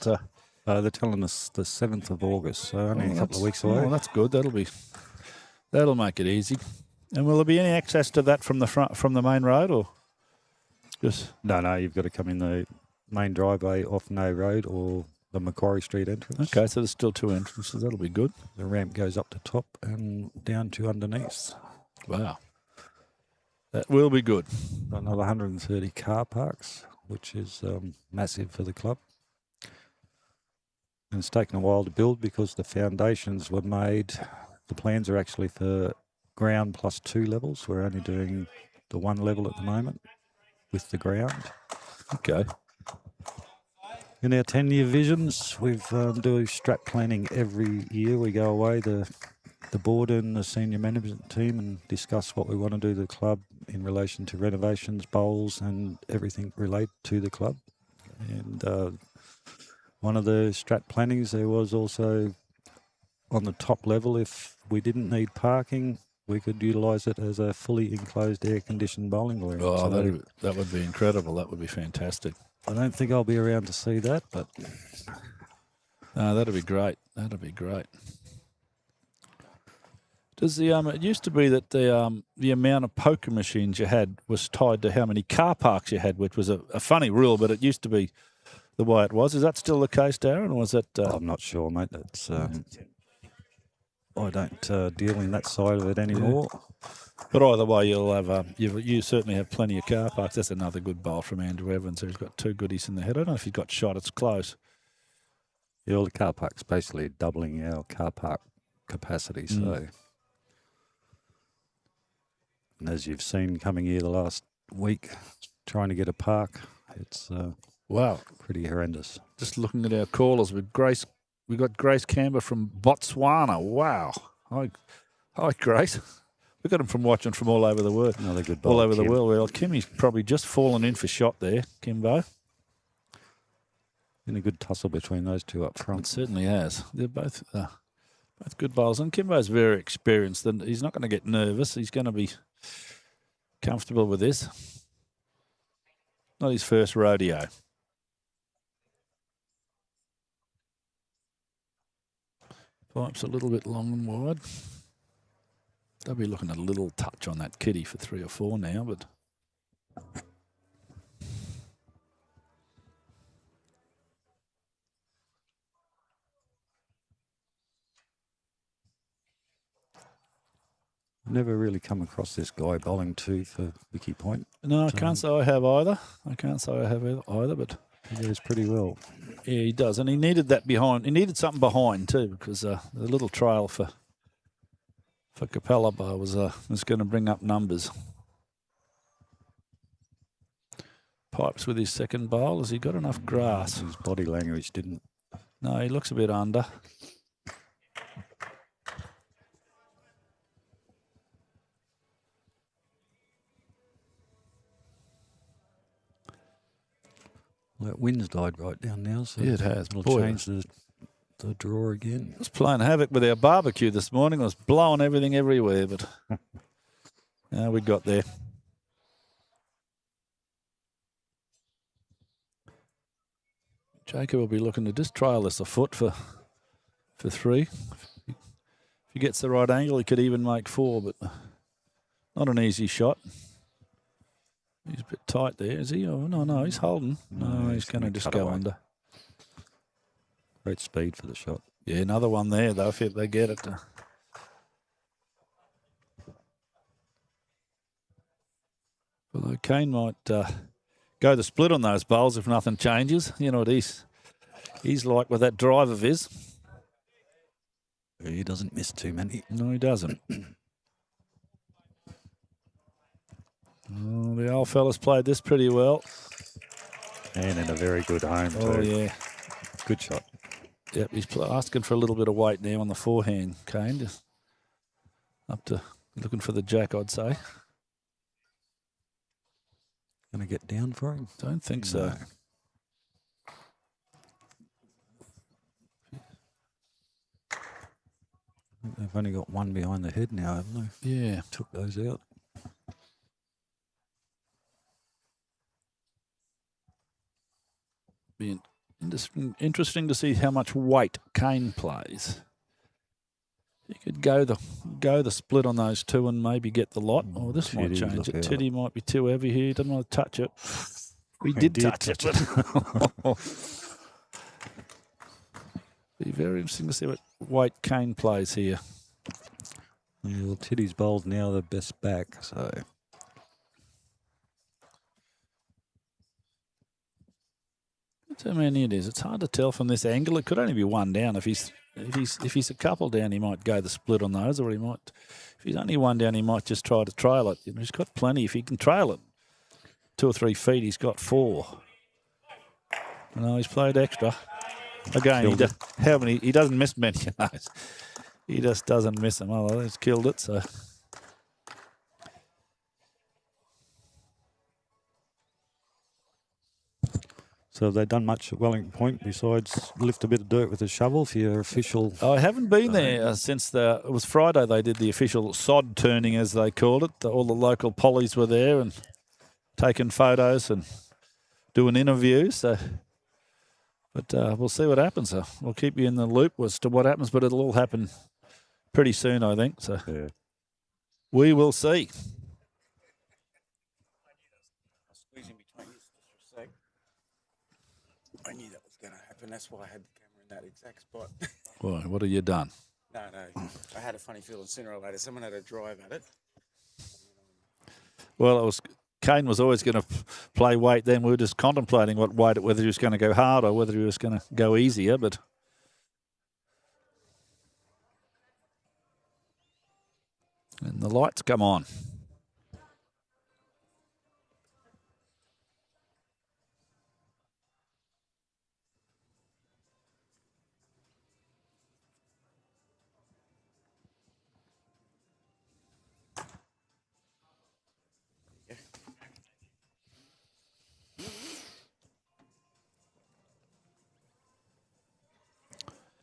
They're telling us the 7th of August, so only a couple of weeks away. Oh, that's good. That'll make it easy. And will there be any access to that from the main road, or just? No, you've got to come in the main driveway off No Road or the Macquarie Street entrance. Okay, so there's still 2 entrances. That'll be good. The ramp goes up to top and down to underneath. Wow. That will be good. Got another 130 car parks, which is massive for the club. And it's taken a while to build because the foundations were made. The plans are actually for ground plus 2 levels. We're only doing the 1 level at the moment with the ground. Okay. In our 10-year visions, we've do strat planning every year. We go away, the board and the senior management team, and discuss what we want to do to the club in relation to renovations, bowls, and everything related to the club. And one of the strat plannings, there was also on the top level, if we didn't need parking, we could utilise it as a fully enclosed air-conditioned bowling green. Oh, So that would be incredible. That would be fantastic. I don't think I'll be around to see that, but No, that'd be great. That'd be great. Does the it used to be that the amount of poker machines you had was tied to how many car parks you had, which was a funny rule, but it used to be the way it was. Is that still the case, Darren, or was that? I'm not sure, mate. That's I don't deal in that side of it anymore. But either way, you'll have you certainly have plenty of car parks. That's another good bowl from Andrew Evans, who's got 2 goodies in the head. I don't know if he's got shot. It's close. Yeah, all the car parks basically doubling our car park capacity. So, and as you've seen coming here the last week, trying to get a park, it's Wow, pretty horrendous. just looking at our callers with Grace. We got Grace Camber from Botswana. Wow, hi Grace. We got him from watching from all over the world. Another good bowl, All over the Kim. world. Well, Kimmy's probably just fallen in for shot there, Kimbo. Been a good tussle between those two up It front. certainly has. They're both good bowlers, and Kimbo's very experienced. And he's not going to get nervous. He's going to be comfortable with this. Not his first rodeo. Pipe's a little bit long and wide. They'll be looking at a little touch on that kitty for 3 or 4 now, but Never really come across this guy bowling 2 for Vicky Point. no, I can't say I have either. But He goes pretty well. yeah, he does, and he needed that behind. He needed something behind too, because the little trail for Capalaba was going to bring up numbers. Pipes with his second bowl. Has he got enough grass? His body language didn't. No, he looks a bit under. Well, that wind's died right down now, so Yeah, it has. it'll Boy, change the draw again. I was playing havoc with our barbecue this morning. I was blowing everything everywhere, but we got there. Jacob will be looking to just trial this a foot for 3. If he gets the right angle, he could even make 4, but not an easy shot. He's a bit tight there, is he? Oh, no, he's holding. No, he's going to just go under. Great speed for the shot. Yeah, another one there, though, if they get it. Although Kane might go the split on those bowls if nothing changes. You know what he's like with that drive of his. He doesn't miss too many. No, he doesn't. Oh, the old fella's played this pretty well. And in a very good home, Oh, too. yeah. Good shot. Yep, he's asking for a little bit of weight now on the forehand, Kane. Just up to looking for the jack, I'd say. Going to get down for him? Don't think so. No. I think they've only got one behind the head now, haven't they? Yeah. Took those out. Be interesting to see how much weight Kane plays. He could go the split on those 2 and maybe get the lot. Oh, this might change it. Titty might be too heavy here. He doesn't want to touch it. He did touch it. Be very interesting to see what weight Kane plays here. Yeah, well, Titty's bowl's now the best back, so... That's how many it is. It's hard to tell from this angle. It could only be 1 down. If he's a couple down, he might go the split on those, or he might. If he's only 1 down, he might just try to trail it. You know, he's got plenty. If he can trail it 2 or 3 feet, he's got 4. No, he's played extra. Again, he doesn't miss many of those. He just doesn't miss them. Oh, he's killed it. So have they done much at Wellington Point besides lift a bit of dirt with a shovel for your official... I haven't been there since it was Friday. They did the official sod turning, as they called it. All the local pollies were there and taking photos and doing interviews. But we'll see what happens. We'll keep you in the loop as to what happens, but it'll all happen pretty soon, I think. So Yeah. We will see. I knew that was going to happen. That's why I had the camera in that exact spot. Well, what have you done? No. I had a funny feeling sooner or later someone had a drive at it. Well, Kane was always going to play weight then. We were just contemplating what weight, whether he was going to go hard or whether he was going to go easier. But and the lights come on.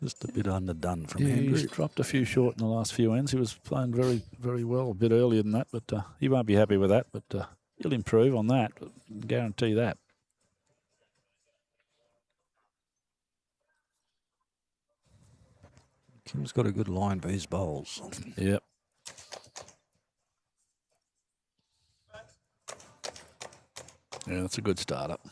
Just a bit underdone from Yeah, Andrew. he's dropped a few short in the last few ends. He was playing very, very well a bit earlier than that, but he won't be happy with that. But he'll improve on that. I can guarantee that. Kim's got a good line for his bowls. Yep. Yeah, that's a good start-up.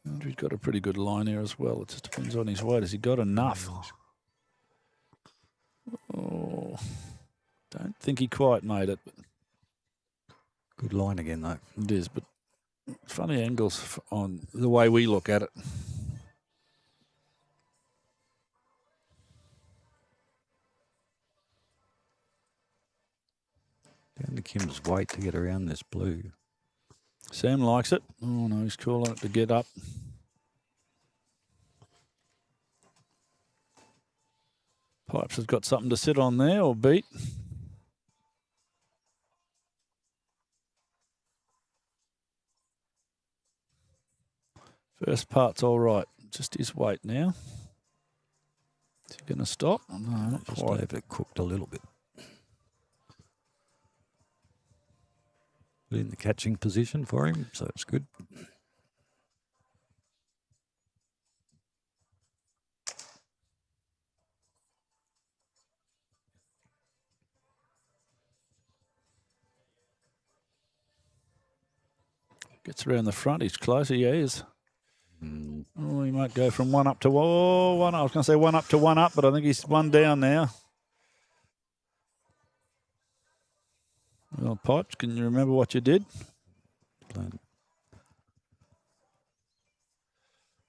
Andrew's got a pretty good line here as well. It just depends on his weight. Has he got enough? Oh, don't think he quite made it. But Good line again, though. it is, but funny angles on the way we look at it. Down to Kim's weight to get around this blue. Sam likes it. Oh, no, he's calling it to get up. Pipes has got something to sit on there or beat. First part's all right. Just his weight now. Is he going to stop? No, not Just quite. have it cooked a little bit. Put in the catching position for him, so it's good. Gets around the front. He's close. He is. Oh, he might go from one up to one. I was going to say one up to one up, but I think he's one down now. Well, Pipes, can you remember what you did?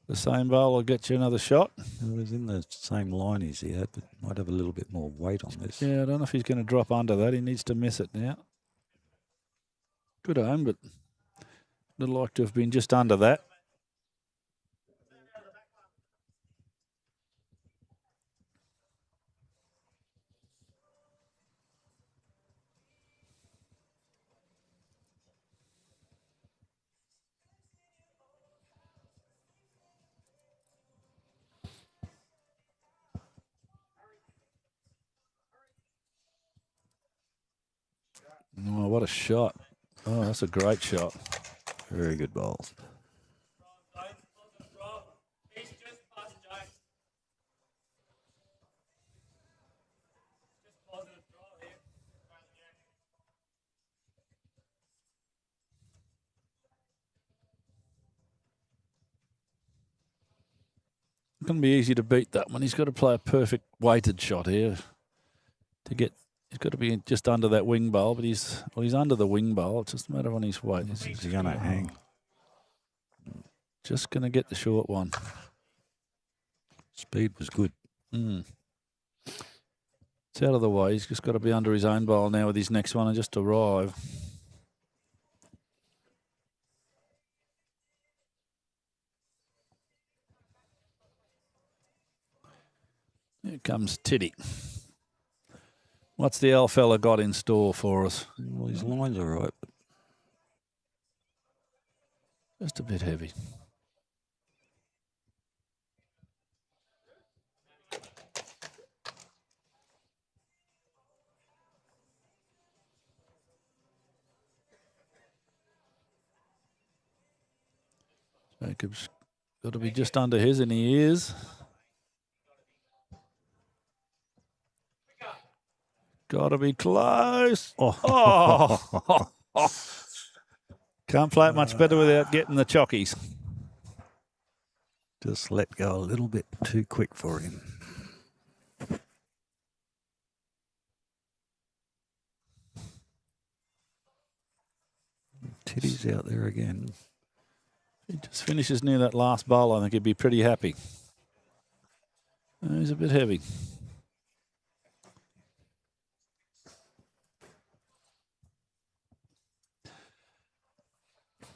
The same bowl will get you another shot. It was in the same line as he had, but might have a little bit more weight on this. Yeah, I don't know if he's going to drop under that. He needs to miss it now. Good aim, but would like to have been just under that. Oh, what a shot. Oh, that's a great shot. Very good bowl. It's going to be easy to beat that one. He's got to play a perfect weighted shot here to get. He's got to be just under that wing bowl, but he's under the wing bowl. It's just a matter on his weight. Is he going to hang? Just going to get the short one. Speed was good. It's out of the way. He's just got to be under his own bowl now with his next one and just arrive. Here comes Tiddy. What's the old fella got in store for us? Well, his line's all right, but just a bit heavy. Jacob's got to be just under his, and he is. Got to be close. Oh. Can't play it much better without getting the chockies. just let go a little bit too quick for him. Tiddy's out there again. He just finishes near that last bowl. I think he'd be pretty happy. He's a bit heavy.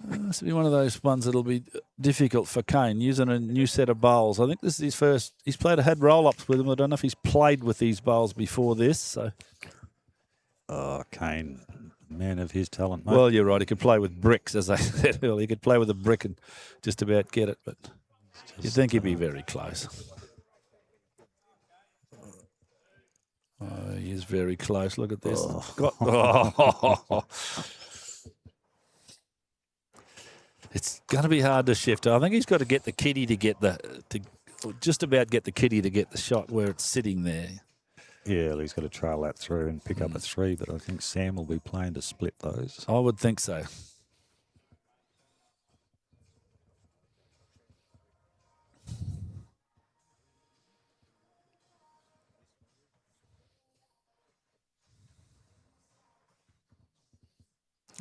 This will be one of those ones that'll be difficult for Kane, using a new set of bowls. I think this is his first. He's had roll-ups with them. I don't know if he's played with these bowls before this. So, Kane, man of his talent, mate. Well, you're right. He could play with bricks, as I said earlier. He could play with a brick and just about get it. But you'd think he'd be very close. Oh, he is very close. Look at this. It's going to be hard to shift. I think he's got to get the kitty to just about get the kitty to get the shot where it's sitting there. Yeah, well, he's got to trail that through and pick up a three, but I think Sam will be playing to split those. I would think so.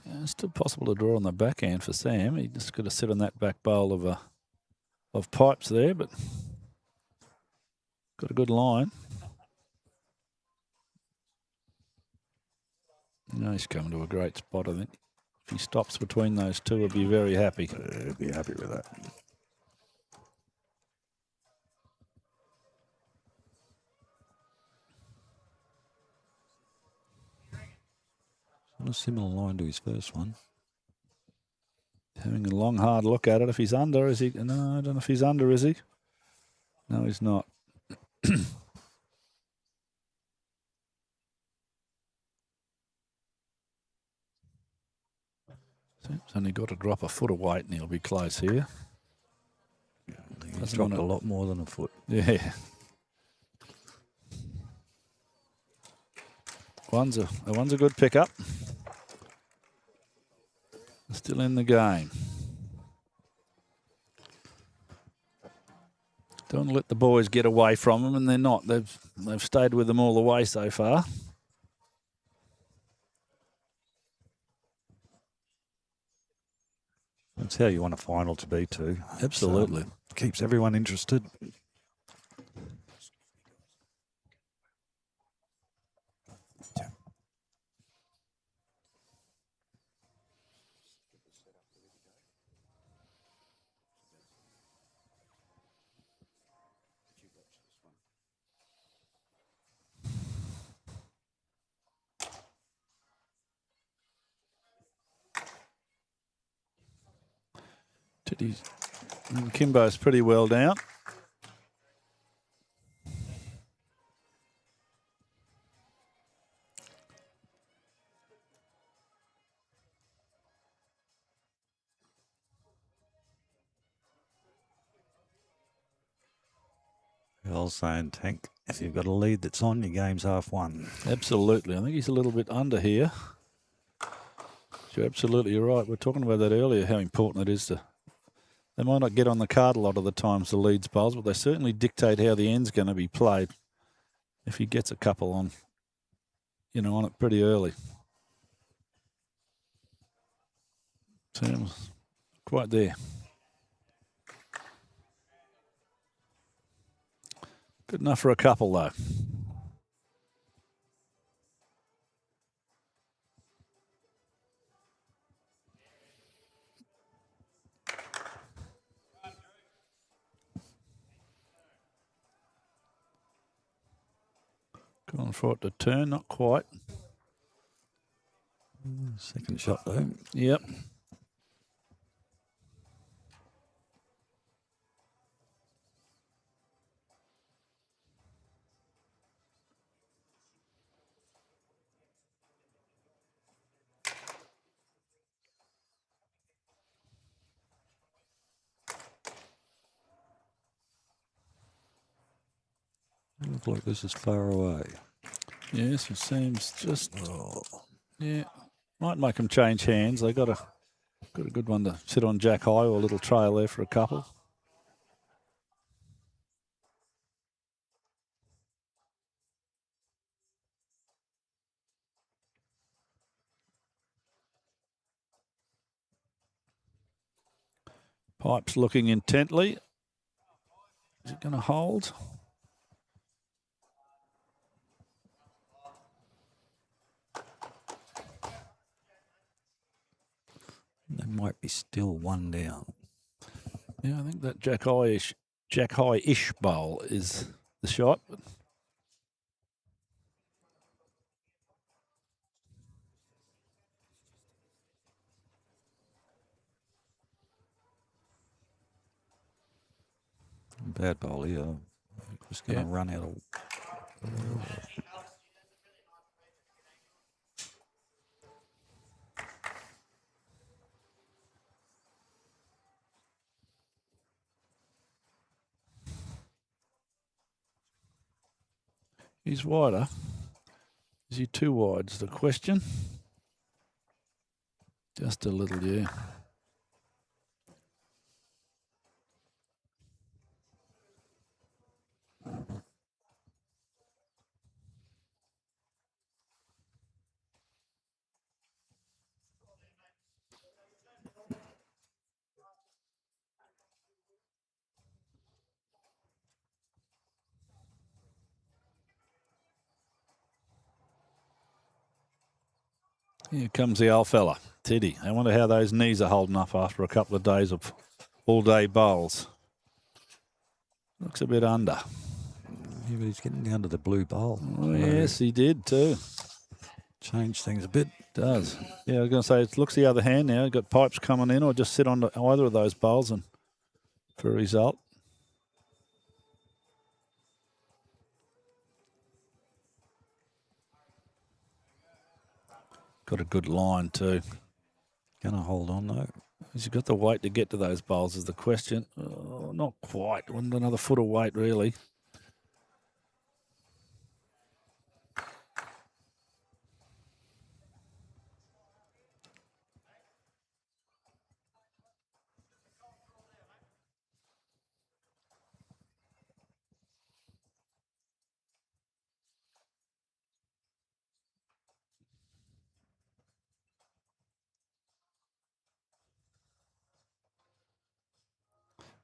Yeah, it's still possible to draw on the backhand for Sam. He just got to sit on that back bowl of pipes there, but got a good line. No, he's coming to a great spot, I think. If he stops between those two, he'll be very happy. He'll be happy with that. On a similar line to his first one. Having a long, hard look at it. If he's under, is he? No, I don't know if he's under, is he? No, he's not. He's only got to drop a foot of weight and he'll be close here. He's dropped a lot more than a foot. Yeah. One's a good pickup. Still in the game. Don't let the boys get away from them, and they're not. They've stayed with them all the way so far. That's how you want a final to be too. Absolutely. Keeps everyone interested. Kimbo's pretty well down. I was saying, Tank, if you've got a lead that's on, your game's half won. Absolutely. I think he's a little bit under here. You're absolutely right. We were talking about that earlier, how important it is to... They might not get on the card a lot of the times, the leads bowls, but they certainly dictate how the end's going to be played if he gets a couple on, on it pretty early. So, quite there. Good enough for a couple, though. Going for it to turn, not quite. Second shot, though. Yep. Look like this is far away. Yes, it seems just... Yeah. Might make them change hands. They got a good one to sit on jack high or a little trail there for a couple. Pipe's looking intently. Is it going to hold? They might be still one down. Yeah, I think that jack high-ish bowl is the shot. Bad bowl here. Just going to run out of... He's wider. Is he too wide is the question. Just a little, yeah. Here comes the old fella. Tiddy. I wonder how those knees are holding up after a couple of days of all-day bowls. Looks a bit under. Yeah, but he's getting down to the blue bowl. Oh, yes, he did too. Change things a bit. Does. Yeah, I was going to say, it looks the other hand now. Got pipes coming in, or just sit on either of those bowls and for a result. Got a good line too. Gonna hold on though. Has he got the weight to get to those bowls is the question. Oh, not quite. Wouldn't another foot of weight really.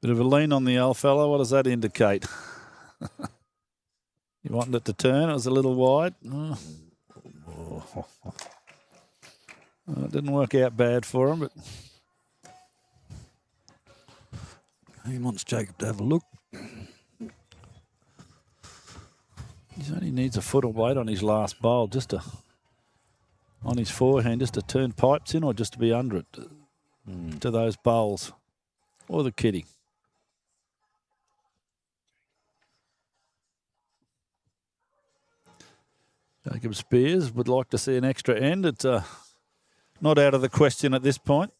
Bit of a lean on the old fella. What does that indicate? You wanted it to turn. It was a little wide. Oh. It didn't work out bad for him, but He wants Jacob to have a look. he only needs a foot of weight on his last bowl, just to on his forehand, just to turn pipes in, or just to be under it to those bowls, or the kitty. Jacob Spears would like to see an extra end. It's not out of the question at this point.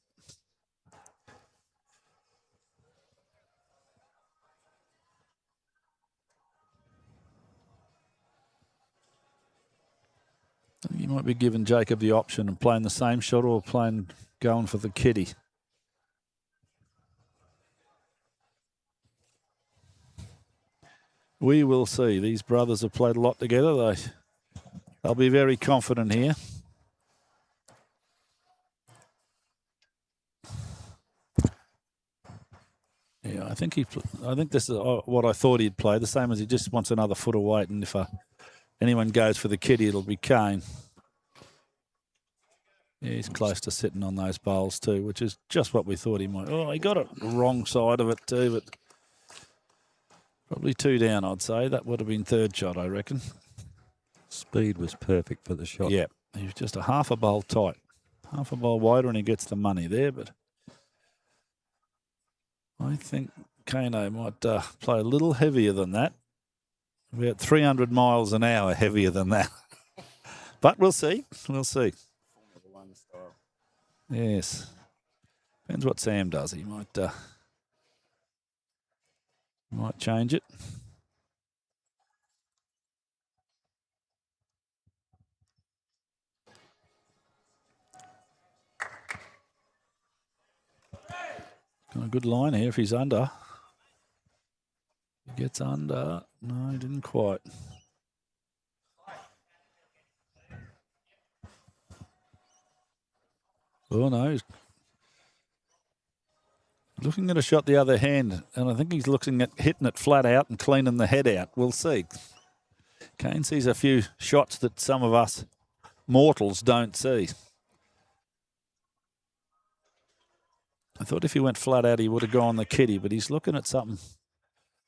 I think you might be giving Jacob the option of playing the same shot or going for the kitty. We will see. These brothers have played a lot together. They'll be very confident here. Yeah, I think this is what I thought he'd play. The same as he just wants another foot of weight, and if anyone goes for the kitty, it'll be Kane. Yeah, he's close to sitting on those bowls too, which is just what we thought he might. Oh, he got it wrong side of it too, but probably two down, I'd say. That would have been third shot, I reckon. Speed was perfect for the shot. Yeah, he was just a half a bowl tight. Half a bowl wider and he gets the money there, but I think Kano might play a little heavier than that. About 300 miles an hour heavier than that. But we'll see. We'll see. Yes. Depends what Sam does. He might change it. Got a good line here if he's under. He gets under. No, he didn't quite. Oh, no. He's looking at a shot the other hand, and I think he's looking at hitting it flat out and cleaning the head out. We'll see. Kane sees a few shots that some of us mortals don't see. I thought if he went flat out, he would have gone the kitty, but he's looking at something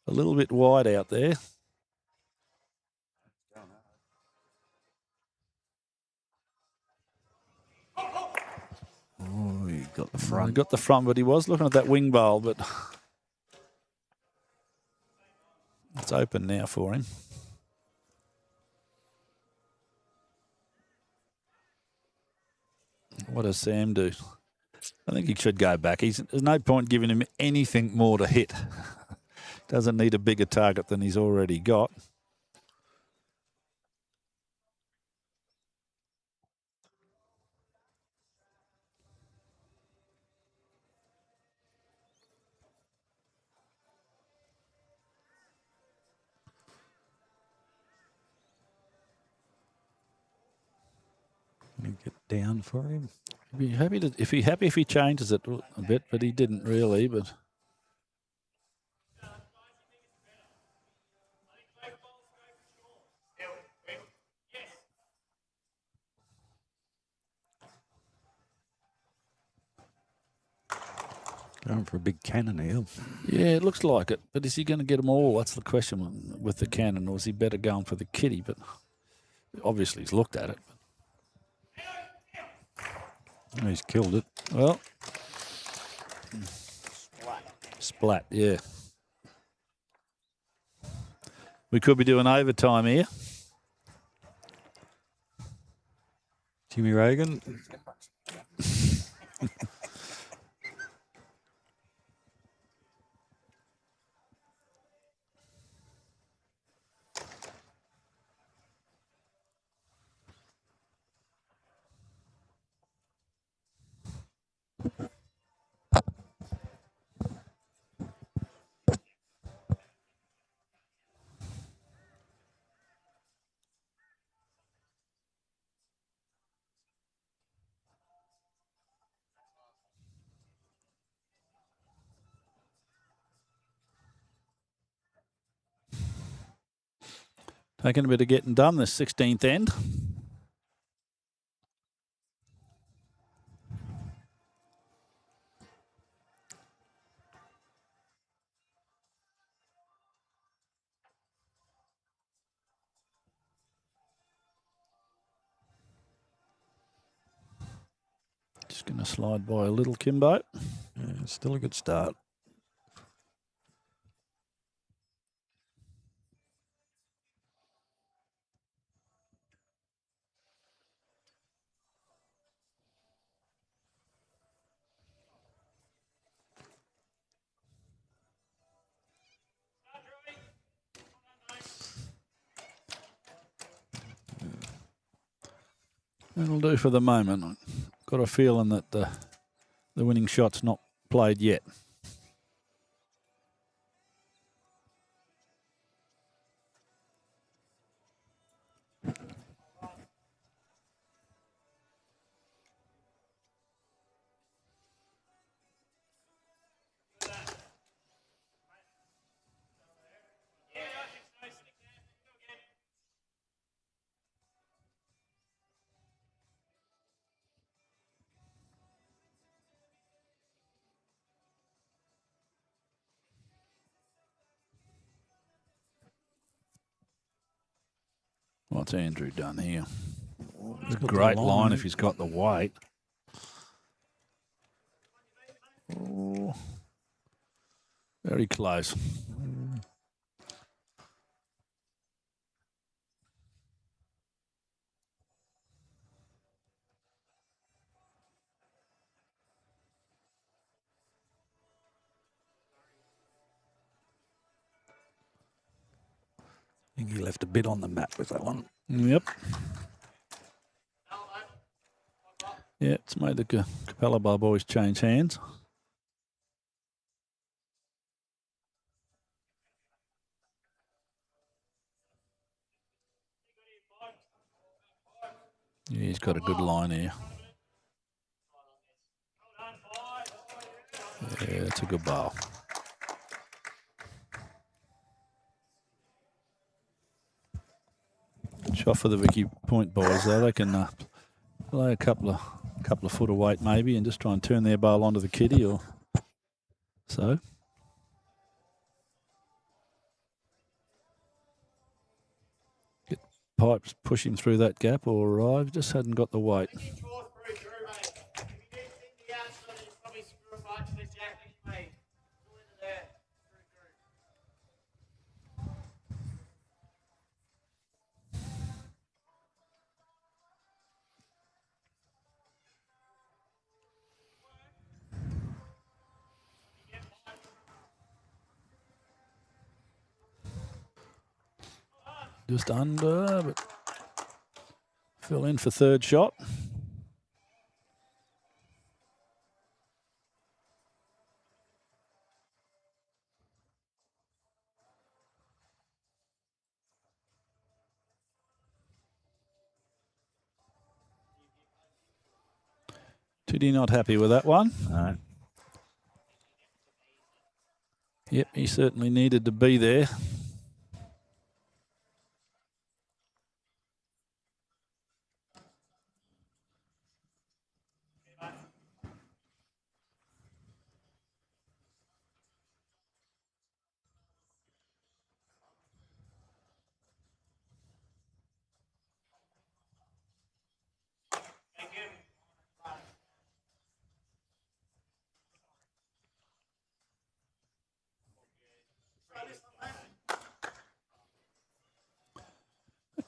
a little bit wide out there. Oh, he got the front. He got the front, but he was looking at that wing bowl, but it's open now for him. What does Sam do? I think he should go back. There's no point giving him anything more to hit. Doesn't need a bigger target than he's already got. Get down for him. He'd be happy if he changes it a bit, but he didn't really. But Going for a big cannon here. Yeah, it looks like it. But is he going to get them all? That's the question with the cannon. Or is he better going for the kitty? But obviously he's looked at it. He's killed it. Well, splat, yeah. We could be doing overtime here. Jimmy Reagan. Taking a bit of getting done this 16th end. Just going to slide by a little Kimbo. Yeah, still a good start. That'll do for the moment. I've got a feeling that the winning shot's not played yet. What's Andrew done here? It's a great line if he's got the weight. Oh, very close. I think he left a bit on the mat with that one. Yep. Yeah, it's made the Capalaba boys change hands. Yeah, he's got a good line here. Yeah, it's a good bowl. Shot for the Vicky Point boys though. They can play a couple of foot of weight maybe and just try and turn their bowl onto the kitty or so. Get Pipes push him through that gap or arrive. Just hadn't got the weight. Just under, but fill in for third shot. Tiddy not happy with that one. No. Yep, he certainly needed to be there.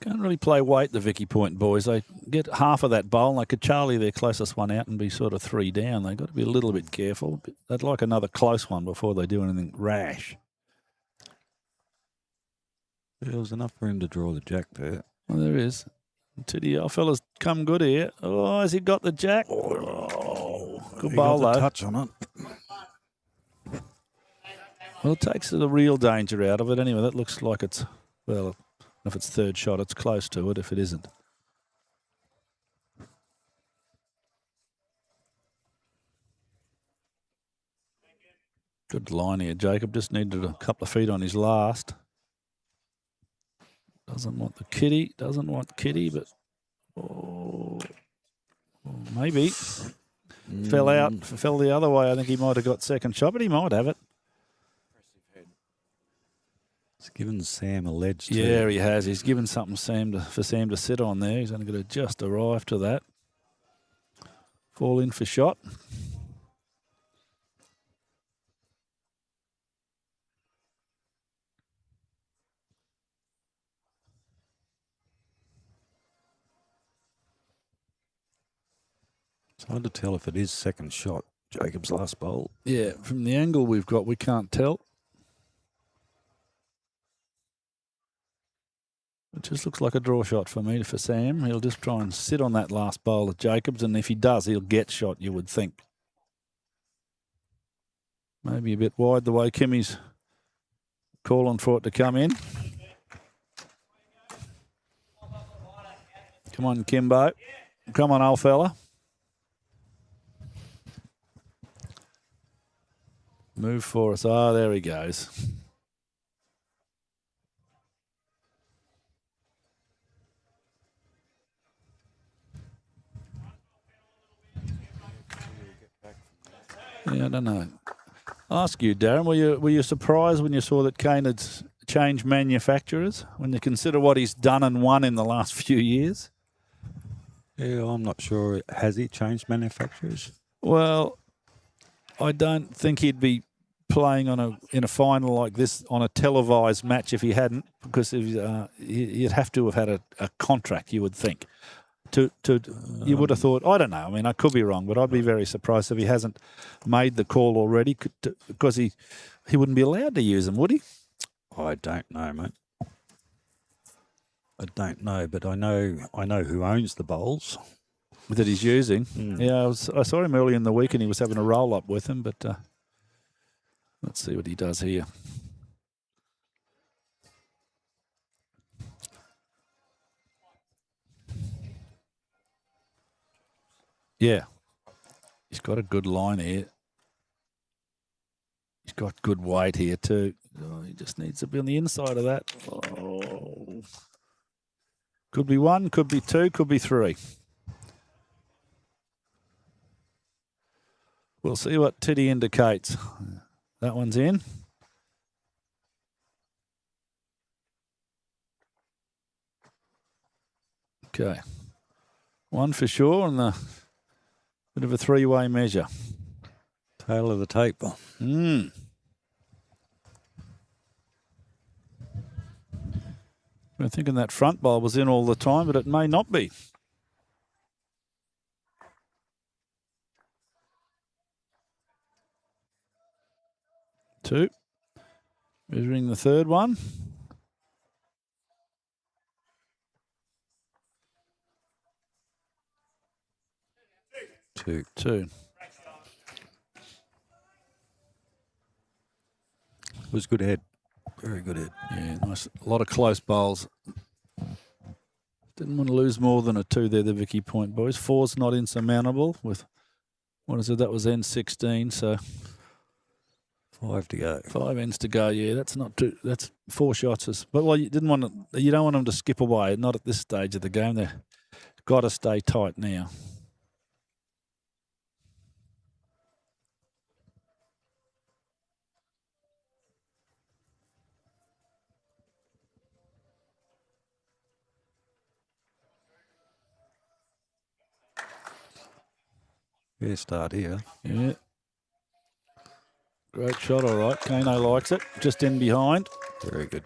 Can't really play weight, the Vicky Point boys. They get half of that bowl, and they could Charlie their closest one out and be sort of 3 down. They've got to be a little bit careful. They'd like another close one before they do anything rash. There was enough room to draw the jack there. Well, there is. Titty, our fella's come good here. Oh, has he got the jack? Oh, good bowl, though. Touch on it. Well, it takes the real danger out of it anyway. That looks like it's, well, if it's third shot, it's close to it if it isn't. Good line here, Jacob. Just needed a couple of feet on his last. Doesn't want the kitty. Doesn't want kitty, but maybe. Fell out. Fell the other way. I think he might have got second shot, but he might have it. He's given Sam a ledge too. Yeah, he has. He's given something for Sam to sit on there. He's only got to just arrive to that. Fall in for shot. It's hard to tell if it is second shot, Jacob's last bowl. Yeah, from the angle we've got, we can't tell. It just looks like a draw shot for me, for Sam. He'll just try and sit on that last bowl of Jacobs, and if he does, he'll get shot, you would think. Maybe a bit wide the way Kimmy's calling for it to come in. Come on, Kimbo. Come on, old fella. Move for us. Ah, there he goes. Yeah, I don't know. I'll ask you, Darren, were you surprised when you saw that Kane had changed manufacturers, when you consider what he's done and won in the last few years? Yeah, I'm not sure. Has he changed manufacturers? Well, I don't think he'd be playing in a final like this on a televised match if he hadn't, because he'd have to have had a contract, you would think. You would have thought, I don't know, I mean, I could be wrong, but I'd be very surprised if he hasn't made the call already, because he wouldn't be allowed to use them, would he? I don't know, mate. I don't know, but I know who owns the bowls that he's using. Yeah, I saw him early in the week and he was having a roll up with him, but let's see what he does here. Yeah, he's got a good line here. He's got good weight here too. Oh, he just needs to be on the inside of that. Oh. Could be 1, could be 2, could be 3. We'll see what Titty indicates. That one's in. Okay. 1 for sure, and the bit of a 3-way measure. Tail of the tape. We're thinking that front bowl was in all the time, but it may not be. Two. Measuring the third one. Two. Was good head. Very good head. Yeah, nice. A lot of close bowls. Didn't want to lose more than a 2 there, the Vicky Point boys. 4's not insurmountable with, what is it? That was N16, so 5 to go. 5 ends to go. Yeah, that's not too. That's 4 shots. But well, you don't want them to skip away. Not at this stage of the game. They've got to stay tight now. Fair start here. Yeah. Great shot, all right. Kano likes it. Just in behind. Very good.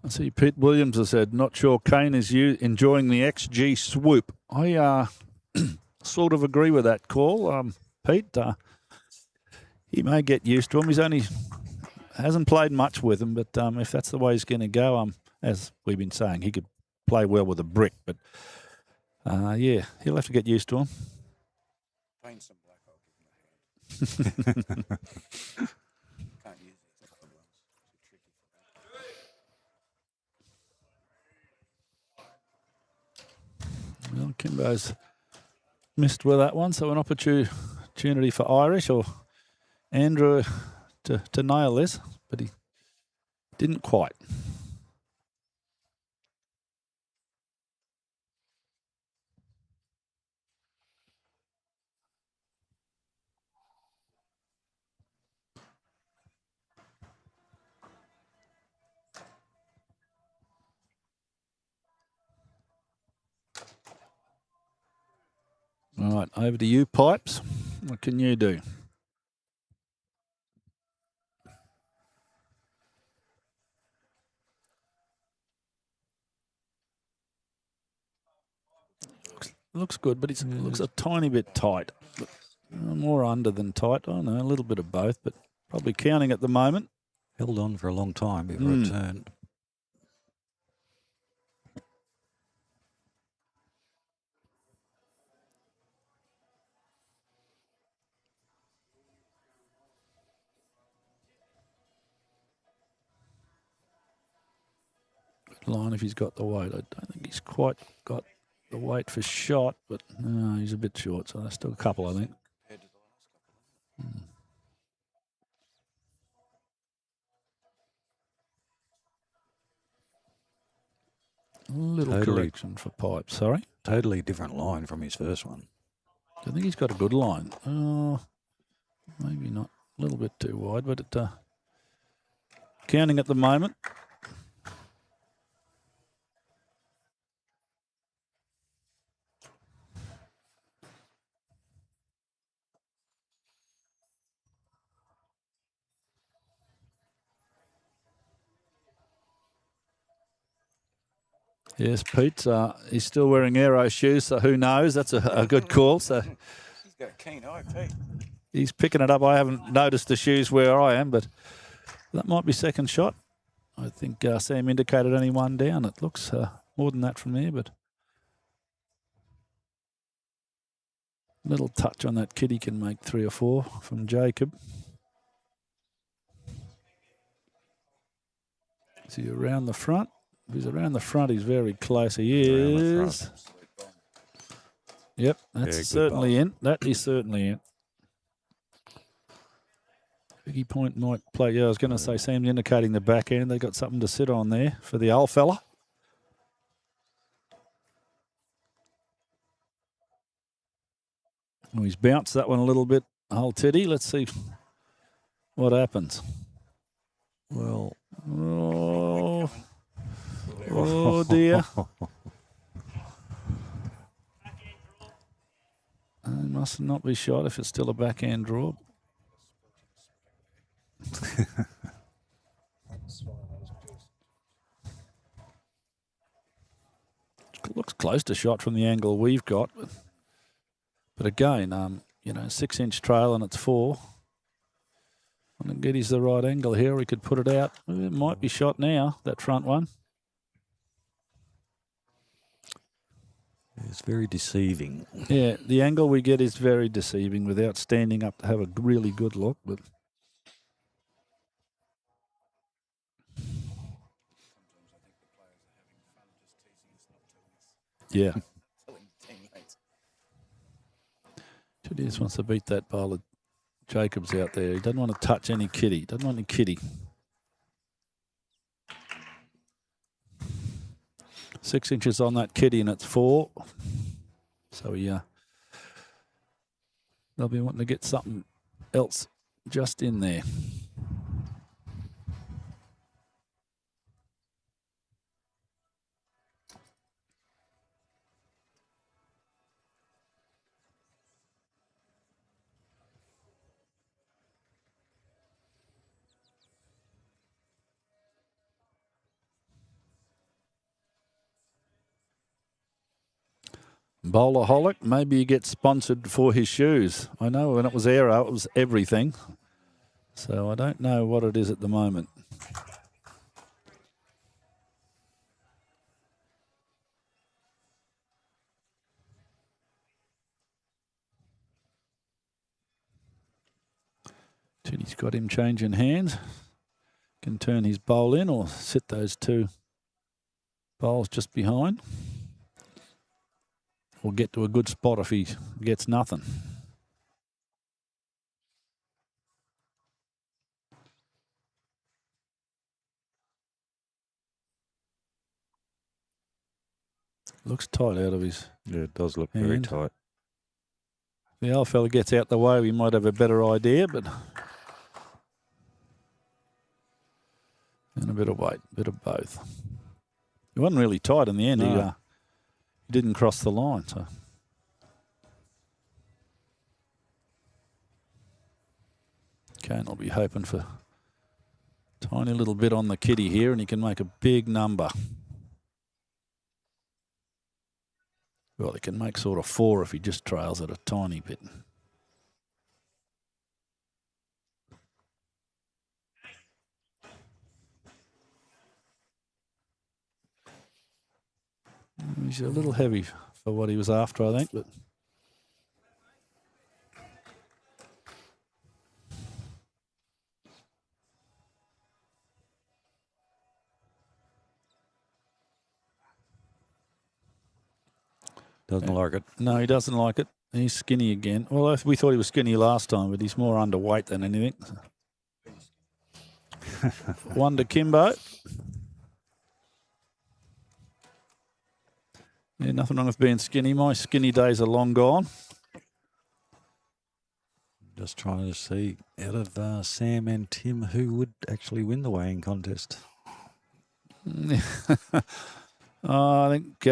I see Pete Williams has said, not sure Kane is enjoying the XG swoop. I sort of agree with that call, Pete. He may get used to him. He's only hasn't played much with him, but if that's the way he's going to go, as we've been saying, he could play well with a brick. But yeah, he'll have to get used to him. Paint some black, I'll give him a hand. Can't use it. It's too tricky for that. Well, Kimbo's missed with that one, so an opportunity for Irish or Andrew to nail this, but he didn't quite. All right, over to you, Pipes. What can you do? Looks good, but it looks a tiny bit tight. More under than tight. Oh, no, a little bit of both, but probably counting at the moment. Held on for a long time before it turned. Good line if he's got the weight. I don't think he's quite got the weight for shot, but no, he's a bit short, so there's still a couple, I think. A little correction for Pipes, sorry. Totally different line from his first one. I think he's got a good line. Maybe not. A little bit too wide, but counting at the moment. Yes, Pete, he's still wearing aero shoes, so who knows? That's a good call. So He's got a keen eye, Pete. he's picking it up. I haven't noticed the shoes where I am, but that might be second shot. I think Sam indicated only one down. It looks more than that from there, but little touch on that kitty can make 3 or 4 from Jacob. Is he around the front? If he's around the front, he's very close. He is. Yep, that's certainly in. That is certainly in. Biggie point might play. Yeah, I was going to say Sam's indicating the backhand. They got something to sit on there for the old fella. Oh, he's bounced that one a little bit. Old Teddy. Let's see what happens. Well, oh dear. It must not be shot if it's still a backhand draw. Looks close to shot from the angle we've got. But again, 6-inch trail and it's 4. I think Geddy's the right angle here. We could put it out. It might be shot now, that front one. it's very deceiving. Yeah, the angle we get is very deceiving without standing up to have a really good look. But yeah. He just wants to beat that bowler. Jacobs out there. He doesn't want to touch any kitty. Doesn't want any kitty. 6 inches on that kitty and it's 4. So they'll be wanting to get something else just in there. Bowlerholic, maybe he gets sponsored for his shoes. I know when it was Aero, it was everything. So I don't know what it is at the moment. He's got him changing hands. Can turn his bowl in or sit those two bowls just behind. Or get to a good spot if he gets nothing. Looks tight out of his Yeah, it does look hand. very tight. The old fella gets out the way, we might have a better idea, but and a bit of weight, a bit of both. It wasn't really tight in the end. No. He didn't cross the line, so. Kane will be hoping for a tiny little bit on the kitty here, and he can make a big number. Well, he can make sort of 4 if he just trails it a tiny bit. He's a little heavy for what he was after, I think, but Doesn't like it. no, he doesn't like it. He's skinny again. Well, we thought he was skinny last time, but he's more underweight than anything. One to Kimbo. Yeah, nothing wrong with being skinny. My skinny days are long gone. Just trying to see out of Sam and Tim who would actually win the weighing contest. I think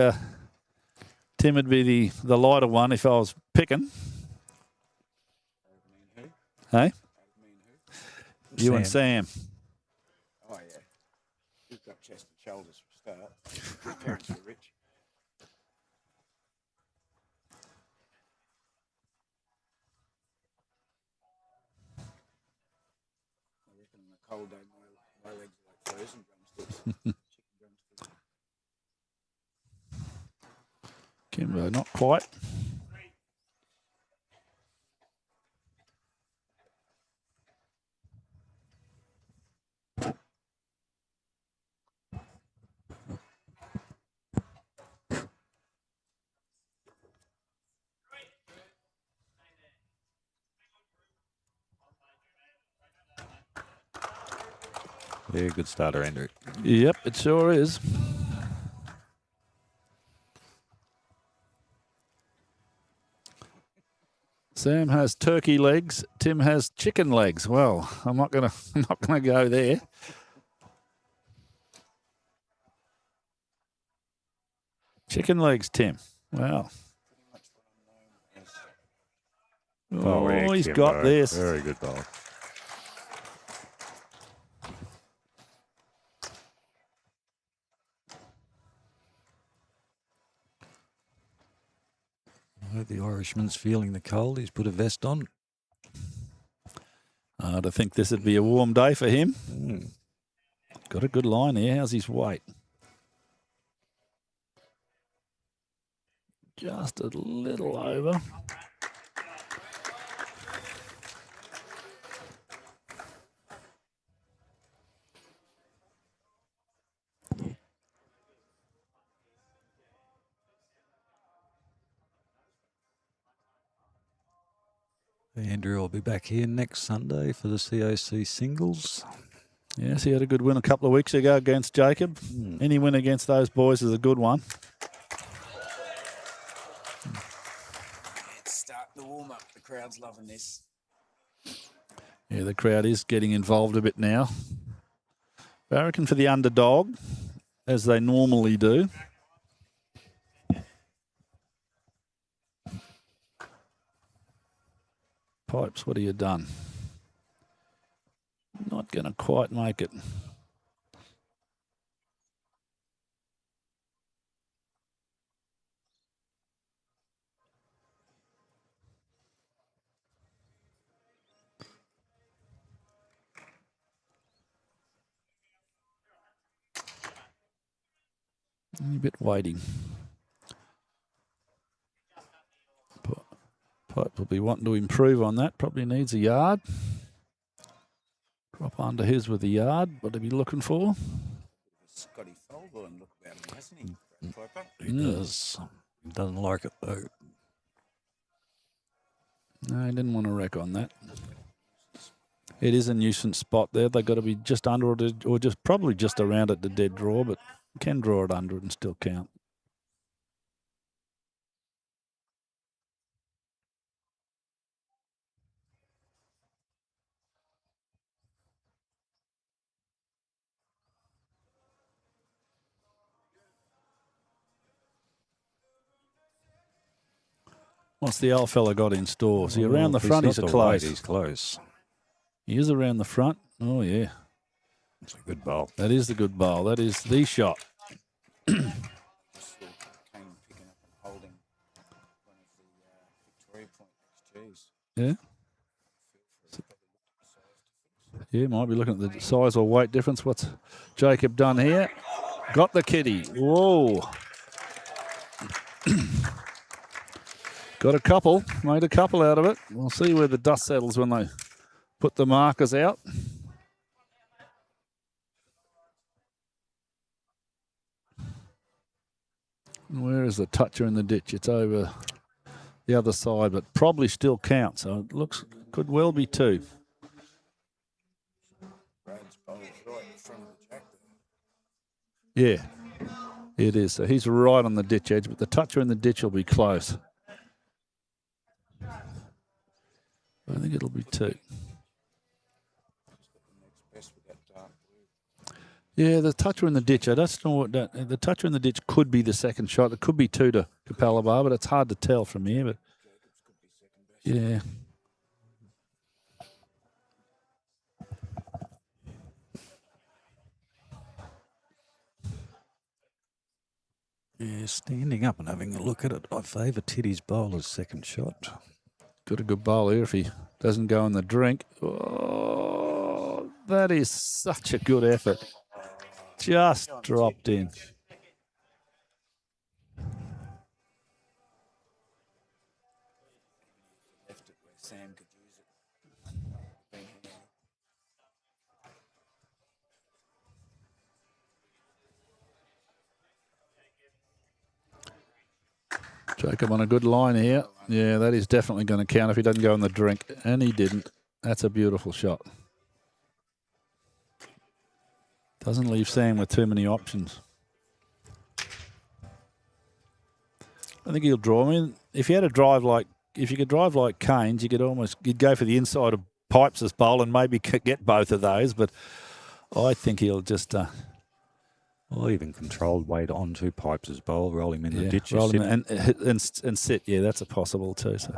Tim would be the lighter one if I was picking. Hey? You and Sam. Oh, yeah. You've got chest and shoulders for a start. Your parents were rich. I reckon on a cold day, my legs are like frozen drumsticks. Chicken drumsticks. Kimbo, not quite. Yeah, good starter, Andrew. Yep, it sure is. Sam has turkey legs. Tim has chicken legs. Well, I'm not gonna go there. Chicken legs, Tim. Wow. Oh, yeah, he's Kimbo. got this. Very good ball. I hope the Irishman's feeling the cold. He's put a vest on. I think this would be a warm day for him. Got a good line here. How's his weight? Just a little over. Andrew will be back here next Sunday for the COC singles. Yes, he had a good win a couple of weeks ago against Jacob. Any win against those boys is a good one. It's starting to warm up. The crowd's loving this. Yeah, the crowd is getting involved a bit now. But I reckon for the underdog, as they normally do. Pipes, what have you done? Not going to quite make it. A bit waiting. Pipe will be wanting to improve on that. Probably needs a yard. Drop under his with a yard. What are we looking for? Scotty Folborn look about him, hasn't he? Piper? He does. He doesn't like it though. No, he didn't want to wreck on that. It is a nuisance spot there. They've got to be just under it or just probably just around it, the dead draw, but you can draw it under it and still count. What's the old fella got in store? Is he around the front? He's close. He's close. He is around the front. Oh, yeah. It's a good bowl. That is the good bowl. That is the shot. Kane picking up and holding one of the Victoria Point XGs. Yeah. Yeah, might be looking at the size or weight difference. What's Jacob done here? Got the kitty. Whoa. Got a couple. Made a couple out of it. We'll see where the dust settles when they put the markers out. Where is the toucher in the ditch? It's over the other side, but probably still counts. So it looks, could well be two. Yeah, it is. So he's right on the ditch edge, but the toucher in the ditch will be close. I think it'll be two. Yeah, the toucher in the ditch. I don't know what that. The toucher in the ditch could be the second shot. It could be two to Capalaba, but it's hard to tell from here. But yeah. Yeah, standing up and having a look at it, I favour Tiddy's bowler's second shot. Got a good bowl here if he doesn't go in the drink. Oh, that is such a good effort. Just dropped in. Jacob on a good line here. Yeah, that is definitely going to count if he doesn't go in the drink. And he didn't. That's a beautiful shot. Doesn't leave Sam with too many options. I think he'll draw. I mean, if you had a drive like, if you could drive like Keynes, you could almost, you'd go for the inside of Pipes' bowl and maybe get both of those. But I think he'll just... Or even controlled weight onto Pipes' bowl, roll him in the ditch. Roll him and sit. Yeah, that's a possible too. So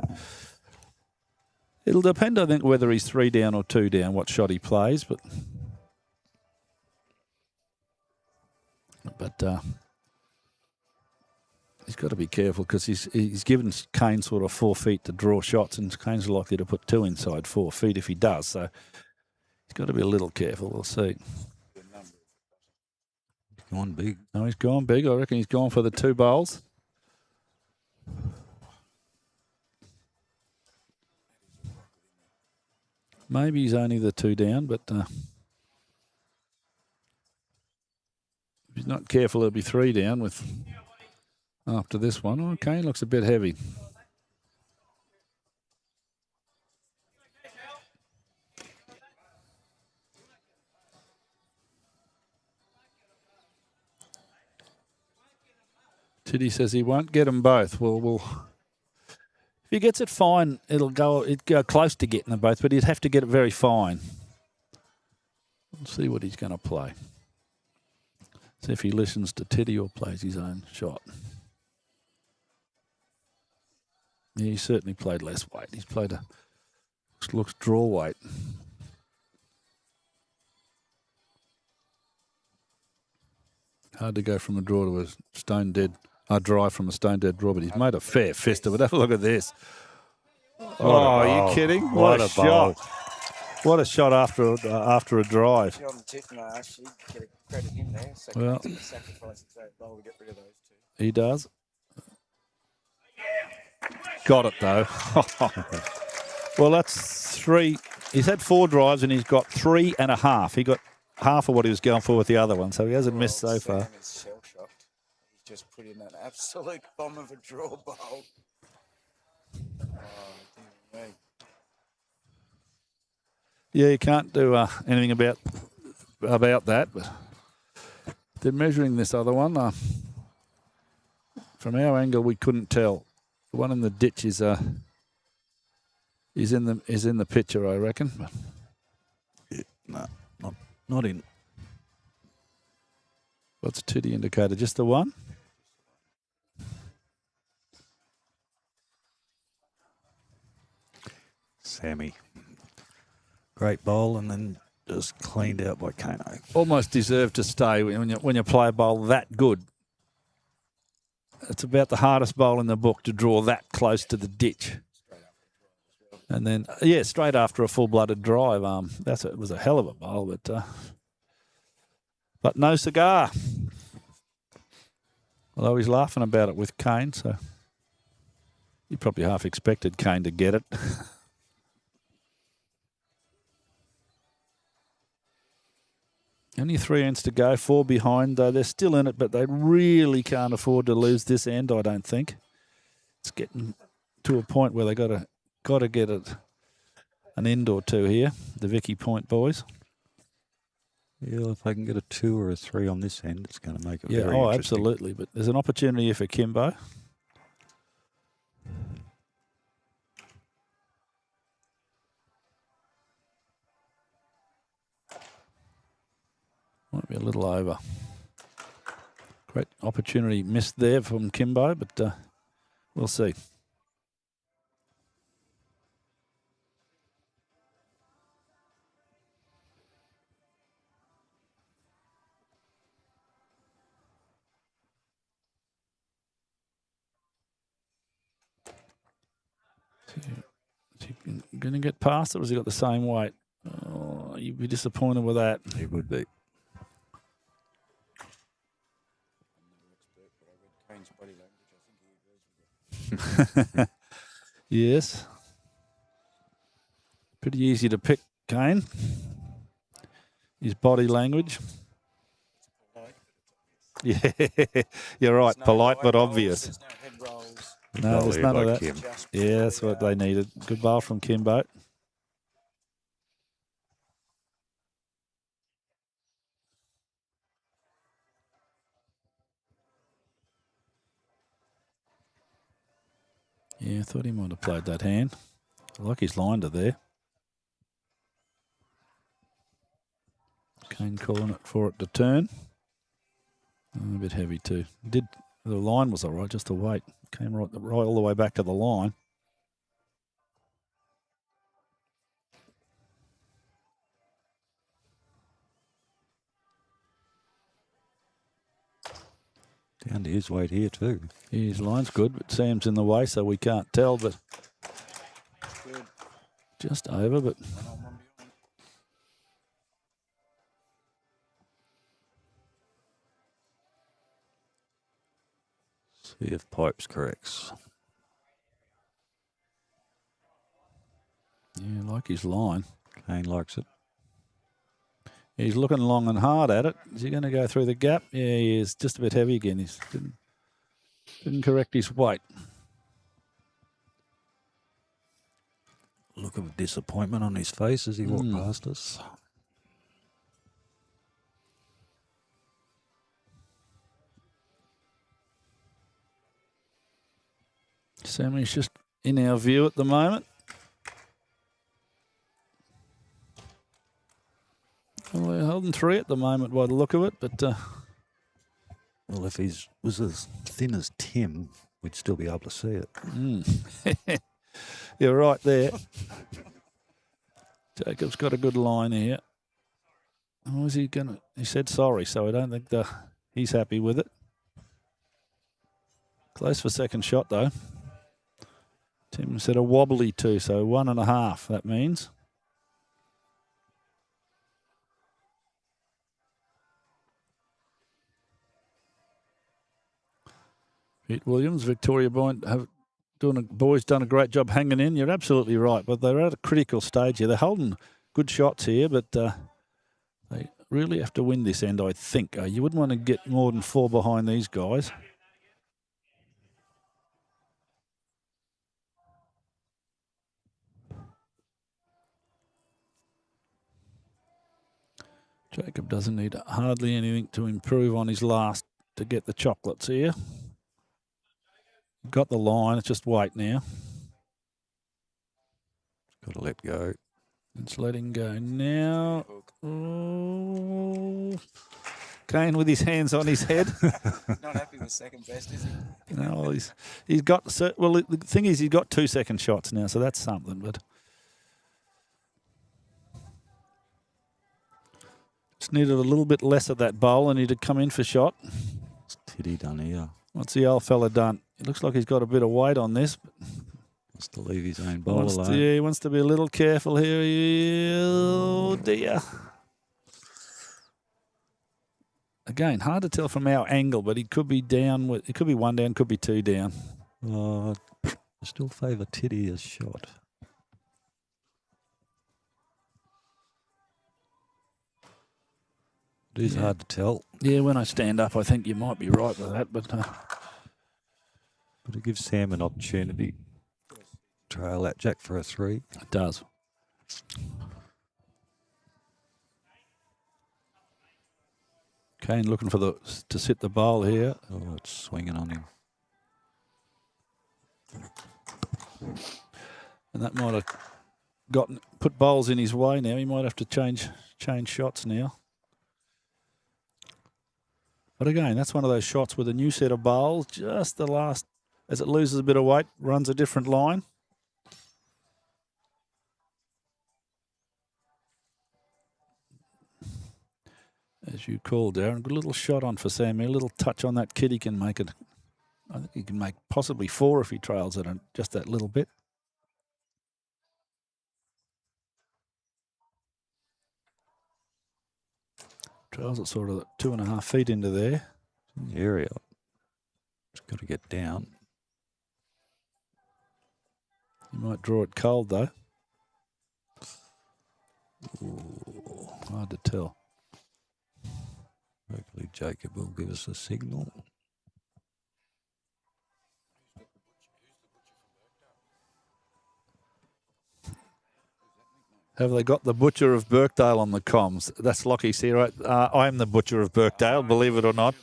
it'll depend, I think, whether he's 3 down or 2 down, what shot he plays. But he's got to be careful because he's given Kane sort of 4 feet to draw shots, and Kane's likely to put 2 inside 4 feet if he does. So he's got to be a little careful. We'll see. Gone big. No, he's gone big. I reckon he's gone for the 2 bowls. Maybe he's only the 2 down, but if he's not careful, he'll be 3 down with after this one. Okay, looks a bit heavy. Tiddy says he won't get them both. Well, if he gets it fine, it'd go close to getting them both, but he'd have to get it very fine. We'll see what he's going to play. See if he listens to Tiddy or plays his own shot. Yeah, he certainly played less weight. He's played a looks draw weight. Hard to go from a draw to a stone dead. I drive from a stone dead draw, but he's made a fair fist of it. Have a look at this. Oh, are you kidding? What a shot. What a shot after a drive. On Titmarsh, he'd get a credit in there. Well, Sacrifice that goal to get rid of those two. He does. Got it, though. Well, that's 3. He's had 4 drives, and he's got 3.5. He got half of what he was going for with the other one, so he hasn't missed so far. Sam is shell-shocked. He's just put in an absolute bomb of a draw bowl. Oh, dear me. Yeah, you can't do anything about that, but they're measuring this other one. From our angle, we couldn't tell. The one in the ditch is in the picture, I reckon. Yeah, no, not in. What's titty indicator? Just the one? Sammy. Great bowl and then just cleaned out by Kano. Almost deserved to stay when you play a bowl that good. It's about the hardest bowl in the book to draw that close to the ditch. And then, yeah, straight after a full-blooded drive. It was a hell of a bowl, but no cigar. Although he's laughing about it with Kane, so he probably half expected Kane to get it. Only 3 ends to go, 4 behind, though. They're still in it, but they really can't afford to lose this end, I don't think. It's getting to a point where they got to get an end or two here, the Vicky Point boys. Yeah, if they can get a 2 or a 3 on this end, it's going to make it very interesting. Absolutely. But there's an opportunity here for Kimbo. Might be a little over. Great opportunity missed there from Kimbo, but we'll see. Is he going to get past it, or has he got the same weight? Oh, you'd be disappointed with that. He would be. Yes. Pretty easy to pick, Kane. His body language. Yeah, you're right. Polite but obvious. No, there's none of that. Kim. Yeah, that's what they needed. Good bowl from Kimbo. Yeah, I thought he might have played that hand. I like his linder there. Kane calling it for it to turn. A bit heavy too. The line was all right, just the weight. Came right all the way back to the line. Down to his weight here too. His line's good, but Sam's in the way, so we can't tell. But just over, but see if Pipes corrects. Yeah, I like his line. Kane likes it. He's looking long and hard at it. Is he going to go through the gap? Yeah, he is. Just a bit heavy again. He didn't correct his weight. Look of disappointment on his face as he walked past us. Sammy's just in our view at the moment. Well, they're holding 3 at the moment by the look of it, but Well, if he was as thin as Tim, we'd still be able to see it. you're right there. Jacob's got a good line here. Oh, is he gonna? He said sorry, so I don't think he's happy with it. Close for second shot though. Tim said a wobbly 2, so 1.5. That means. Pete Williams, Victoria Point boys done a great job hanging in. You're absolutely right, but they're at a critical stage here. They're holding good shots here, but they really have to win this end, I think. You wouldn't want to get more than 4 behind these guys. Jacob doesn't need hardly anything to improve on his last to get the chocolates here. Got the line, it's just wait now. Got to let go. It's letting go now. Oh. Kane with his hands on his head. Not happy with second best, is he? No, he's got, well, the thing is he's got 2 second shots now, so that's something, but just needed a little bit less of that bowl and he'd come in for shot. What's Tiddy done here? What's the old fella done? It looks like he's got a bit of weight on this. Wants to leave his own bowl alone. Yeah, he wants to be a little careful here. Oh, dear. Again, hard to tell from our angle, but he could be down. It could be 1 down, could be 2 down. I still favour Tiddy as shot. It is hard to tell. Yeah, when I stand up, I think you might be right with that, but it gives Sam an opportunity. Trail that Jack for a 3. It does. Kane looking for to sit the bowl here. Oh, it's swinging on him. And that might have put bowls in his way now. He might have to change shots now. But again, that's one of those shots with a new set of bowls. Just the last, as it loses a bit of weight, runs a different line. As you call, Darren, good little shot on for Sammy. A little touch on that kid, he can make it. I think he can make possibly 4 if he trails it, and just that little bit. Trails it sort of 2.5 feet into there. In the area. Just got to get down. You might draw it cold though. Ooh, hard to tell. Hopefully Jacob will give us a signal. Have they got the Butcher of Birkdale on the comms? That's Lockie's here, right? I'm the Butcher of Birkdale, believe it or not.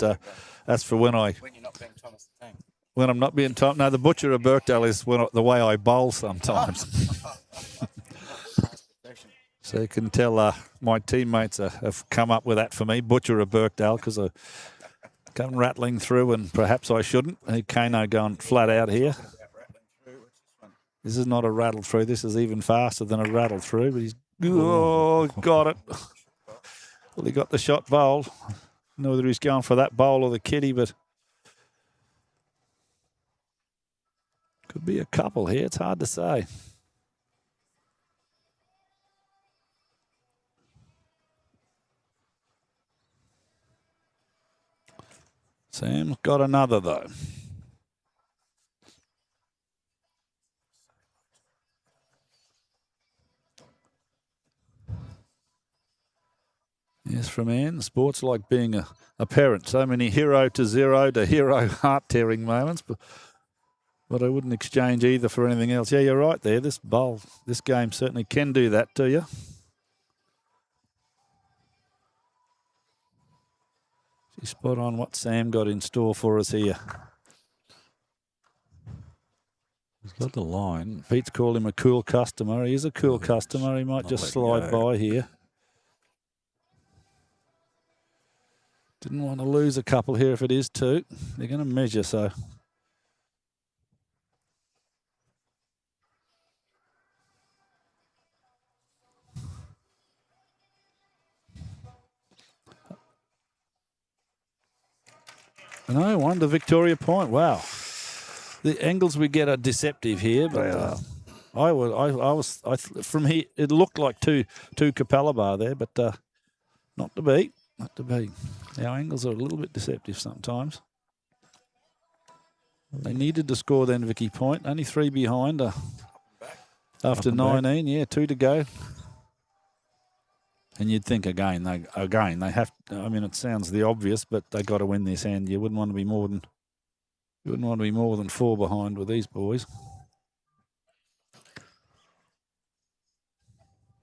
That's for when you're not being Thomas the Tank. When I'm not being Thomas. No, the Butcher of Birkdale is the way I bowl sometimes. So you can tell my teammates have come up with that for me, Butcher of Birkdale, because I come rattling through and perhaps I shouldn't. Kano going flat out here. This is not a rattle through. This is even faster than a rattle through. But he's got it. Well, he got the shot bowl. Know whether he's going for that bowl or the kitty, but could be a couple here. It's hard to say. Sam's got another though. Yes, from Anne, sports like being a parent. So many 0 to 0 to hero heart-tearing moments, but I wouldn't exchange either for anything else. Yeah, you're right there. This game certainly can do that to you. She's spot on what Sam got in store for us here. He's got the line. Pete's called him a cool customer. He is a cool customer. He might just slide by here. Didn't want to lose a couple here if it is 2. They're going to measure, so. No, 1 to Victoria Point. Wow. The angles we get are deceptive here, but from here, it looked like two Capalaba there, but not to be. Not to be. Our angles are a little bit deceptive sometimes. They needed to score then, Vicky Point. Only 3 behind after 19. Yeah, 2 to go. And you'd think again they have. I mean, it sounds the obvious, but they got to win this, and you wouldn't want to be more than 4 behind with these boys.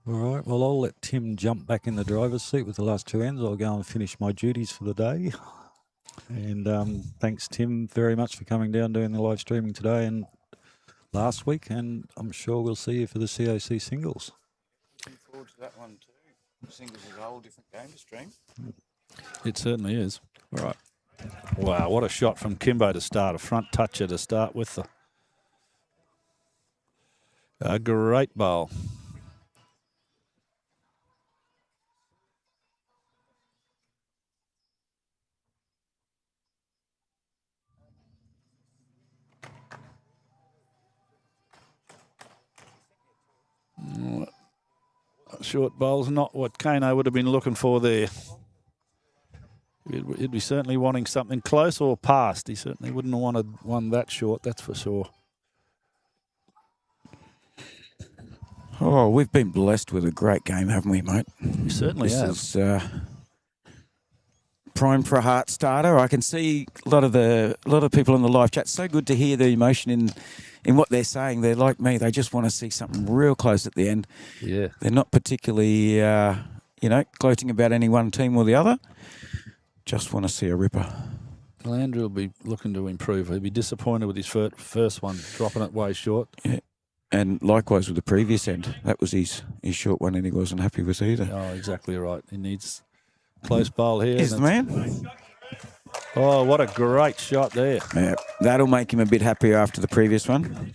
All right, well, I'll let Tim jump back in the driver's seat with the last 2 ends. I'll go and finish my duties for the day. And thanks, Tim, very much for coming down, doing the live streaming today and last week. And I'm sure we'll see you for the COC singles. Looking forward to that one too. Singles is a whole different game to stream. It certainly is. All right. Wow, what a shot from Kimbo to start. A front toucher to start with. A great bowl. Short bowl's not what Kano would have been looking for there. He'd be certainly wanting something close or past. He certainly wouldn't have wanted one that short, that's for sure. Oh, we've been blessed with a great game, haven't we, mate? We certainly have. This is primed for a heart starter. I can see a lot of people in the live chat. So good to hear the emotion in what they're saying. They're like me. They just want to see something real close at the end. Yeah. They're not particularly, gloating about any one team or the other. Just want to see a ripper. Landry will be looking to improve. He'll be disappointed with his first one, dropping it way short. Yeah. And likewise with the previous end. That was his short one and he wasn't happy with either. Oh, exactly right. He needs close bowl here. Here's the man. Oh, what a great shot there. Yeah, that'll make him a bit happier after the previous one.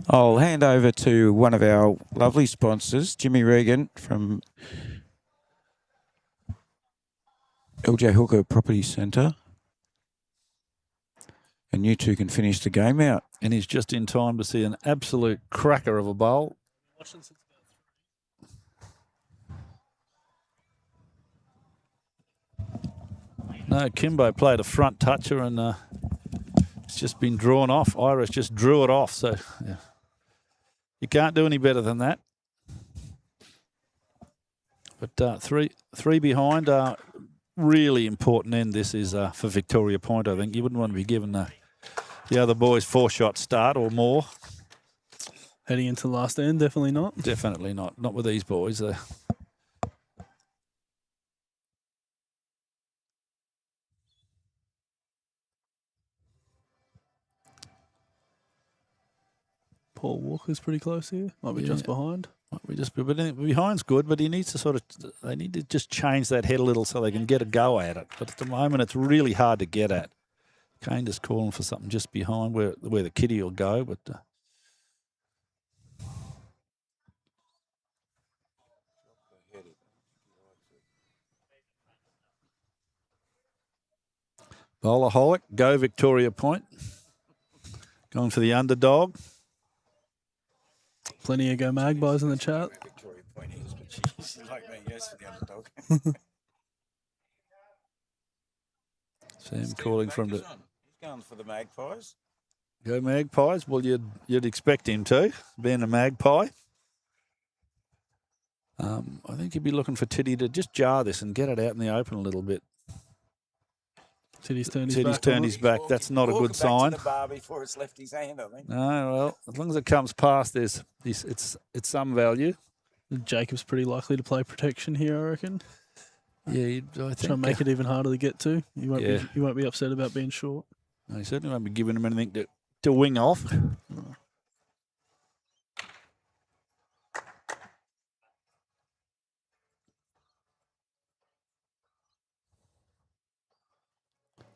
I'll hand over to one of our lovely sponsors, Jimmy Regan from LJ Hooker Property Centre. And you two can finish the game out. And he's just in time to see an absolute cracker of a bowl. No, Kimbo played a front toucher and it's just been drawn off. Iris just drew it off. So yeah. You can't do any better than that. But three behind. Really important end this is for Victoria Point, I think. You wouldn't want to be giving the other boys 4-shot start or more. Heading into the last end, definitely not. Definitely not. Not with these boys. Paul Walker's pretty close here. Might be just behind. Might be just, but behind's good, but he needs to they need to just change that head a little so they can get a go at it. But at the moment, it's really hard to get at. Kane just calling for something just behind where the kitty will go, but Bowlerholic, go Victoria Point. Going for the underdog. Plenty of go Magpies in the chat. Victoria Point is, but she's like me, yes, for the underdog. Sam calling from the... He's going for the Magpies. Go Magpies. Well, you'd expect him to, being a Magpie. I think he'd be looking for Titty to just jar this and get it out in the open a little bit. Titty's turned his back. That's not a good sign. Back to the bar before it's left his hand, I think. No, well, as long as it comes past, it's some value. Jacob's pretty likely to play protection here, I reckon. Yeah, I think. Try and make it even harder to get to. You won't be upset about being short. No, he certainly won't be giving him anything to wing off.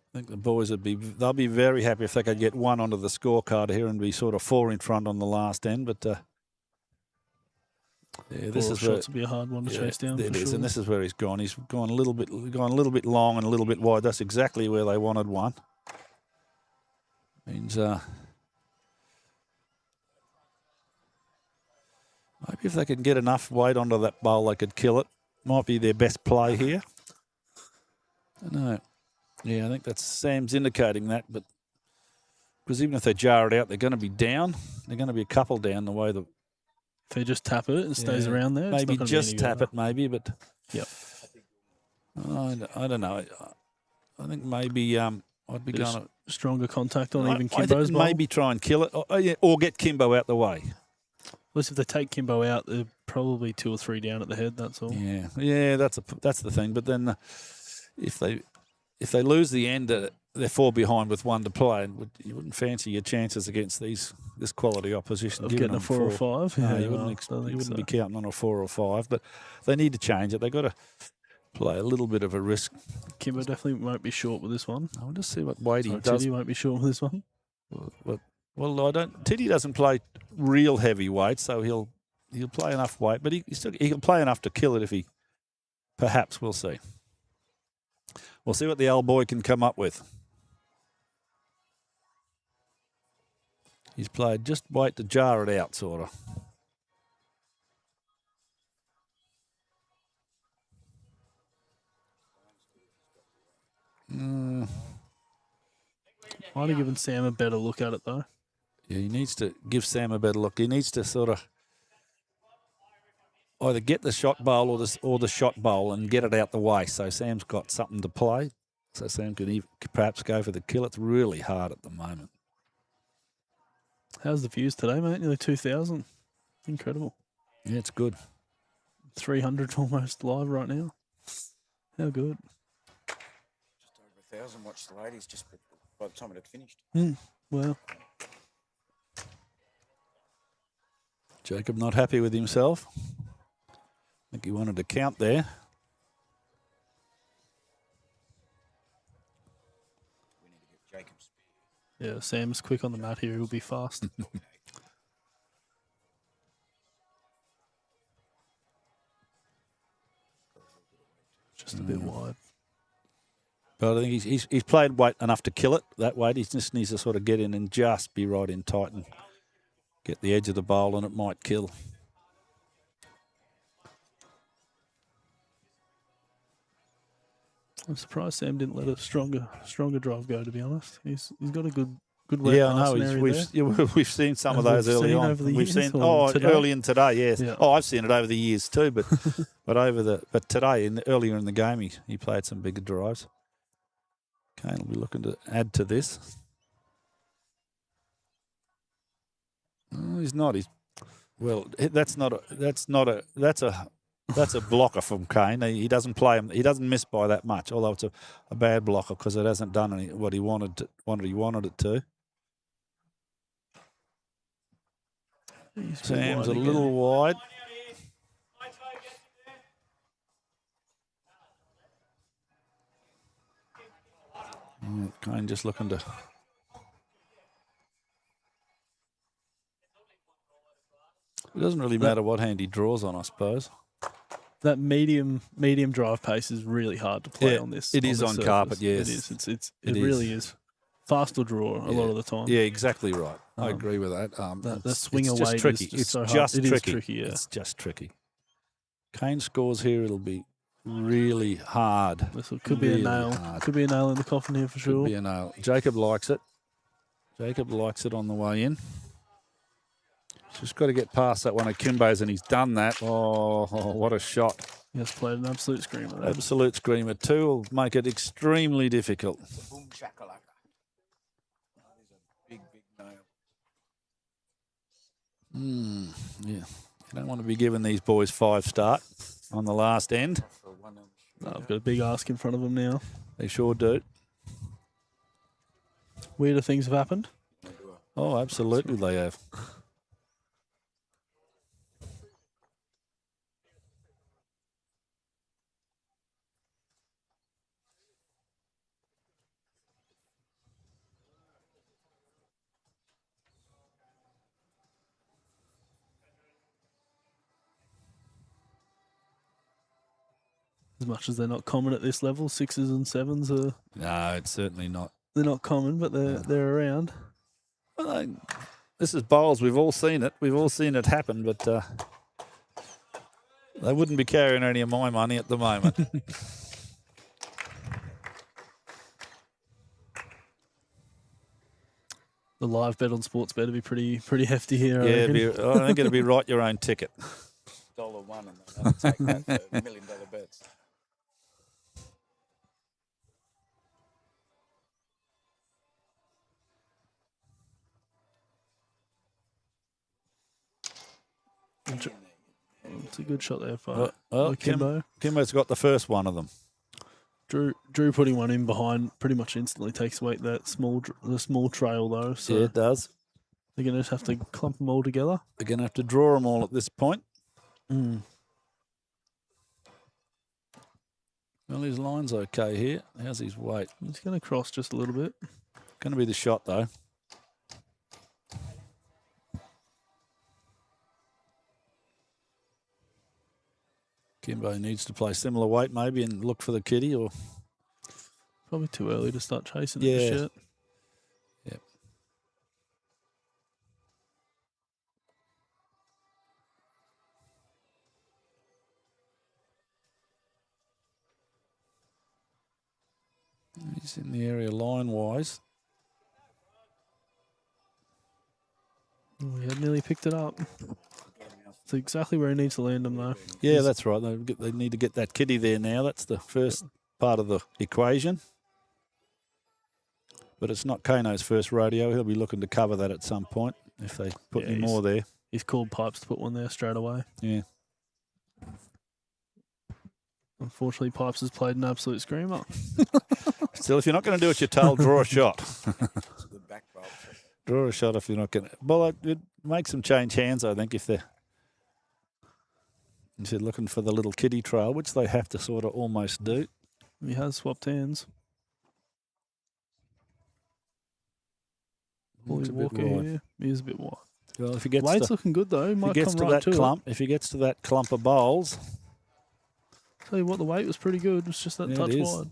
I think the boys they'll be very happy if they could get one onto the scorecard here and be sort of 4 in front on the last end. But this is shots will be a hard one to chase down. It is, sure. and this is where he's gone. He's gone a little bit long and a little bit wide. That's exactly where they wanted one. Means maybe if they can get enough weight onto that bowl, they could kill it. Might be their best play here. I don't know. Yeah, I think that's Sam's indicating that, but because even if they jar it out, they're going to be down. They're going to be a couple down the way the. If they just tap it and stays around there, maybe it's not just be tap it, maybe, but. Yep. I don't know. I think maybe I'd be going to stronger contact on even I Kimbo's think bowl. maybe try and kill it, or get Kimbo out the way. At least if they take Kimbo out, they're probably 2 or 3 down at the head. That's all. Yeah, that's the thing. But then if they lose the end, they're 4 behind with 1 to play, and you wouldn't fancy your chances against this quality opposition. Of Giving getting a them 4 or 5. No, Yeah, you wouldn't be counting on a 4 or 5. But they need to change it. They've got to play a little bit of a risk. Kimbo definitely won't be short with this one. I'll just see what Wadey does. Titty won't be short with this one. Well, I don't. Titty doesn't play real heavy weight, so he'll play enough weight, but he'll play enough to kill it if he. Perhaps we'll see. We'll see what the old boy can come up with. He's played just weight to jar it out, sort of. Might have given Sam a better look at it, though. Yeah, he needs to give Sam a better look. He needs to sort of either get the shot bowl or the shot bowl and get it out the way. So Sam's got something to play. So Sam could perhaps go for the kill. It's really hard at the moment. How's the views today, mate? Nearly 2,000. Incredible. Yeah, it's good. 300 almost live right now. How good. Just over 1,000 watched the ladies just by the time it had finished. Well, Jacob not happy with himself. I think he wanted to count there. We need to get Jacob's. yeah, Sam's quick on the mat here. He'll be fast. Just a bit wide. But I think he's played weight enough to kill it that weight. He just needs to sort of get in and just be right in tight and get the edge of the bowl, and it might kill. I'm surprised Sam didn't let a stronger drive go, to be honest. He's got a good wet Yeah, I know. arsenal there. We've seen some of those early on. We've seen today? Early in today, yes. Yeah. Oh, I've seen it over the years too, but but today earlier in the game he played some bigger drives. Kane will be looking to add to this. No, he's not. That's a blocker from Kane. He doesn't play him. He doesn't miss by that much. Although it's a bad blocker because it hasn't done what he wanted it to. Sam's a little wide. Kane just looking to. It doesn't really matter what hand he draws on, I suppose. That medium drive pace is really hard to play on this. It is on carpet, yes. It is. It really is. Fast or draw a lot of the time. Yeah, exactly right. I agree with that. The swing away just tricky. is so hard. Just It is tricky. tricky, yeah. It's just tricky. Kane scores here, it'll be really hard. This could be a nail. Hard. Could be a nail in the coffin here for sure. Could be a nail. Jacob likes it. Jacob likes it on the way in. Just got to get past that one of Kimbo's, and he's done that. Oh, what a shot. He has played an absolute screamer there. Absolute screamer. 2 will make it extremely difficult. Boom shakalaka. That is a big nail. Yeah. You don't want to be giving these boys 5 start on the last end. No, I've got a big ask in front of him now. They sure do. Weirder things have happened. Oh, absolutely they have. As much as they're not common at this level, 6s and 7s are. No, it's certainly not. They're not common, but they're around. Well, this is bowls. We've all seen it. We've all seen it happen, but they wouldn't be carrying any of my money at the moment. The live bet on sports better be pretty hefty here. I Yeah, reckon. I think it'd be write your own ticket. $1 and they'll take that for $1 million bets. It's a good shot there for Kimbo. Kimbo. Kimbo's got the first one of them. Drew putting one in behind pretty much instantly takes away the small trail though. So Yeah, it does. they're gonna just have to clump them all together. They're going to have to draw them all at this point. Mm. Well, his line's okay here. How's his weight? He's gonna cross just a little bit. Going to be the shot, though. Kimbo needs to play similar weight maybe and look for the kitty, or Probably too early to start chasing Yeah. it shit. Yep. He's in the area line-wise. Oh, he had nearly picked it up. It's exactly where he needs to land him though. Yeah, that's right. They need to get that kitty there now. That's the first part of the equation. But it's not Kano's first rodeo. He'll be looking to cover that at some point if they put any more there. He's called Pipes to put one there straight away. Yeah. Unfortunately, Pipes has played an absolute screamer. Still, if you're not going to do what you're told, draw a shot. Draw a shot if you're not going to. Well, it makes them change hands, I think, if they're looking for the little kitty trail, which they have to sort of almost do. He has swapped hands. Looks a bit Walker wide. here. He is a bit wide. Well, if he gets Weight's to, looking good though. He if he might gets come to right that to clump, if he gets to that clump of bowls, Tell you what, the weight was pretty good. It's just that Yeah, it touch is. wide.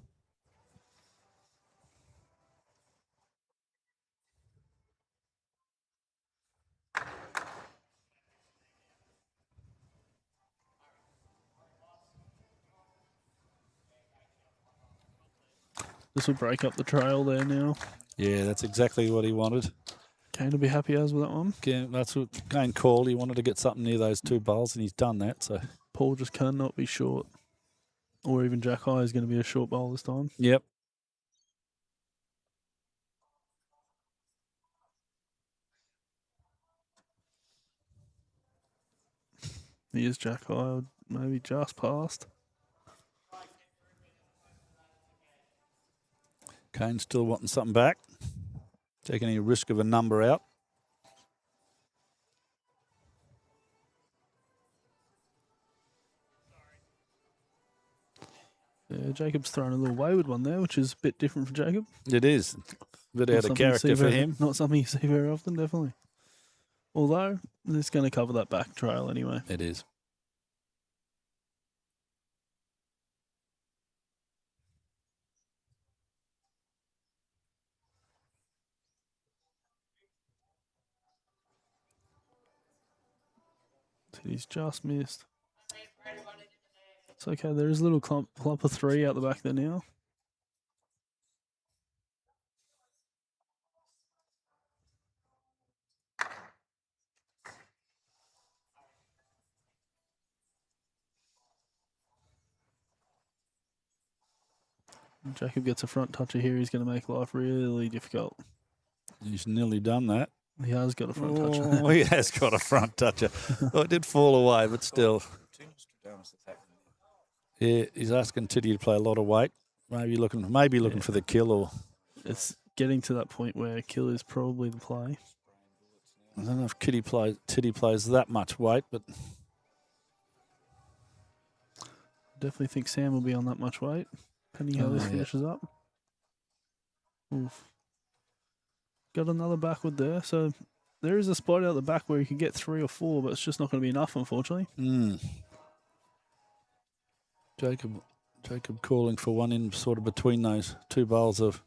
This will break up the trail there now. yeah, that's exactly what he wanted. Kane will be happy as with that one. That's what Kane called. He wanted to get something near those two bowls, and he's done that. So, Paul just cannot be short. Or even Jack High is going to be a short bowl this time. yep. He is Jack High, maybe just past. Kane's still wanting something back. Taking any risk of a number out. Yeah, Jacob's thrown a little wayward one there, which is a bit different for Jacob. It is. A bit Not out of something you see character for very- him. Not something you see very often, definitely. Although, it's going to cover that back trail anyway. It is. He's just missed. It's okay. There is a little clump of three out the back there now. And Jacob gets a front toucher here. He's going to make life really difficult. He's nearly done that. He has got a front toucher. Oh, he has got a front toucher. Well, it did fall away, but still. Yeah, he's asking Titty to play a lot of weight. Maybe looking for the kill, or It's getting to that point where kill is probably the play. I don't know if Titty plays that much weight, but Definitely think Sam will be on that much weight, depending how this yeah. finishes up. Oof. Got another backward there. So there is a spot out the back where you can get 3 or 4, but it's just not going to be enough, unfortunately. Jacob calling for one in sort of between those two bowls of.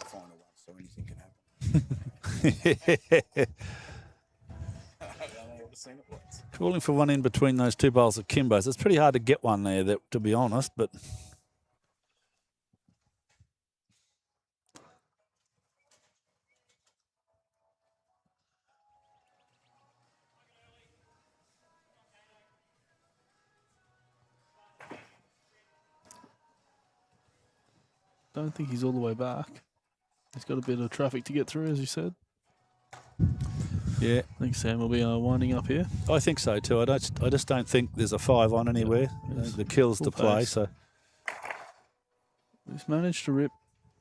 So anything can happen. Calling for one in between those two bowls of Kimbos. It's pretty hard to get one there, to be honest, but don't think he's all the way back. He's got a bit of traffic to get through, as you said. Yeah, I think Sam will be winding up here. I think so too. I just don't think there's a 5 on anywhere. The kills Full to play, pace. so He's managed to rip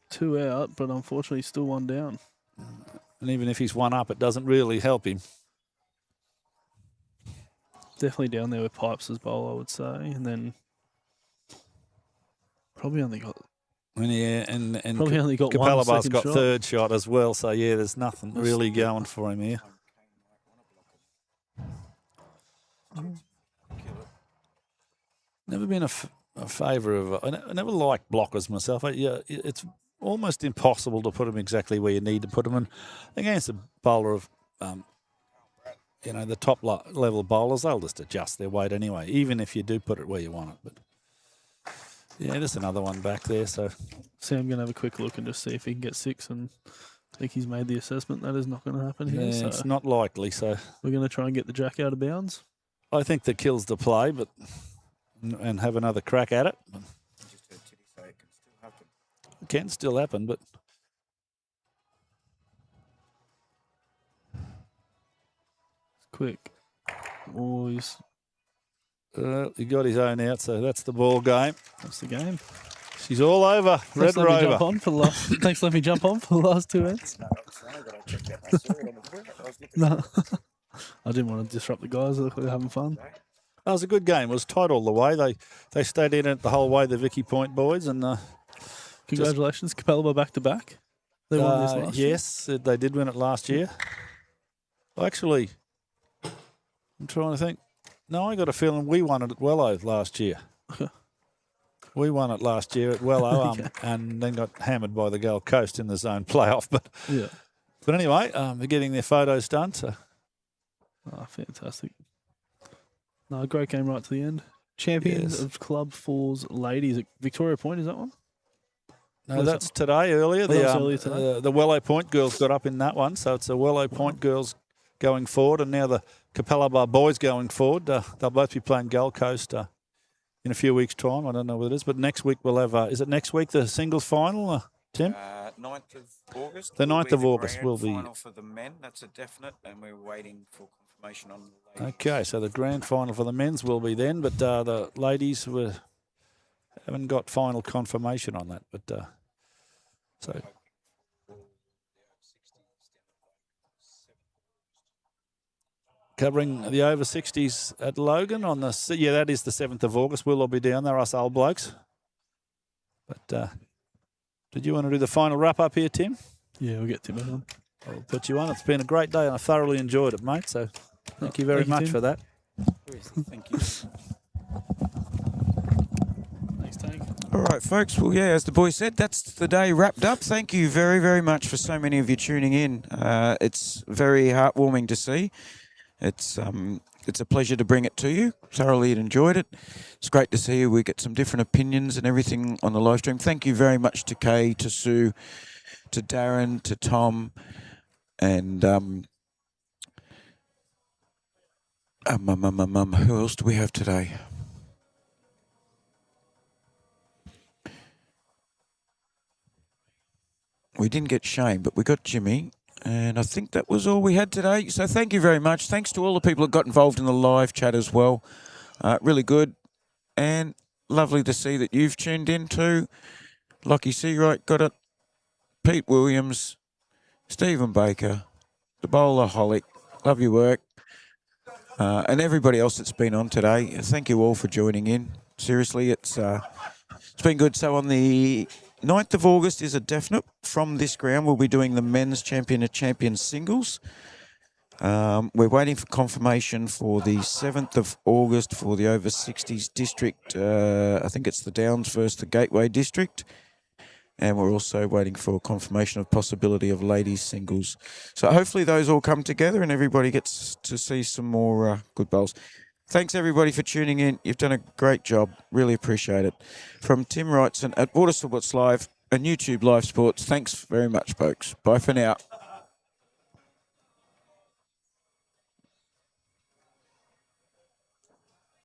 2 out, but unfortunately still 1 down. and even if he's 1 up, it doesn't really help him. Definitely down there with Pipes as bowl, I would say. And then probably only got And probably only got one Capalaba's second got shot. 3rd shot as well. So yeah, there's nothing really going for him here. Never been a favour of. I never liked blockers myself. It's almost impossible to put them exactly where you need to put them. And against a bowler of, the top level bowlers, they'll just adjust their weight anyway, even if you do put it where you want it. But yeah, there's another one back there. So Sam going to have a quick look and just see if he can get 6. And I think he's made the assessment that is not going to happen here. yeah, So it's not likely. So we're going to try and get the jack out of bounds. I think the kill's the play, but and have another crack at it. It can still happen, but Quick. Oh, he got his own out, so that's the ball game. that's the game. She's all over. Red Thanks for letting me jump Rover. on for the last. Thanks for letting me jump on for the last 2 ends. No, I didn't want to disrupt the guys. They look like they're having fun. That was a good game. It was tight all the way. They stayed in it the whole way, the Vicky Point boys, and Congratulations, Capalaba back to back. They won this last year. yes, they did win it last year. Actually, I'm trying to think. No, I got a feeling we won it at Wello last year. We won it last year at Wello, and then got hammered by the Gold Coast in the zone playoff. Yeah. But anyway, they're getting their photos done. So Oh, fantastic. No, great game right to the end. Champions Yes. of Club 4's ladies at Victoria Point, is that one? no, Was that's today earlier. that was earlier today? The Wello Point girls got up in that one, so it's the Wello Point girls going forward, and now the Capalaba boys going forward. They'll both be playing Gold Coast in a few weeks' time. I don't know what it is, but next week we'll have. Is it next week the singles final, Tim? 9th of August. The will 9th be of the August grand will be- final for the men. That's a definite, and we're waiting for confirmation on the ladies. Okay, so the grand final for the men's will be then, but the ladies haven't got final confirmation on that. But so covering the over 60s at Logan on that is the 7th of August. We'll all be down there, us old blokes. But did you want to do the final wrap up here, Tim? Yeah, we'll get Tim on. I'll put you on. It's been a great day and I thoroughly enjoyed it, mate. So thank you very Thank you, much Tim. for that. Thank you. Thanks, Tank. All right, folks. Well, yeah, as the boy said, that's the day wrapped up. Thank you very, very much for so many of you tuning in. It's very heartwarming to see. It's a pleasure to bring it to you. Thoroughly enjoyed it. It's great to see you. We get some different opinions and everything on the live stream. Thank you very much to Kay, to Sue, to Darren, to Tom, and who else do we have today? We didn't get Shane, but we got Jimmy. And I think that was all we had today. So thank you very much. Thanks to all the people that got involved in the live chat as well. Really good. And lovely to see that you've tuned in too. Lockie Seawright got it. Pete Williams, Stephen Baker, the Bowler Holic. Love your work. And everybody else that's been on today. Thank you all for joining in. Seriously, it's been good. So on the 9th of August is a definite. From this ground, we'll be doing the men's champion of champions singles. We're waiting for confirmation for the 7th of August for the over 60s district. I think it's the Downs versus the Gateway district. And we're also waiting for confirmation of possibility of ladies singles. So hopefully those all come together and everybody gets to see some more good bowls. Thanks, everybody, for tuning in. You've done a great job. Really appreciate it. From Tim Wrightson at Water Sports Live and YouTube Live Sports, thanks very much, folks. Bye for now.